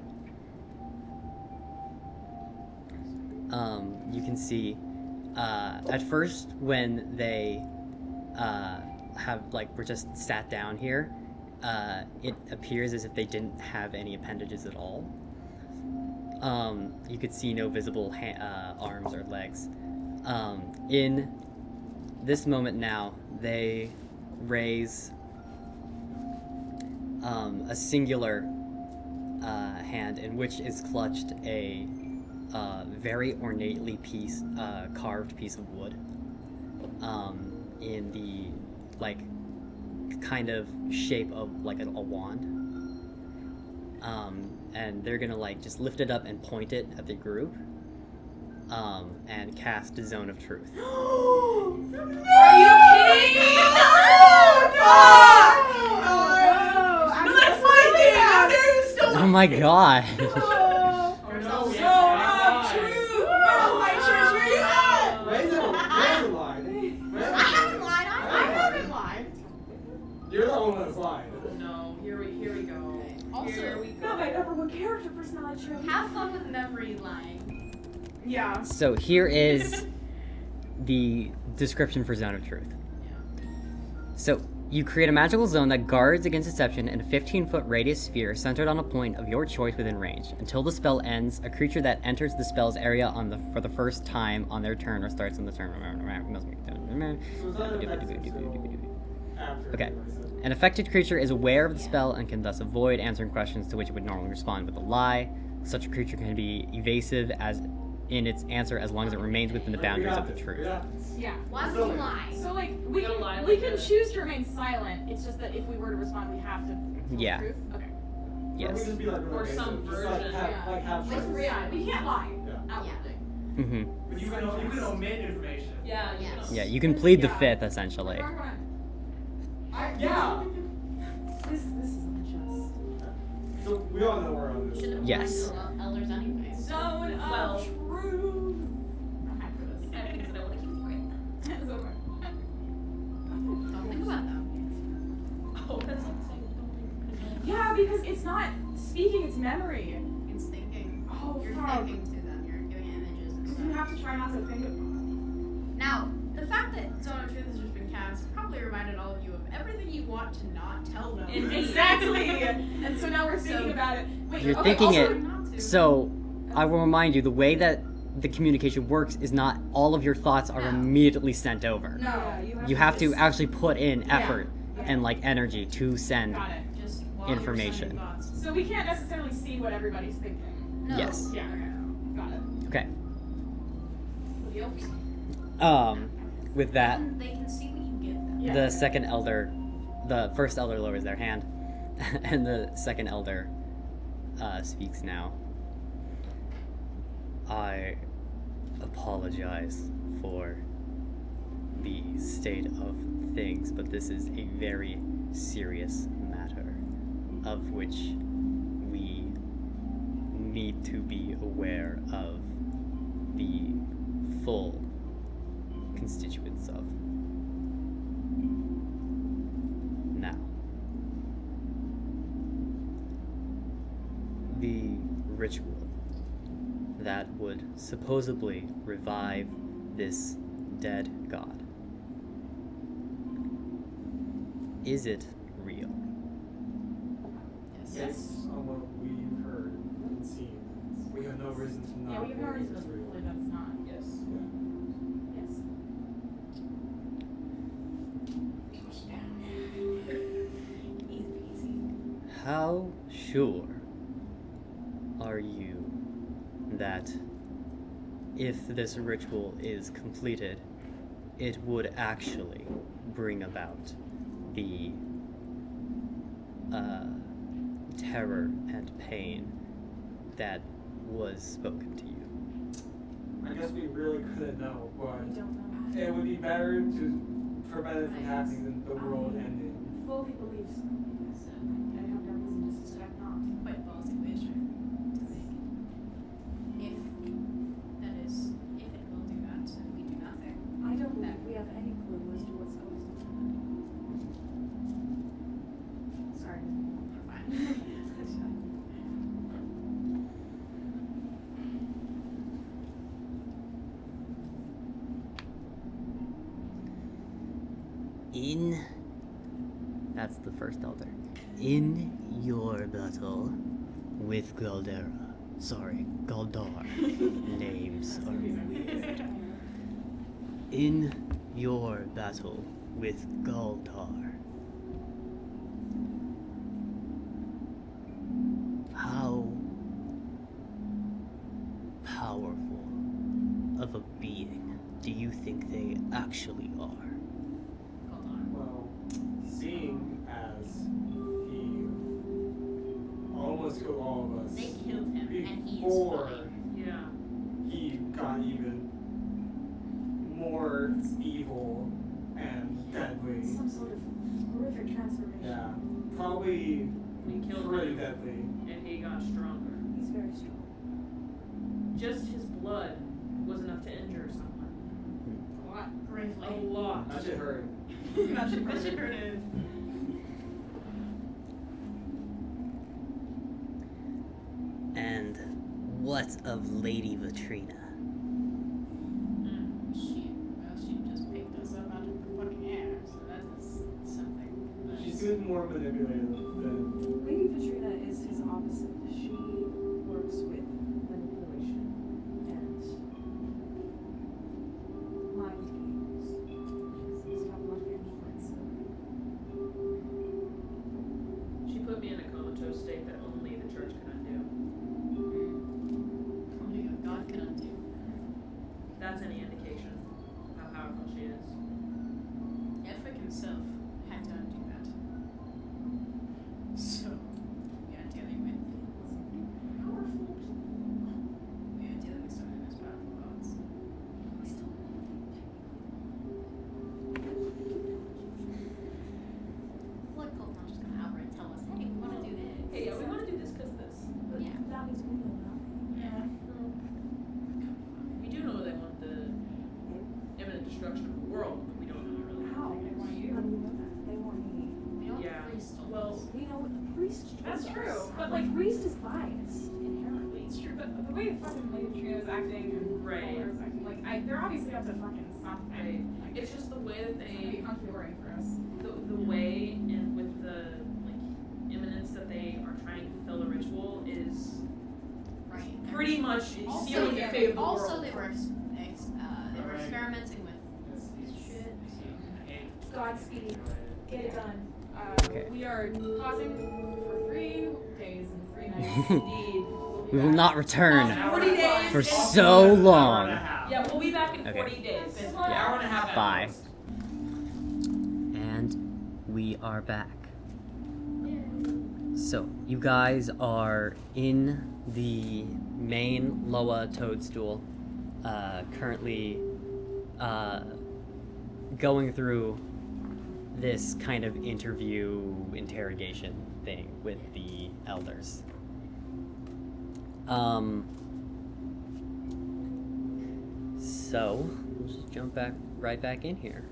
you can see, at first when they were just sat down here, it appears as if they didn't have any appendages at all. You could see no visible arms or legs. In this moment now, they raise a singular hand in which is clutched a very ornately carved piece of wood in the kind of shape of like a wand. And they're gonna just lift it up and point it at the group and cast Zone of Truth. Are you kidding me? No, that's my thing! How dare you still Oh my god. You're the only one that's lied. No, here we go. Also, Here we Not my go. number one character personality trait. have fun with memory lying. Yeah. So here is the description for Zone of Truth. So, you create a magical zone that guards against deception in a 15-foot radius sphere centered on a point of your choice within range. Until the spell ends, a creature that enters the spell's area for the first time on their turn or starts on the turn. Okay. An affected creature is aware of the spell and can thus avoid answering questions to which it would normally respond with a lie. Such a creature can be evasive in its answer as long as it remains within the boundaries of the truth. Yeah. Why would you lie? So like we You gotta lie can like we can a- choose to remain silent. It's just that if we were to respond, we have to tell Yeah. the truth. Okay. Yes. Or some version, Yeah, we can't lie. Yeah. Outwardly. Mm-hmm. But you can omit information. Yeah, you Yes. know. Yeah, you can plead the Yeah. fifth, essentially. Yeah. This is unjust. So we all know we're on this. Should have Yes. warned the elders anyway. Zone of Well. truth. I'm hyped for this. I have things that I want to keep for it. It's over. Don't think about that. Oh, that's not saying don't think. Yeah, because it's not speaking; it's memory. It's thinking. Oh, You're fuck. thinking to them. You're giving images and Because you stuff. have to try not to think of. Now, the fact that Zone of Truth has just been cast probably reminded all of you of everything you want to not tell them. Exactly. And so now we're thinking So- about it. Wait, You're okay, thinking also, it. Not to. So, I will remind you, the way that the communication works is not all of your thoughts are No. immediately sent over. No. You have to actually put in Yeah. effort and energy to send. Got it. Just while Information. You're sending thoughts. So we can't necessarily see what everybody's thinking. No. Yes. Yeah. Okay. Got it. Okay. Yep. With that, They can see what you give them. Yeah. the first elder lowers their hand, and the second elder speaks now. I apologize for the state of things, but this is a very serious matter of which we need to be aware of the full constituents of. Now, the ritual that would supposedly revive this dead god, is it real? Yes, on what we've heard and seen, we have no reason to not. Yeah, we have no believe reason it's to real. believe that's not. Yes. Yes. How sure are you that if this ritual is completed, it would actually bring about the terror and pain that was spoken to you? I guess we really couldn't know, but We don't know. it would be better to prevent it from happening than the world ending. Fully believe so. Yes. I have no reason to suspect not. Quite ballsy wager to make. If that is That's the first elder. In your battle with Galdar. Sorry, Galdar. Names are weird. In your battle with Galdar, how powerful of a being do you think they actually are? Well, seeing as he almost killed all of us They killed him, and he is before fine. Yeah. he got even more evil and deadly. Some sort of horrific transformation. Yeah, probably We killed pretty him, deadly. and he got stronger. He's very strong. Just his blood was enough to injure someone. A lot. Gravely. A lot. That shit hurt. That should hurt it. And what of Lady Vitrina? She just picked us up out of the fucking air, so that is something. She seems more manipulative than. Lady Vitrina is his opposite. She works with manipulation and mind games. She doesn't have much influence. She put me in a comatose state that only the church could undo. Only God can undo. That's any indication of how powerful she is. Efric himself had to undo that. So, we are dealing with powerful. We are dealing with some of the most powerful gods. Like Colton's just gonna outright tell us, hey, we want to do this. Hey, yeah, we want to do this because this. Yeah. That means we know nothing. Yeah. We do know they want the imminent destruction of the world, but we don't know really How? what they How want do you know that? They want me. We know Yeah. the priest told Well, us. We know what the priest That's told true, us. but, the like- priest is biased inherently. It's true, but the way fucking Lady Trina is acting and Right. Galdar is acting, like, they're obviously up to fucking something. Right. It's just the way that It's gonna be they, hunky dory for us. the way and with the like imminence that they are trying to fulfill the ritual is Right. pretty much sealing the fate of the also world. they were experimenting with shit. Godspeed. Get it done. Okay. We are pausing for 3 days and 3 nights. Indeed. We will not return Pause 40 days. for and- so long. Yeah, we'll be back in Okay. 40 days. An hour and a half. at Bye. most. And we are back. So, you guys are in the main Loa toadstool, currently going through this kind of interrogation thing with the elders. So, we'll just jump right back in here.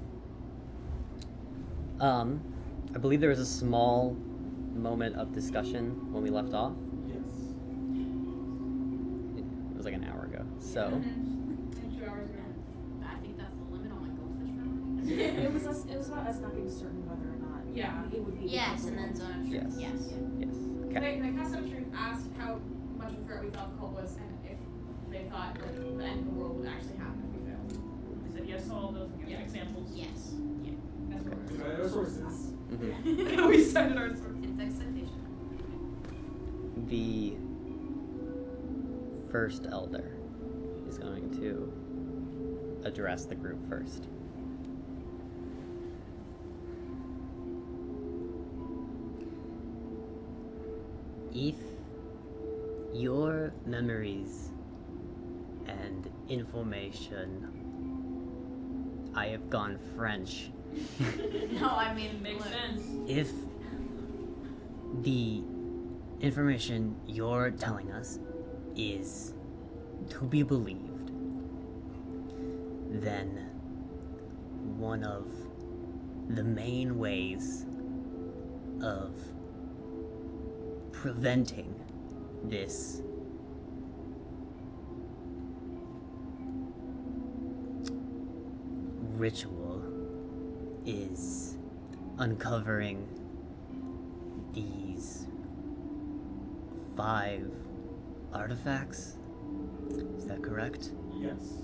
I believe there was a small moment of discussion when we left off. Yes. It was like an hour ago. So, 2 hours ago. I think that's the limit on my goldfish memory. It was about us not being certain whether or not Yeah. it would be. Yes, and then zone of truth. Yes. Yes. yes. Okay. They cast out truth, asked how much of a threat we thought the cult was, and if they thought like the end of the world would actually happen if we failed. We said yes to all of those and give Yeah. examples. Yes. That's what We we're got our sources. Mhm. we cited our source. It's expectation. The first elder is going to address the group first. If your memories and information, I have gone French. No, I mean, Makes look, sense. If the information you're telling us is to be believed, then one of the main ways of preventing this ritual is uncovering these 5 artifacts. Is that correct? Yes.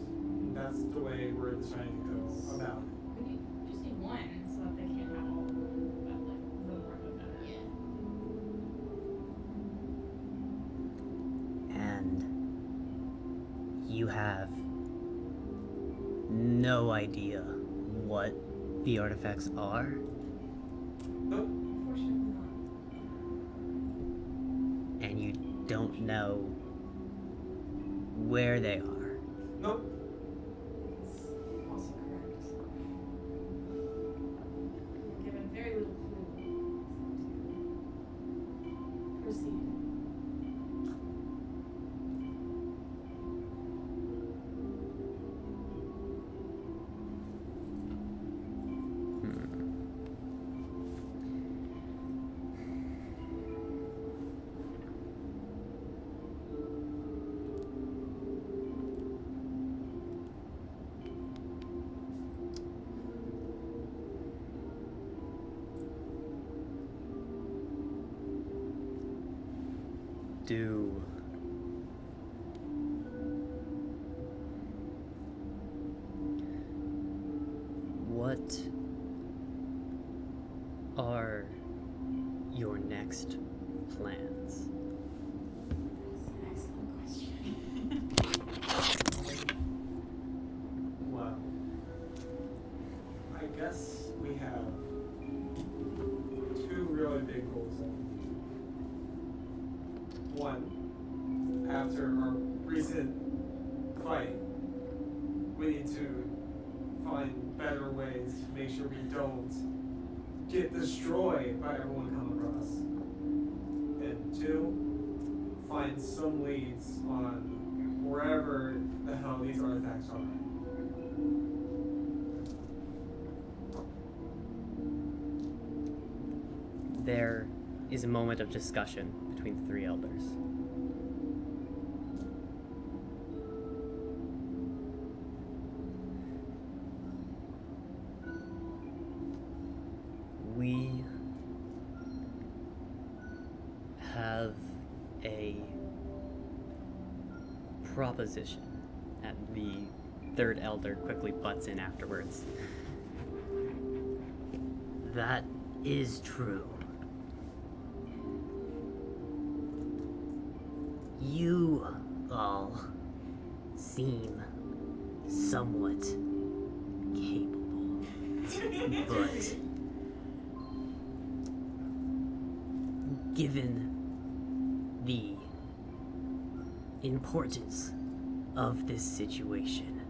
That's the way we're deciding to go about it. We just need one so that they can't have all of them. But like the more the better. Yeah. And you have no idea what the artifacts are? Nope. Unfortunately not. And you don't know where they are? Nope. It's also correct. We're given very little clue to proceed. Do what are your next plans? That's an excellent question. Well, I guess we have 2 really big goals. One, after our recent fight, we need to find better ways to make sure we don't get destroyed by everyone we come across. And 2, find some leads on wherever the hell these artifacts are. There is a moment of discussion between the 3 elders. We have a proposition, and the 3rd elder quickly butts in afterwards. That is true. You all seem somewhat capable, but given the importance of this situation,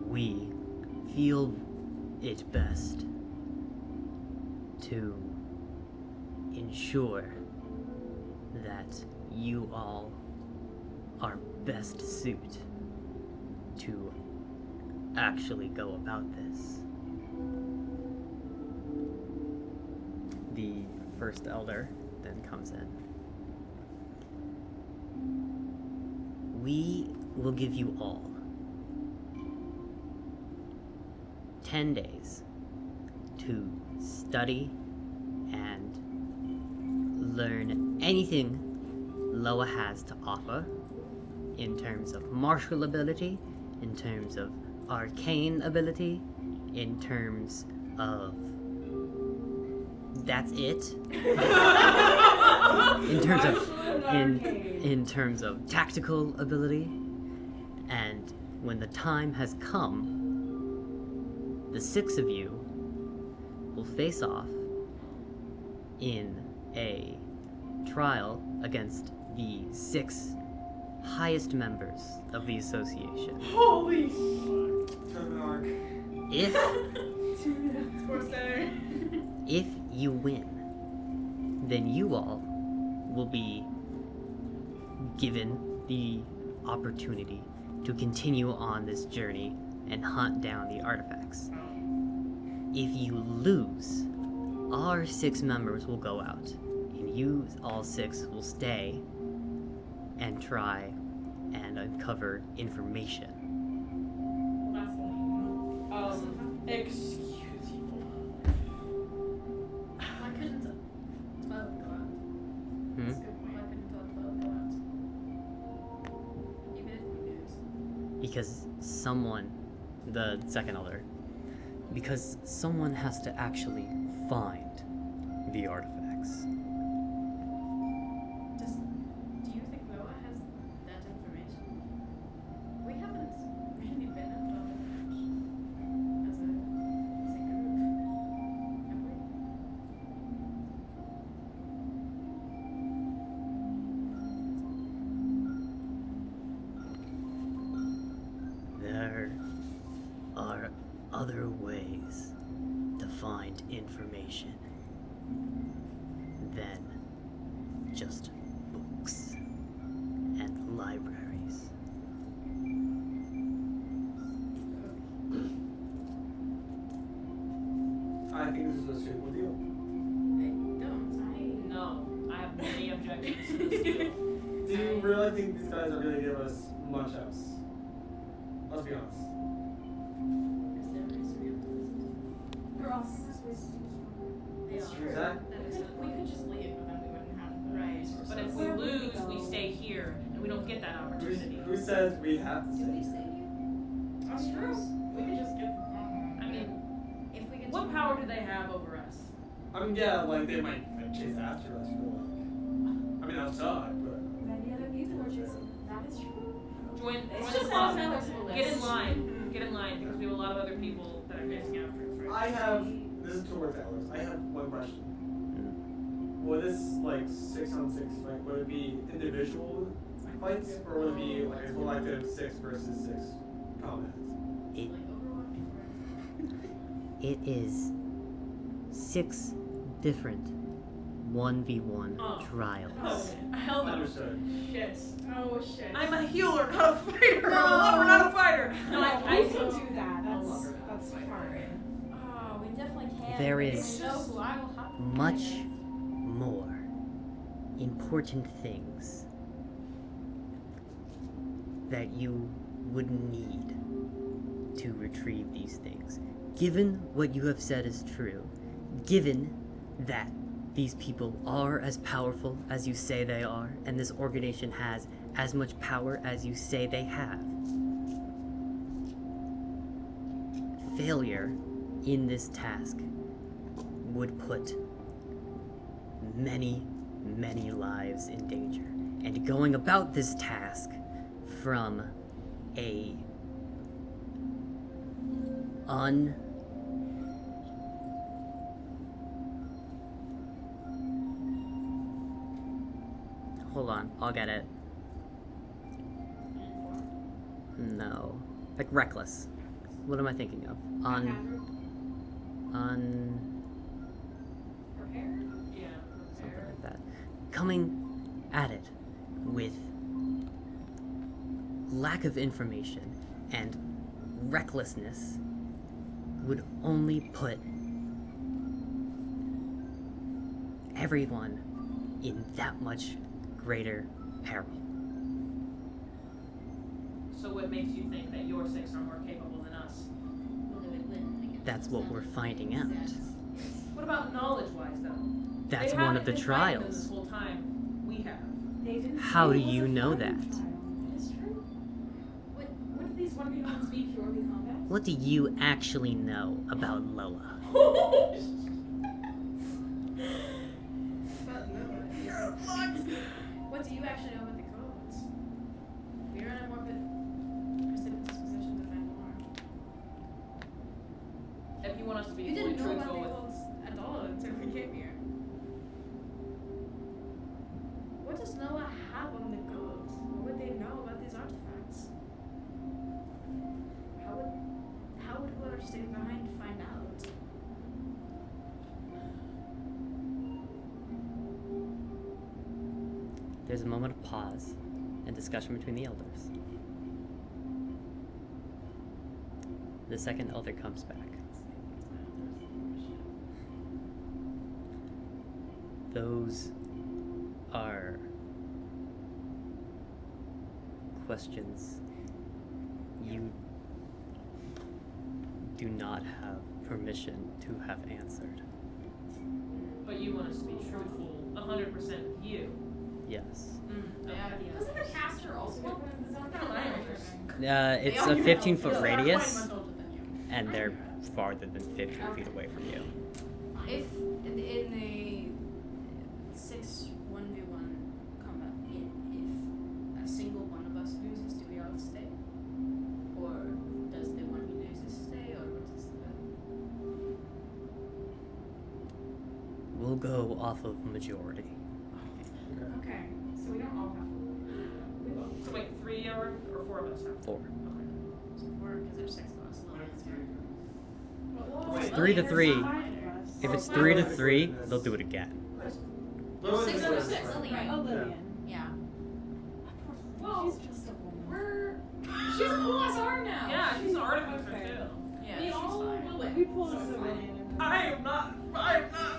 we feel it best to ensure that you all are best suited to actually go about this. The 1st elder then comes in. We will give you all 10 days to study and learn anything Loa has to offer in terms of martial ability, in terms of arcane ability, in terms of... That's it. in terms of tactical ability. And when the time has come, the 6 of you will face off in a trial against the 6 highest members of the association. Holy Tournament arc. If 2 minutes. Sports Center. if you win, then you all will be given the opportunity to continue on this journey and hunt down the artifacts. If you lose, our 6 members will go out, and you all 6 will stay and try and uncover information. Excuse you. Why couldn't 12 go out? Hmm? That's a good point. Why couldn't 12 go out? Even if we lose. Because someone, the second elder, because someone has to actually find the artifacts. Do you think Noah has that information? We haven't really been involved much as a group, have we? There are other ways to find information than just books and libraries. I think this is a simple deal. No, I have many objections to this deal. Do you really think these guys are going to give us much else? Let's be honest. Is there a reason we have to listen? We're all persuasive. It's true. Exactly. That is We could just leave, and then we wouldn't have Right. But if we Where would we lose, we go? stay here, and we don't get that opportunity. Who says we have to Do we stay? stay here? That's true. We could just get. I mean, if we get what power do they have over us? I mean, yeah, like they might like, chase after us for like. I mean, outside, but. Many other people are chasing. That is true. Join It's the just closet. another to Get in list. line. Get in line, because we have a lot of other people that are chasing after us, right? I have. This is towards Elders. I have one question. Would this like 6-on-6 fight? Would it be individual fights, or would it be like a collective 6 versus 6 combat? It, Like Overwatch. it is 6 different 1v1 Oh. trials. Oh, hell no. Understood. Shit. Oh shit. I'm a healer, not a fighter. I'm a lover, not a fighter. No, I we can think. do that. I'll That's fine. Oh, we definitely can. There We is don't know who I will have to Much fight. more important things that you would need to retrieve these things. Given what you have said is true, given that these people are as powerful as you say they are, and this organization has as much power as you say they have, failure in this task would put many, many lives in danger. And going about this task from a Hold on, I'll get it. No. Like reckless. What am I thinking of? Yeah. Something like that. Coming at it with lack of information and recklessness would only put everyone in that much greater peril. So what makes you think that your 6 are more capable than us? We'll do it when That's what we're finding out. What about knowledge-wise, though? That's They one haven't of the been fighting them trials. this whole time. We have. They didn't How say do it was you a know fighting that? trial. That is true. Wouldn't these 1v1s be purely combat? What do you actually know about Loa? What do you actually know about the codes? We are in a more precipitous position to find more. If you want us to be You fully didn't know about truthful the with. codes at all until we came here. What does Noah have on the codes? What would they know about these artifacts? How would whoever stayed behind find out? There's a moment of pause and discussion between the elders. The second elder comes back. Those are questions you do not have permission to have answered. But you want us to be truthful, 100% with you. Yes. Okay. Doesn't the caster also get one of the zone Come on, controllers? It's all a know. 15-foot They're radius, 20 months older than you. and they're farther than 15 feet away from you. If in a 6-1v1 combat, if a single one of us loses, do we all stay? Or does the one who loses stay, or what is the... We'll go off of majority. Okay, so we don't all have. We will. So wait, 3 or 4 of us have? 4. Okay. So 4, because there's 6 of us. It's Wait. 3 to 3. Five of us. If it's 3 to 3, they'll do it again. Lillian 6 is out of first. 6, Lillian. Oh, Lillian. Yeah. Well, She's just a woman. we're. She's a cool ass arm now. Yeah, she's an artificer Okay. too. Yeah, We she's all fine. will it. We pulled So a it's civilian. fine. I am not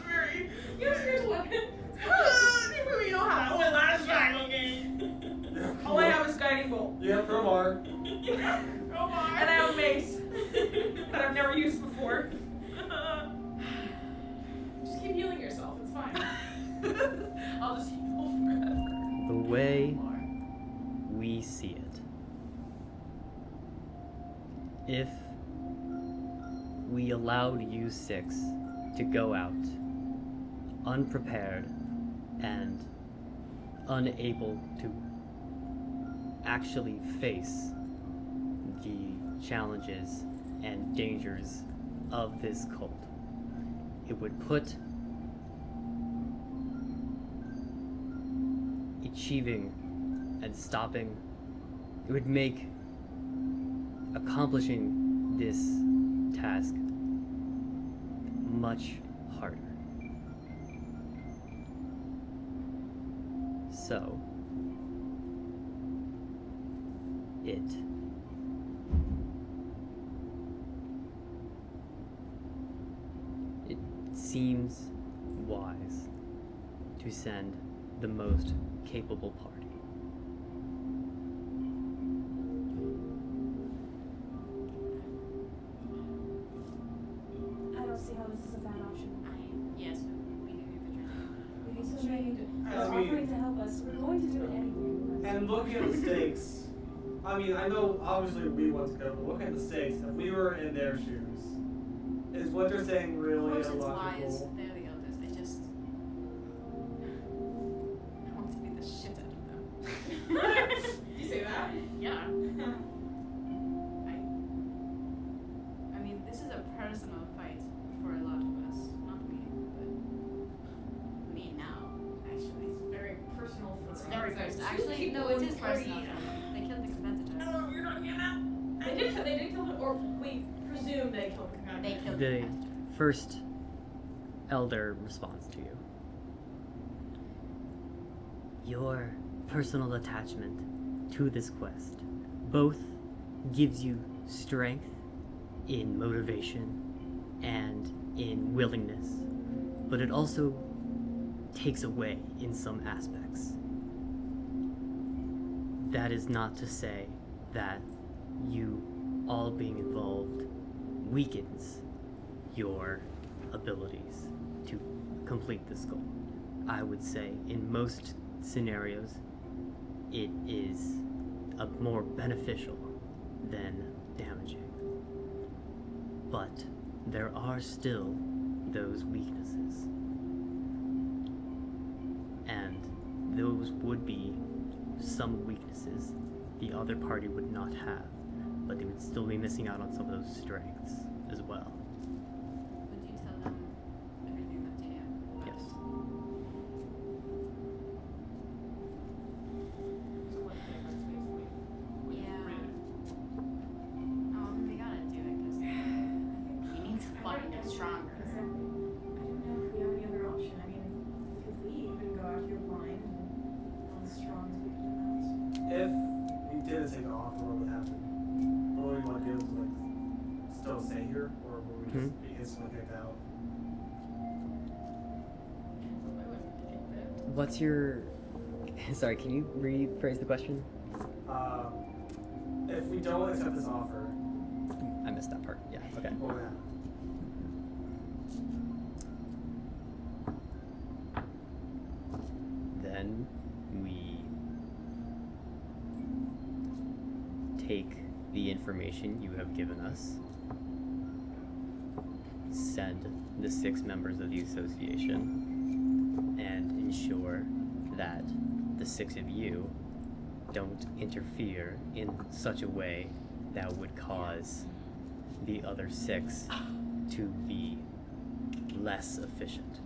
very. Here's a weapon. You really know how to win last time, okay? All I have is guiding bolt. You have crowbar. And I have mace that I've never used before. Just keep healing yourself. It's fine. I'll just heal forever. The way we see it, if we allowed you 6 to go out unprepared and unable to actually face the challenges and dangers of this cult, it would put achieving and stopping, it would make accomplishing this task much harder. So, it seems wise to send the most capable party. I don't see how this is a bad option. Yes, we can do the journey. Okay, so Jade I is mean- offering to help us. We're going to do it anyway. And looking at the stakes, I mean, I know obviously we want to go, but looking at the stakes, if we were in their shoes, is what they're saying Of really course it's lies. illogical? They're the elders. They just... I want to beat the shit out of them. You say that? Yeah. I mean, this is a personal fight for a lot of us. Not me, but me now, actually. It's very personal for It's us. very Like, personal. two Actually, people no, it in is party. personal. They killed the competitor. You're not getting out. They did kill him, or we presume they killed the competitor. They killed the The competitor. first elder responds to you. Your personal attachment to this quest both gives you strength in motivation and in willingness, but it also takes away in some aspects. That is not to say that you all being involved weakens your abilities to complete this goal. I would say in most scenarios it is more beneficial than damaging. But there are still those weaknesses. And those would be some weaknesses the other party would not have, but they would still be missing out on some of those strengths as well. Would you tell them everything that you know? Yes. So what difference basically? Yeah. We gotta do it because we need to find it stronger. I don't know if we have any other option. I mean, we could leave and go out here blind and as strong as we can come If we didn't take off, what would happen? What would we want to do? Like, still stay here, or would we just be instantly kicked out? What's your... Sorry, can you rephrase the question? If we don't accept this offer, I missed that part. Yeah. Okay. Oh, yeah. Then we take the information you have given us, send the 6 members of the association, and ensure that the 6 of you don't interfere in such a way that would cause the other 6 to be less efficient.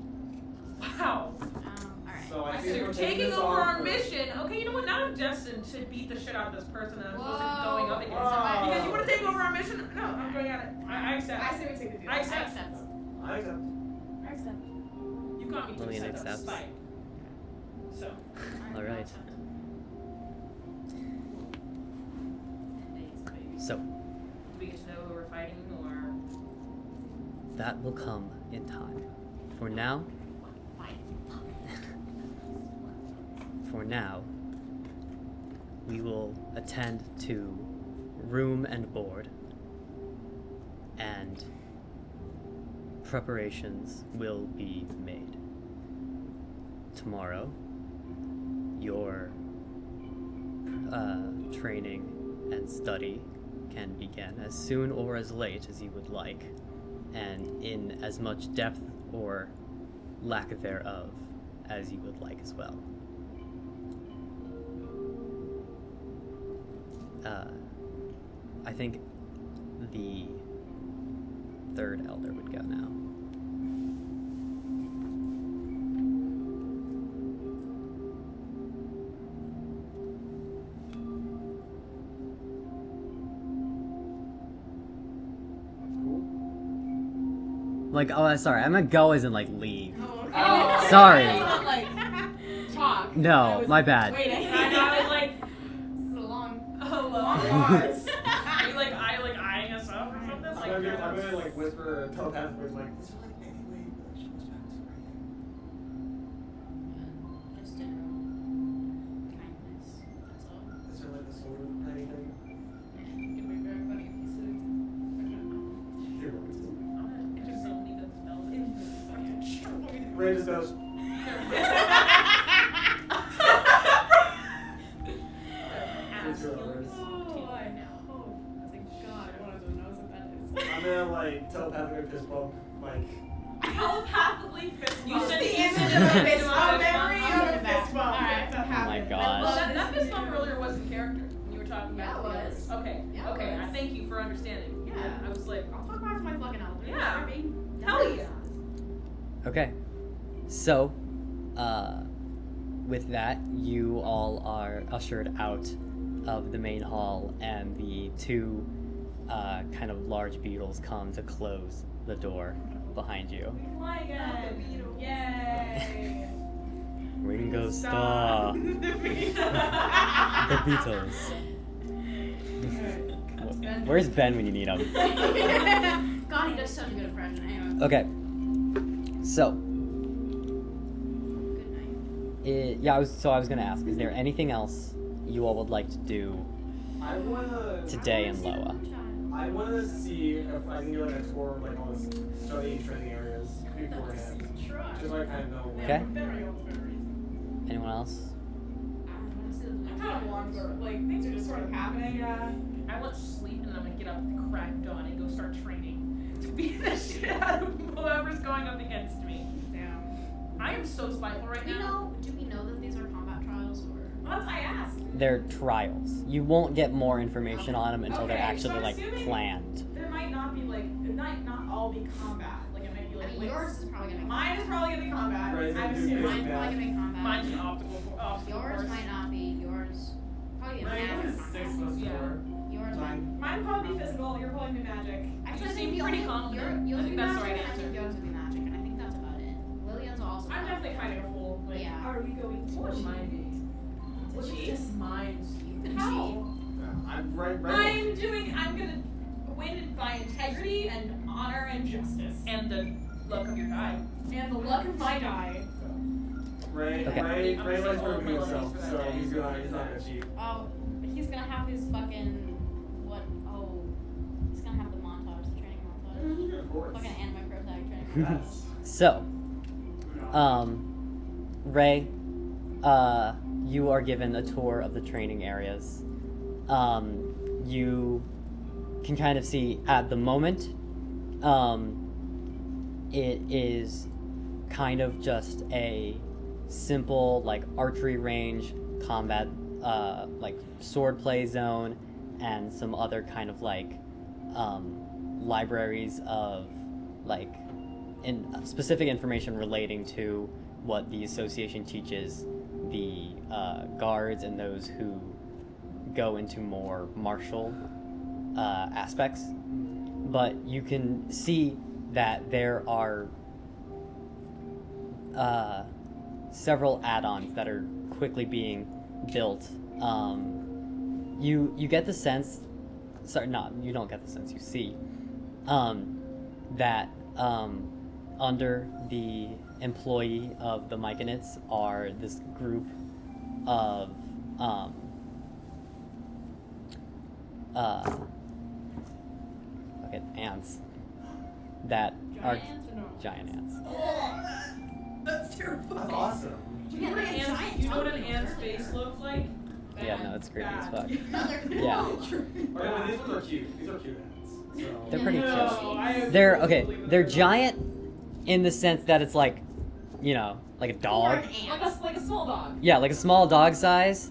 Wow. Alright. So I So think you're we're taking this over off our for- mission. Okay, you know what? Now I'm destined to beat the shit out of this person that I'm supposed to be Whoa. going up against. Whoa. Because you want to take over our mission? No, I'm going at it. I accept. I say we take the deal. I I accept. accept. I accept. I accept. You got me to Lillian accept that accepts. spike. So. All right. So Do we get to know who we're fighting, or that will come in time. For now, we will attend to room and board, and preparations will be made. Tomorrow, your training and study can begin as soon or as late as you would like, and in as much depth or lack thereof as you would like as well. I think the 3rd elder would go now. Like, oh, sorry, I meant go as in, like, leave. Oh, okay. Oh. Sorry. Not like talk. I No, was my bad. Waiting. I was like, This is a long hello. pause. Are you like eyeing us up or something? I'm gonna like whisper telepathically, like, is there like any way that she was back to Just general kindness. That's all. Is there like a sword or anything? It'd be very funny if you said. Here, what is it? It just don't need the spells. Ray just goes, Ask your you. orders. Oh, I know. Thank God, one of them knows what that is. I'm gonna like telepathically fist bump, like, Telepathically fist You bump. said the you image said of a you fist said bump. you A memory said of a you fist said bump. Alright. That Oh my happened. gosh. Well, that fist bump earlier wasn't character. You were talking Yeah, about it the was. others. Okay. Yeah, it Okay. I was. thank you for understanding. Yeah. I was like, I'll talk back to my fucking elder. Yeah. They're being hell dumb. yeah. Okay. So, with that, you all are ushered out of the main hall, and the 2 kind of large beetles come to close the door behind you. Fly again. Yay. Ringo Starr. The Beatles. Where's Ben when you need him? God, he does such a good impression. Anyway. Okay. So, Good night. I was gonna ask, is there anything else you all would like to do I wanna, today in Loa? I wanna see if I can go and explore like all the study training areas beforehand. Just so I kind of know. Okay. Very old for a reason. Anyone else? I kind of want to, like, things are just sort of happening. Yeah. I want sleep, and then I'm gonna get up at the crack of dawn and go start training to beat the shit out of whoever's going up against me. Damn. I am so spiteful right now. Do we know that these are combat trials or? Well, that's why I asked. They're trials. You won't get more information on them until they're Okay, so actually I'm like assuming- planned. There might not be like, it might not all be combat. Like it might be I like. mean, like- yours is probably gonna be Mine is probably gonna be combat. Right, I'm you do assuming. Mine's probably gonna be combat. Mine's an obstacle Yours course. might not be. Yours probably be Like, magic what is combat. 6 plus Yeah. 4? Yours might. Mine will probably be physical. You're probably be magic. Actually, I seem think the pretty only confident. yours I will think be that's the magic, right and I answer. think yours will be magic, and I think that's about it. Lillian's will also. I'm be definitely magic. fighting a fool. Like, Yeah. Are we going to What am I doing? What's It's she? just minds. You can How? Yeah, I'm right. I'm gonna win by integrity and honor and justice. And the luck of your die. And the luck of my die. Ray Okay. likes I'm proving saying himself, all so my he's not gonna cheat. Oh, he's gonna have his fucking he's gonna have the montage course. Fucking anime pro tag training. Yes. So, Ray, you are given a tour of the training areas. You can kind of see at the moment, it is kind of just a simple like archery range, combat, like sword play zone, and some other kind of like libraries of like specific information relating to what the association teaches the guards and those who go into more martial aspects. But you can see that there are several add-ons that are quickly being built. You get the sense, sorry, not you don't get the sense. You see that under the employee of the Myconids are this group of ants that are Giant ants or normal? giant ants. That's terrifying. That's awesome. Do you know what an ant's face looks like? Yeah, no, it's creepy as fuck. No, they're cool. Yeah. Okay, these ones are cute. These are cute ants. So. They're pretty No, cute. I have They're to okay. believe that They're not. giant in the sense that it's like, you know, like a dog. Like a small dog. Yeah, like a small dog size,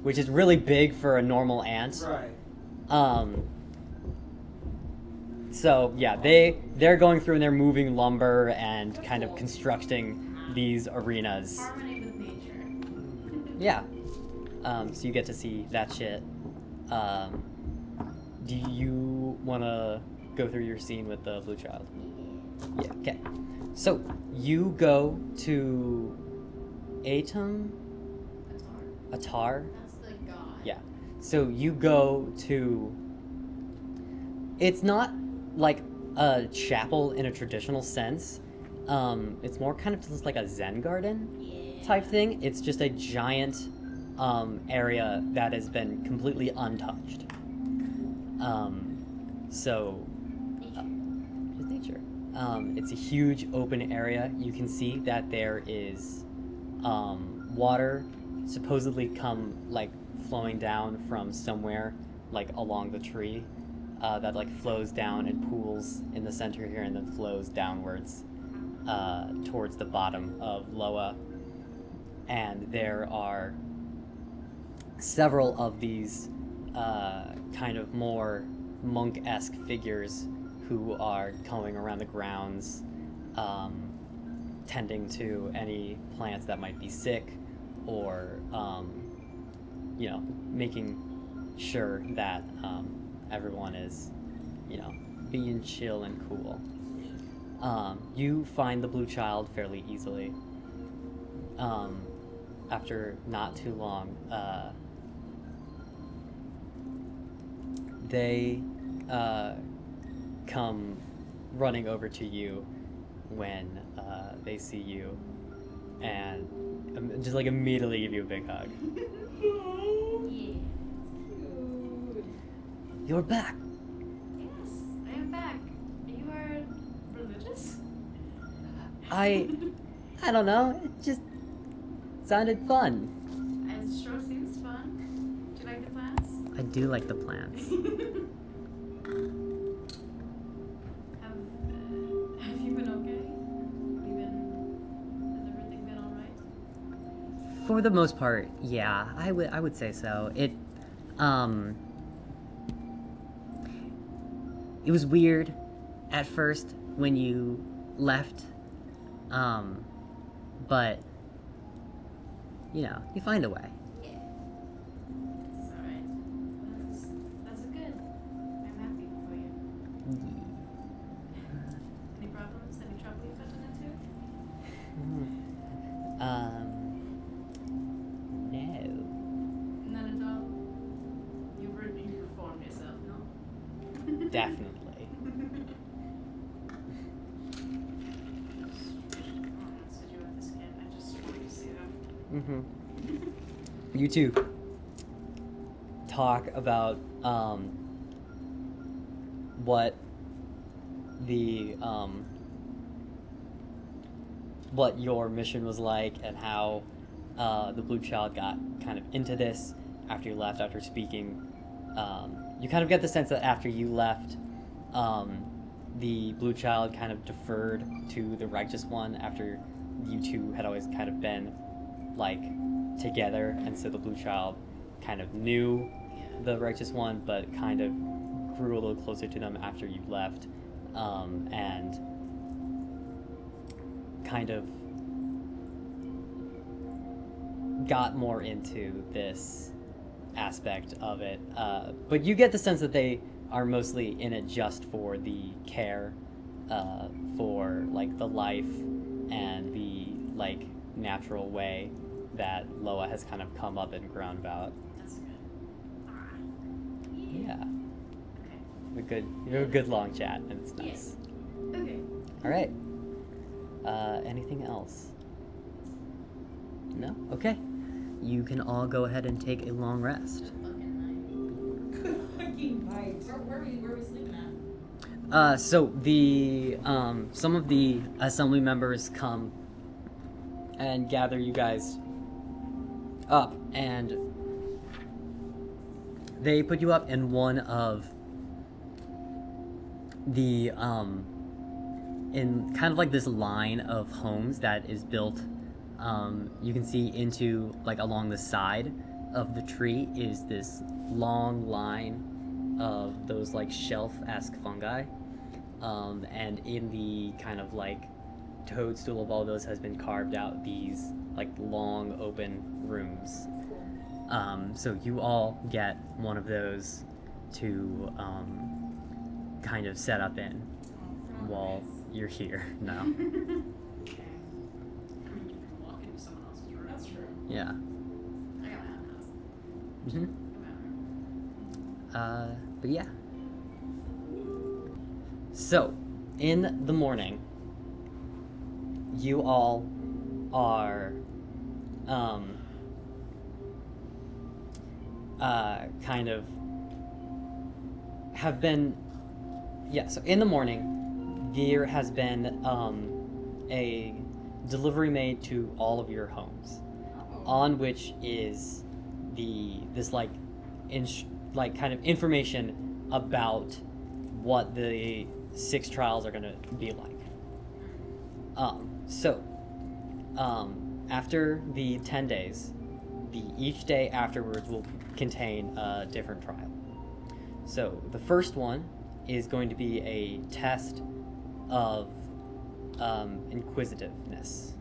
which is really big for a normal ant. Right. So yeah, they're going through and they're moving lumber and kind of constructing these arenas. Harmony with nature. Yeah. So you get to see that shit. Do you want to go through your scene with the blue child? Yeah. Okay. So you go to Atum, Atar. That's the god. Yeah. So you go to. It's not like a chapel in a traditional sense. It's more kind of just like a Zen garden type thing. It's just a giant area that has been completely untouched. So just nature. It's a huge open area. You can see that there is water supposedly flowing down from somewhere like along the tree that like flows down and pools in the center here and then flows downwards towards the bottom of Loa. And there are several of these kind of more monk-esque figures who are going around the grounds, tending to any plants that might be sick, or making sure that everyone is, being chill and cool. You find the blue child fairly easily. After not too long, they come running over to you when they see you, and just like immediately give you a big hug. Yeah. You're back. Yes, I am back. You are religious? I don't know. It just sounded fun. It sure seems fun. Do you like the plants? I do like the plants. Have you been okay? Has everything been alright? For the most part, yeah, I would say so. It was weird at first when you left, but you find a way. Yeah. It's alright. That's good. I'm happy for you. Any problems? Any trouble you've gotten into? No. None at all. You've reformed yourself, no? Definitely. Mm-hmm. You two talk about what the what your mission was like and how the Blue Child got kind of into this after you left, after speaking. You kind of get the sense that after you left, the Blue Child kind of deferred to the Righteous One after you two had always kind of been, like, together, and so the Blue Child kind of knew the Righteous One, but kind of grew a little closer to them after you left, and kind of got more into this aspect of it. But you get the sense that they are mostly in it just for the care, for, like, the life and the, like, natural way that Loa has kind of come up and grown about. That's good. Yeah. Okay. You have a good long chat, and it's Yeah. nice. Okay. All right. Anything else? No? Okay. You can all go ahead and take a long rest. Fucking night. Where are we sleeping at? So the some of the assembly members come and gather you guys up, and they put you up in one of the in kind of like this line of homes that is built. You can see into, like, along the side of the tree is this long line of those, like, shelf-esque fungi. And in the kind of, like, toadstool of all those has been carved out these, like, long open rooms. So you all get one of those to kind of set up in while you're here now. Walk into someone else's room. That's true. Yeah. I got my own house. Mm-hmm. I got my own room. But yeah. So, in the morning, you all are, kind of have been, yeah, so in the morning, there has been, a delivery made to all of your homes, on which is this like kind of information about what the 6 trials are going to be like. After the 10 days, each day afterwards will contain a different trial. So the first one is going to be a test of inquisitiveness.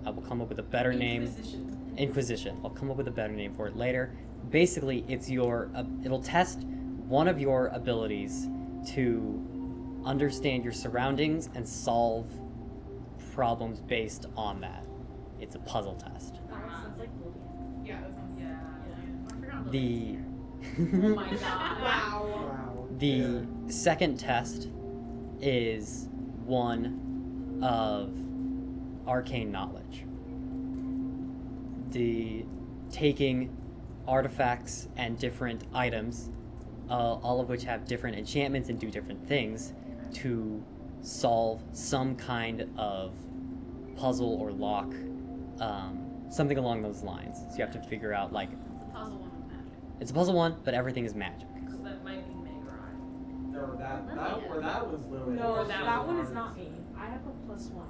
I will come up with a better name. Inquisition. I'll come up with a better name for it later. Basically, it's it'll test one of your abilities to understand your surroundings and solve problems based on that. It's a puzzle test. Sounds like Lillian. Yeah, that sounds. Yeah. I forgot The Oh my god. Wow. Wow. The second test is one of arcane knowledge. The taking artifacts and different items, all of which have different enchantments and do different things, to solve some kind of puzzle or lock, something along those lines. So you have to figure out, like, The puzzle one with magic. it's a puzzle one, but everything is magic. So that might be Megaera. Or that was literally. No, that that was one is not me. I have a +1 Arcana.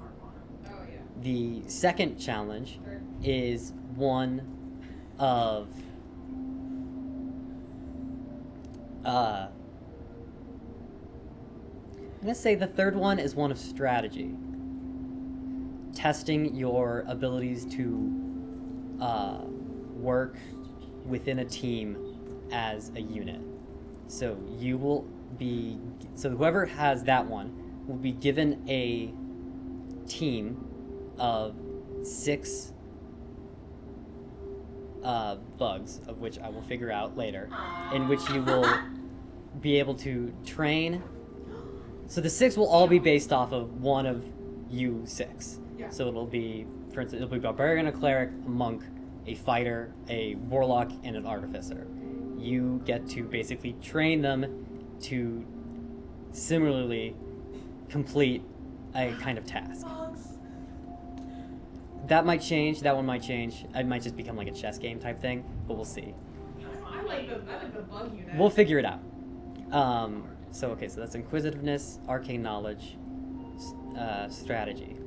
Oh yeah. The second challenge is one of I'm gonna say the third one is one of strategy. Testing your abilities to work within a team as a unit. So whoever has that one will be given a team of 6 bugs, of which I will figure out later, in which you will be able to train. So the 6 will all be based off of one of you 6. Yeah. So it'll be, for instance, it'll be a barbarian, a cleric, a monk, a fighter, a warlock, and an artificer. You get to basically train them to similarly complete a kind of task. That might change. That one might change. It might just become like a chess game type thing, but we'll see. I like the bug unit. We'll figure it out. So that's inquisitiveness, arcane knowledge, strategy.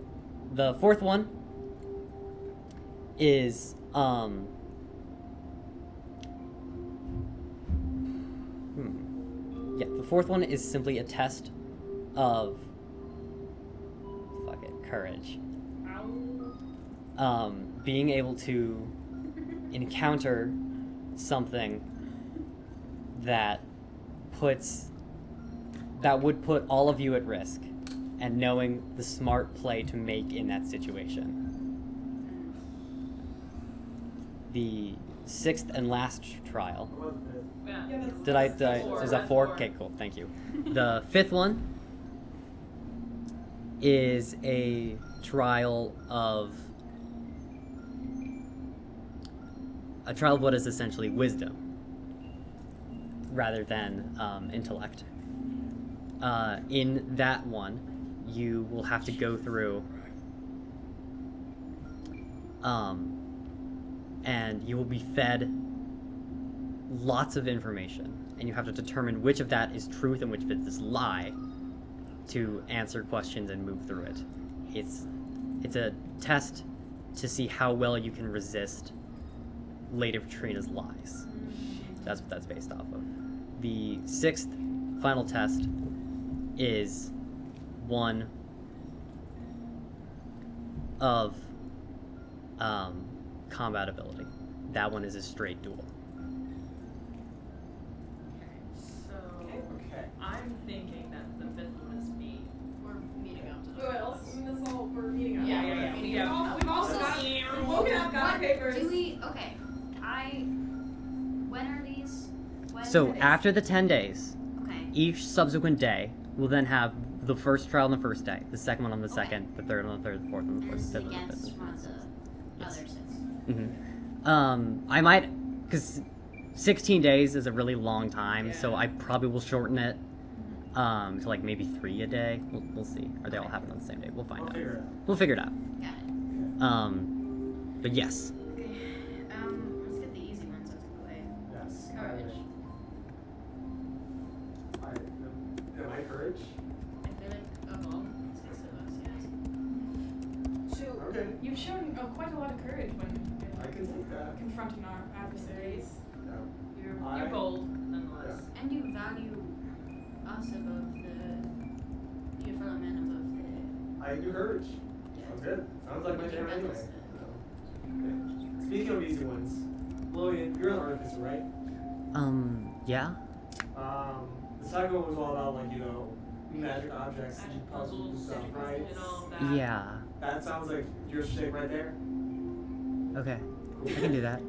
The fourth one is the fourth one is simply a test of courage. Being able to encounter something that would put all of you at risk, and knowing the smart play to make in that situation. The sixth and last trial. Yeah. Is that four? Okay, cool. Thank you. The fifth one is a trial of what is essentially wisdom rather than intellect. In that one, you will have to go through and you will be fed lots of information, and you have to determine which of that is truth and which of it is lie to answer questions and move through it. It's a test to see how well you can resist Lady Katrina's lies. That's what that's based off of. The sixth final test is one of combat ability. That one is a straight duel. So Okay. I'm thinking that the fifth one is me. We're meeting up to the We're meeting up. Yeah. We've also got. We've woken up, got our papers. Do we? Okay. When are these? When So are they? after the 10 days, Okay. each subsequent day will then have the first trial on the first day, the second one on the Okay. second, the third on the third, the fourth on the And fourth, this is the fifth on the against fifth. one of the Yes. other six. I might, because 16 days is a really long time, so Yeah. I probably will shorten it to like maybe 3 a day. We'll see. Or they all happen on the same day. We'll find I'll out. figure it out. We'll figure it out. Got it. But yes. Okay. Let's get the easy ones out of the way. Yes. Courage. Am I courage? I feel like of all six of us, yes. So Okay. you've shown quite a lot of courage when I can take that. confronting our adversaries. Yeah. You're bold, nonetheless. And you value us above your fellow men above I do courage. Sounds good. Sounds like my jam anyway. Okay. Speaking of easy ones, Lillian, you're an artificer, right? Yeah? The second one was all about magic objects Magic and puzzles and puzzles, stuff, right? and all of that. Yeah. That sounds like your shit right there. Okay. I can do that.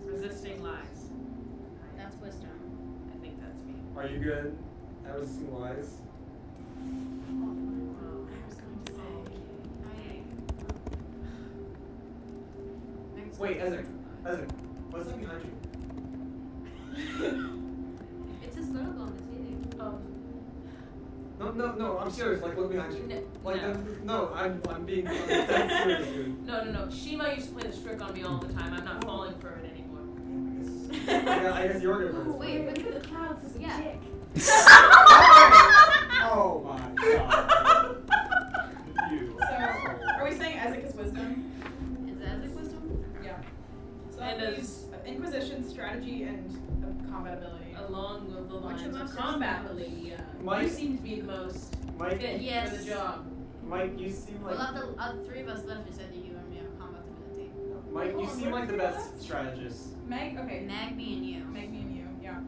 Resisting lies. That's wisdom. I think that's me. Are you good at resisting lies? I was going to say. Wait, Ezek, what's that behind you? It's historical on the ceiling. No, I'm serious. Like, look behind you. No. I'm being dead serious, dude. No. Shima used to play this trick on me all the time. I'm not falling for it anymore. I guess you're gonna find Wait, this. but The clouds is a Yeah. dick. Oh my god. You. So, are we saying Ezek is wisdom? is that like wisdom? Yeah. So And that leaves Inquisition, strategy, and combat ability. Along with the Which lines of of us is combat the most- ability, Mike- you seem to be the most Mike, fit Yes. for the job. Mike, you seem Well, like of the three of us left, you said that you and me have combat ability. Mike, you seem like the best strategist. Meg, okay. Mag, me, and you. Meg, me, and you. Yeah.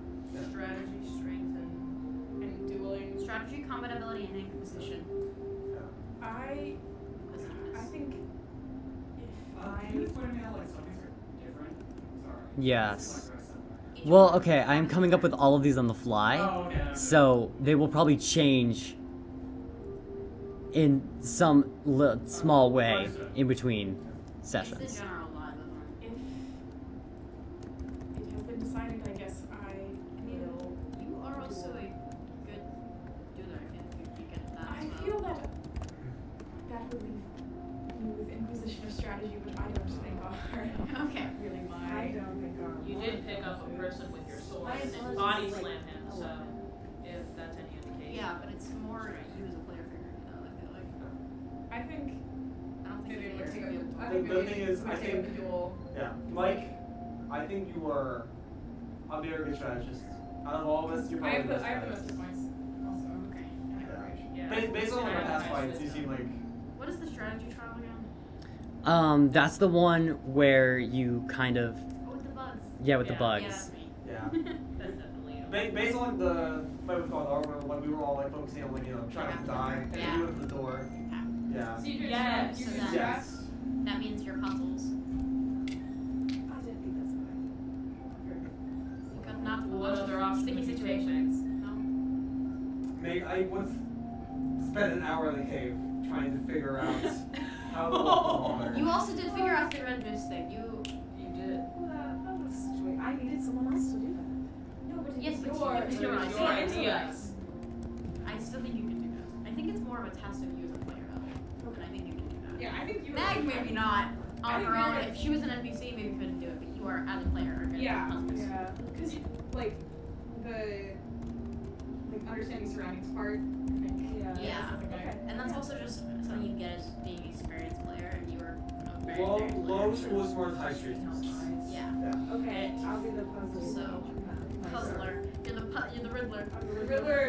Strategy, strength, and And dueling. Strategy, combat ability, and inquisition. I Inquisitiveness. think if Can you I. point me out like some things are different? Sorry. Yes. Like, I said that. Well, okay, I am coming up with all of these on the fly. Oh, okay. So they will probably change in some small way in between It's sessions. the general vibe of them. If it has been decided, I guess I will. You are also a good dueler. body slam him, so if that's any indication. Yeah, but it's more you as a player figuring it out, I feel like. I think I don't think maybe you we're guys taking are a, I The- think the maybe thing is, we're I taking think- the duel. Yeah, Mike, I think you are a very good strategist. Out of all of us, you're I probably have the the best most hit points also. Okay. And I have rage. Yeah. Based on I our have past actually fights, you seem like What is the strategy trial again? That's the one where you kind of Oh, with the bugs. with the Yeah. bugs. Yeah, that's me. yeah. That's definitely Based on the fight with Galdar, when we were all like focusing on like trying not to die, and Yeah. you went to the door. Yeah. So you do Yes. you So do that- Yes. That means your puzzles. I didn't think that's what You got not What other options sticky would you take situations. No. I once spent an hour in the cave trying to figure out how to walk the water. You also did figure out the red mist thing. You did. Well, that was sweet. I needed someone else to do that. No, but Yes, but your, you- it's your it's idea. intellect. I still think you can do that. I think it's more of a test of you as a player though. And I think you can do that. Yeah, I think you. Mag maybe not I on think her you're own. right. If she was an NPC, maybe couldn't do it. But you are as a player are good Yeah. at puzzles. Yeah. Because like the understanding surroundings part. I think. Yeah. That's something Okay. And that's also just something you get as being an experienced player, and you are a very Low, very low player. school smart high street. Yeah. Yeah. Okay, I'll be the puzzle. So, Puzzler. You're the Riddler. I'm the Riddler.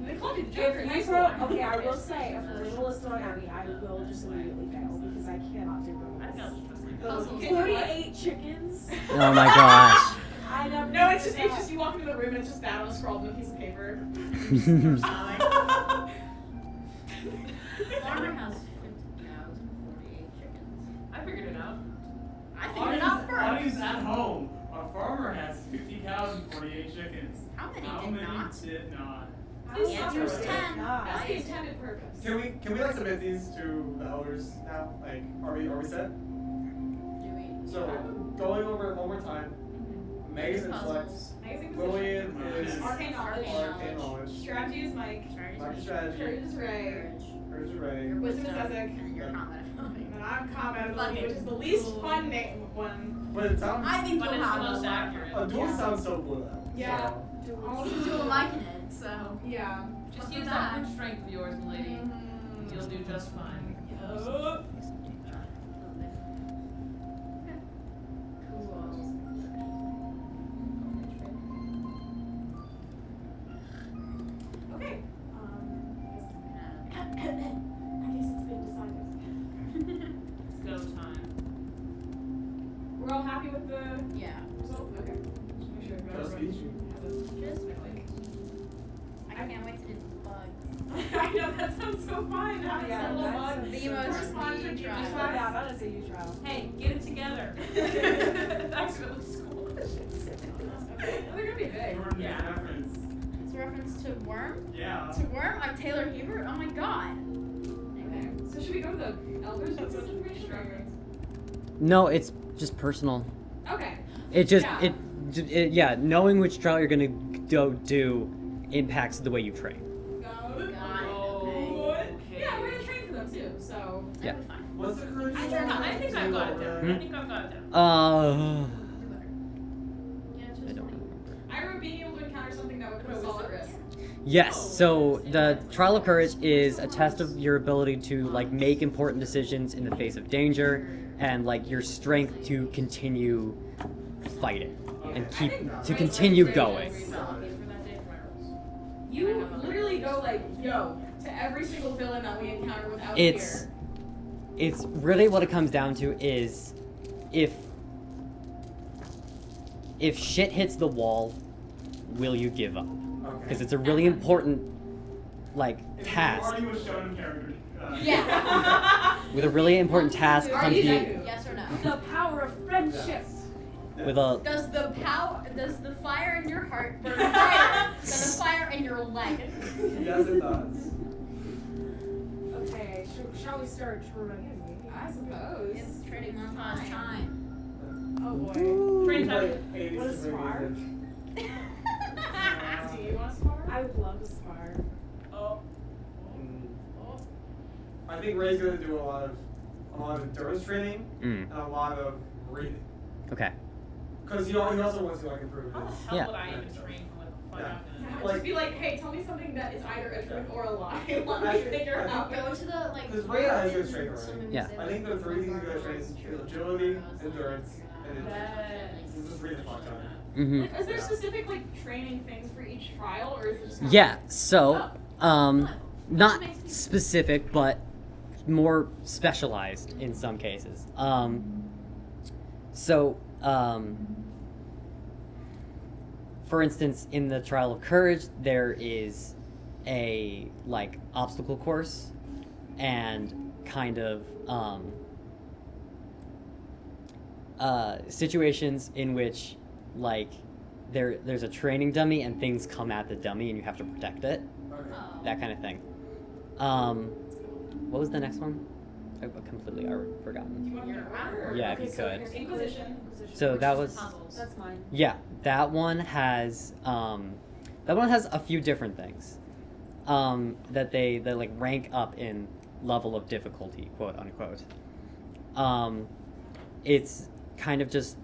They called you the Joker in high If you school. throw, okay, I will say, if a riddle is thrown at me, I will just immediately fail because I cannot do I feel riddles. just like Those Puzzles. 48 chickens. Oh my gosh. I never. No, it's just you walk into the room and it's just that on a scrawled on a piece of paper. Farmer has 50,048 chickens. I figured it out. I figured it out first. Audience at home. A farmer has 50 cows and 48 chickens. How many How did many not? did not? The answer's 10. That's the Guys. intended purpose. Can we like submit these to the elders now? Like, are we set? Do we? So going over it one more time. Mega's intellect. Puzzles. Magazine Lillian position. is Arcane knowledge. arcane knowledge. Strategy is Mike. Mike's strategy. Courage is Ray. Courage. Hers is Ray. Your Wisdom is wisdom. Ezek. And then your combat ability. And I'm combat Fuck ability, it. which is the least fun name one. But it sounds. I think But you'll it's have the most a lot. accurate. A duel Yeah. sounds so blue though. Yeah. So. You do a liking it, so. Yeah. Just Look use at that that. brute strength of yours, lady. You'll do just fine. Cool. Okay. I guess it's been decided. It's go time. We're all happy with the Yeah. results? Okay. Just make sure Just everybody eat you. has a Just like. I can't wait to do the bugs. I know, that sounds so fun. Having Yeah, some little that's bug. so The fun. emotions Just fun need to trial. just Try it out. I'll say you try. Hey, get it together. Accidentally school. They're gonna be big. Jordan Yeah. reference. It's a reference to Worm? Yeah. To Worm? I'm Taylor Hebert? Oh my god. Okay. So should we go to the elders with this information or? No, it's just personal. Okay. It just Yeah. knowing which trial you're gonna go do impacts the way you train. Got it. God. Okay. Yeah, we're gonna train for them too, so. Yeah. That'd be fine. What's the courage? I think I've got it down. Hmm? I think I've got it down. Uh, Do better. Yeah, it's I just don't fine. remember. I remember being able to encounter something that would put us all at risk. Yes, so the trial of courage is a test of your ability to like make important decisions in the face of danger and like your strength to continue fighting and keep to continue going. You literally go like, yo, to every single villain that we encounter without It's fear. it's really what it comes down to is if shit hits the wall, will you give up? Because it's a really important like task. Already was shown in character. Yeah. With a really important task Are comes you the Deku? Yes or no? The power of friendship. with a Does the fire in your heart burn brighter than the fire in your leg? Yes, it does. Okay, shall we start training? I suppose. It's training montage time. Oh boy. Train time. Like 80s What a to spar. 90s. Do you want to spar? I would love to spar. Oh. Mm. I think Ray's gonna do a lot of endurance training Mm. and a lot of reading. Okay. Because he also wants to like improve How the his. hell Yeah. would I even train for what the fuck Yeah. I'm gonna do? Like- Just be like, hey, tell me something that is either a truth or a lie. Let me Actually, figure I out. Go to the like. Because Rhea has good strength already. some Yeah. I think the three things you gotta train is agility, endurance, and then That- just read the fuck out. Mm-hmm. Like, is there specific like training things for each trial, or is it just kind of Yeah. like- So, Oh. not specific, but more specialized in some cases. For instance, in the Trial of Courage, there is a like obstacle course, and kind of situations in which like there's a training dummy and things come at the dummy and you have to protect it. Okay. That kind of thing. What was the next one? I've completely already forgotten. Do you want me to remember? Yeah, if Okay, you so could. here's Inquisition. So that was Puzzles. That's mine. yeah. That one has a few different things that like rank up in level of difficulty, quote unquote. It's kind of just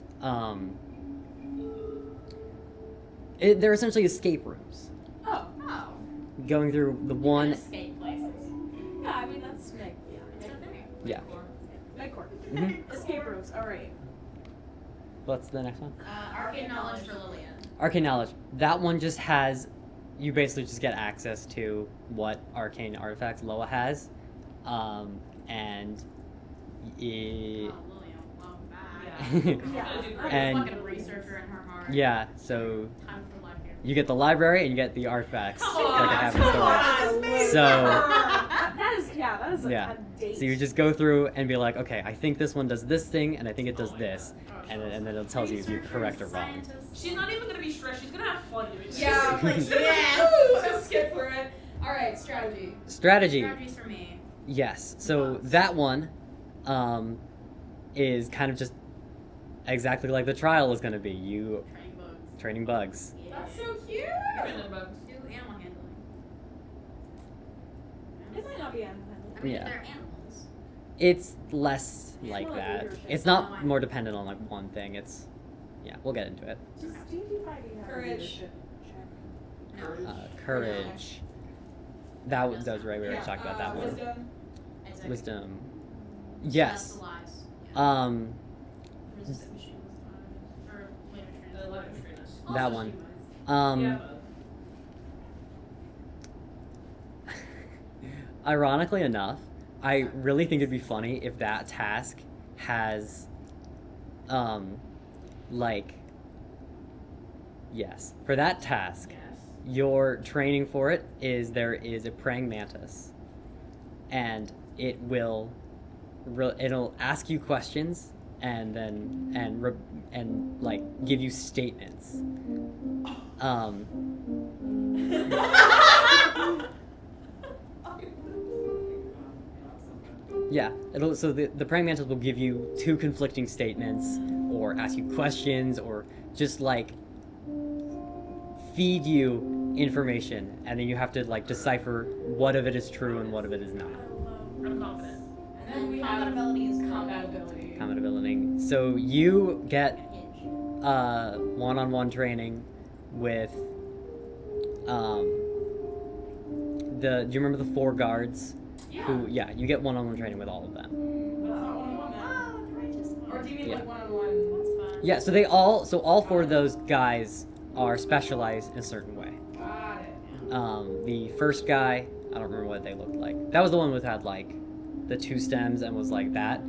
they're essentially escape rooms. Oh. Oh. Going through the one, Escape places. Yeah, I mean that's Meg. Yeah. yeah. Megcore. Mhm. Escape rooms. All right. What's the next one? Arcane knowledge for Lillian. Arcane knowledge. That one just has, you basically just get access to what arcane artifacts Loa has, and it, Oh, Lillian, welcome back. Yeah. And- fucking researcher in her heart. yeah. So Time for life here. you get the library and you get the artifacts Come that they have in on, storage. So That is a, Yeah. a date. so you just go through and be like, okay, I think this one does this thing, and I think it does this, and then it tells you if you're correct or wrong. She's not even gonna be stressed. She's gonna have fun doing this. Yeah. Like, Yes. yes. Just skip through it. All right. Strategy. Strategy. Strategies for me. Yes. So that one is kind of just exactly like the trial is going to be. You Training bugs. training bugs. That's so cute. Training bugs. Do animal handling. It might not be animal I mean, Yeah. they're animals. It's less Yeah, like more like that. leadership. It's not more dependent on like one thing. It's yeah, we'll get into it. Does D&D 5e have a Courage. leadership check? No. Courage. That was right. We already Yeah, talked about that one. Wisdom. Exactly. Wisdom. So that's Yes. the lies. Yeah. Resistant machine was Or later the training. letter trainers. That one. Yeah, Ironically enough, I really think it'd be funny if that task has, like, yes, for that task, yes. your training for it is there is a praying mantis, and it will, it'll ask you questions and then and like give you statements. Yeah, so the praying mantis will give you two conflicting statements, or ask you questions, or just like feed you information, and then you have to like decipher what of it is true and what of it is not. I'm confident. And then we Combat have ability is combat ability. Combat ability. So you get Hinge. one-on-one training with do you remember the 4 guards? Yeah. You get one-on-one training with all of them. That's not one-on-one then. Or do you mean Yeah. like one-on-one? That's fun. Yeah, so all 4 of those guys are specialized in a certain way. Got it. The first guy, I don't remember what they looked like. That was the one with had like the 2 stems and was like that.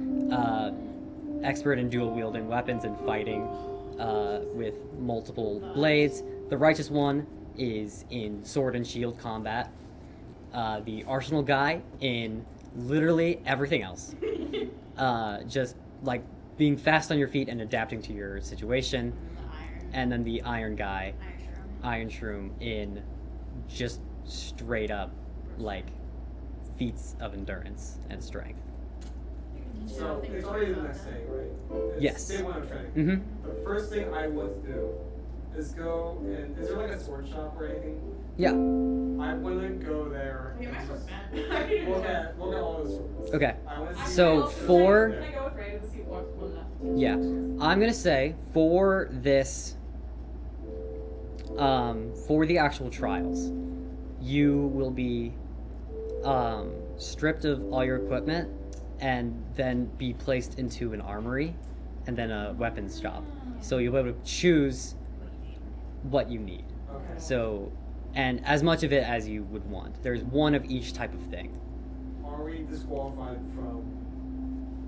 Expert in dual wielding weapons and fighting with multiple blades. The righteous one is in sword and shield combat. The arsenal guy in literally everything else. Just like being fast on your feet and adapting to your situation. The iron. And then the iron guy, Iron shroom. Iron Shroom, in just straight up like feats of endurance and strength. So it's already the next day, right? It's Yes. Day 1 of training. Mm-hmm. The first thing I want to do is go and is there like a sword shop or anything? Yeah. I want to go there. Okay, my and sword's just bad. look at all the swords. Okay. I want to see So Can I for go with Ray to see what Yeah. I'm gonna say for this, for the actual trials, you will be stripped of all your equipment and then be placed into an armory and then a weapons shop. So you'll be able to choose what you need. Okay. So, and as much of it as you would want. There's one of each type of thing. Are we disqualified from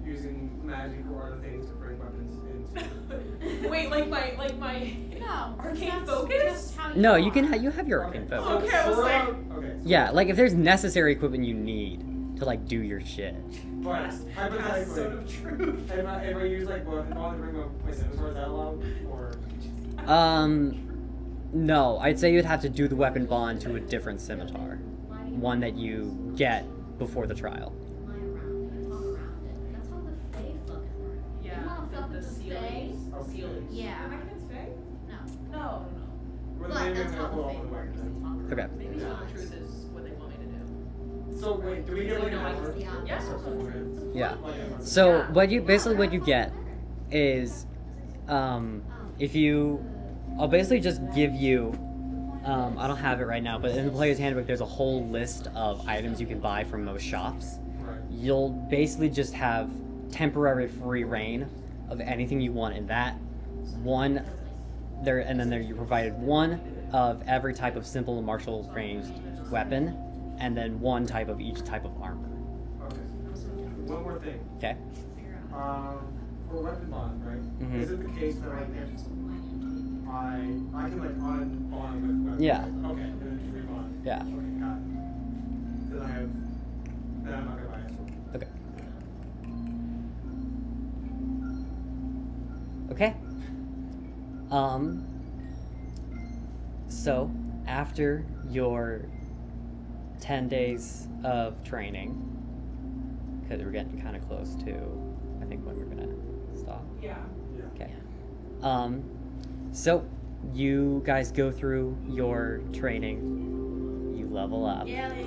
using magic or other things to bring weapons into? Wait, like my No. arcane that's focus? just how you No, are. you have your arcane Okay. focus. Okay, I was So like- okay. So Yeah, like if there's necessary equipment you need to like do your shit. But Cast hypothetically, Sword of Truth. if I use like weapon bond to bring my scimitar, is that allowed? Or No, I'd say you'd have to do the weapon bond to a different scimitar, one that you get before the trial. Lie around it, talk around it. That's how the Fae fucking work. Yeah, You wanna fuck the with the ceiling. Okay. Ceiling. Yeah. No. No. We're But maybe that's gonna how pull the off Fae the works. weapon. Talk around Okay. it. Maybe Sword of Truth is what they want me to do. So wait, do we get like an No, I hour? just- yeah. Yeah. Yeah. Like an hour. So Yeah. what you get is, if you, I'll basically just give you, I don't have it right now, but in the player's handbook there's a whole list of items you can buy from most shops. Right. You'll basically just have temporary free reign of anything you want in that one there, and then there you provided one of every type of simple and martial ranged weapon, and then one type of each type of armor. Okay. One more thing. Okay. For weapon bond, right? Mhm. Is it the case that like if I can like unbond with weapons? Yeah. Okay. And then just rebond. Yeah. Okay, got it. Then I'm not gonna buy it. Okay. Okay. So after your 10 days of training, because we're getting kind of close to, I think, when we're gonna stop. Yeah. Yeah. Okay. So you guys go through your training. You level up. Yeah. Yep.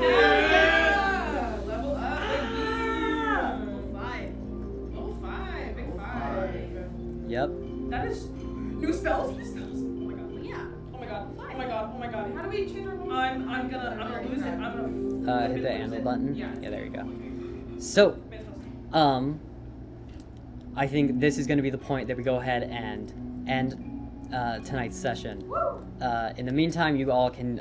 Yeah! Level up, baby! Level 5. Big 5. Yep. That is new spells. New spells. Oh my god. Yeah. Oh my god. Oh my god. Oh my god. How do we change our roles? I'm gonna lose it. I'm gonna. Hit the lose handle it. button. Yeah. Yeah, there you go. So, I think this is going to be the point that we go ahead and end tonight's session. In the meantime, you all can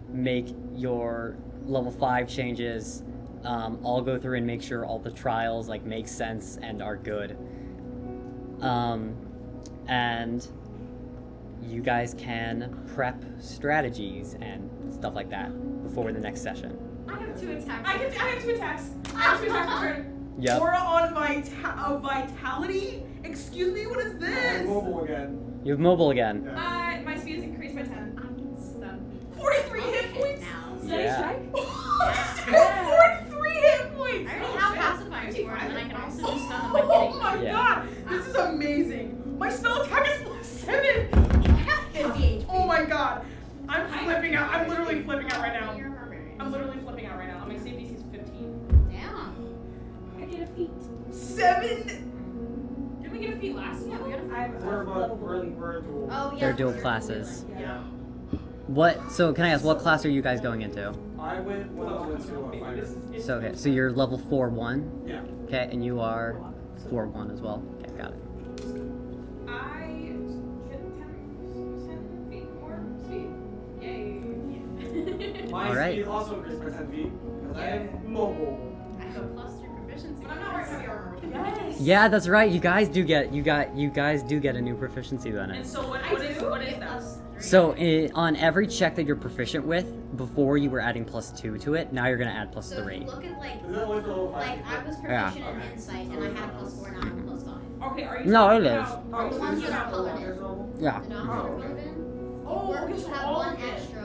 make your level 5 changes. I'll go through and make sure all the trials like make sense and are good. And you guys can prep strategies and stuff like that before the next session. I have 2 attacks. I have 2 attacks. I have 2 attacks per turn. Yep. Aura on vitality? Excuse me, what is this? I'm mobile again. You have mobile again. Yeah. My speed is increased by 10. I can stun 43 hit points? now. Yeah. 43 hit points! I already Oh, have shit. pacifiers for it, and then I can also do stun them by Oh getting my Yeah. god! This is amazing! My spell attack is plus 7! I have 50 Oh my god! I'm flipping out. I'm literally flipping out right now. You're a barbarian. I'm literally flipping out right now. My save DC is 15. Damn. I get a feat. 7! Did we get a feat last Yeah, we got a I have We're level we're dual. Oh, yeah. They're dual you're classes. Yeah. What? So can I ask what class are you guys going into? I went one up into a fighter. So okay, so you're level 4-1. Yeah. Okay, and you are 4-1 as well. Okay, got it. I get 10 feet more speed. Yay. My Alright. speed also increased by 10 feet because I am mobile. I have a +3 proficiency. But I'm not wearing heavy armor. Yes. Yeah, that's right. You guys do get a new proficiency And bonus. so what is that? So on every check that you're proficient with, before you were adding +2 to it. Now you're gonna add So if +3. you look at like Is that only for level 5? I was Yeah. proficient in insight and I had a +4, now I'm +5. Okay, are you No, talking it is. about- Oh, are you the talking ones that are about- colored in. Yeah. The non-colored Oh, okay. colored in. Oh, Or okay, you so have all one of it. extra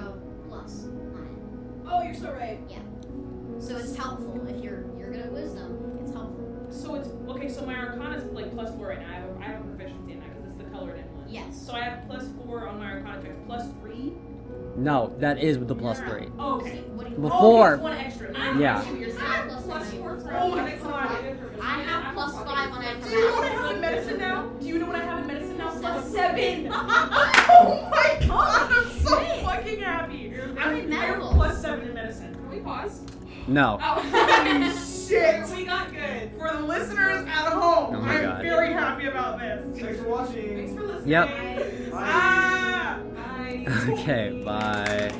plus on Oh, you're so right. it. So it's helpful if you're good at wisdom. It's helpful. So it's okay. So my Arcana is like +4 right now. I have a proficiency in that because it's the colored in one. Yes. So I have +4 on my Arcana check. +3. No, that is with the +3. Oh, okay. What do you Before- Okay, it's one extra. Yeah. You're saying Plus +4 4. for Oh my god. I I have +5 on it. Do you know what I have in medicine now? Do you know what I have in medicine now? +7. Oh my god, I'm so fucking happy. I'm in I have medical. +7 in medicine. Can we pause? No. Oh, Shit. we got good. For the listeners at home, Oh my I'm God. very happy about this. Thanks for watching. Thanks for listening. Yep. Bye. Ah! Bye. Okay, bye.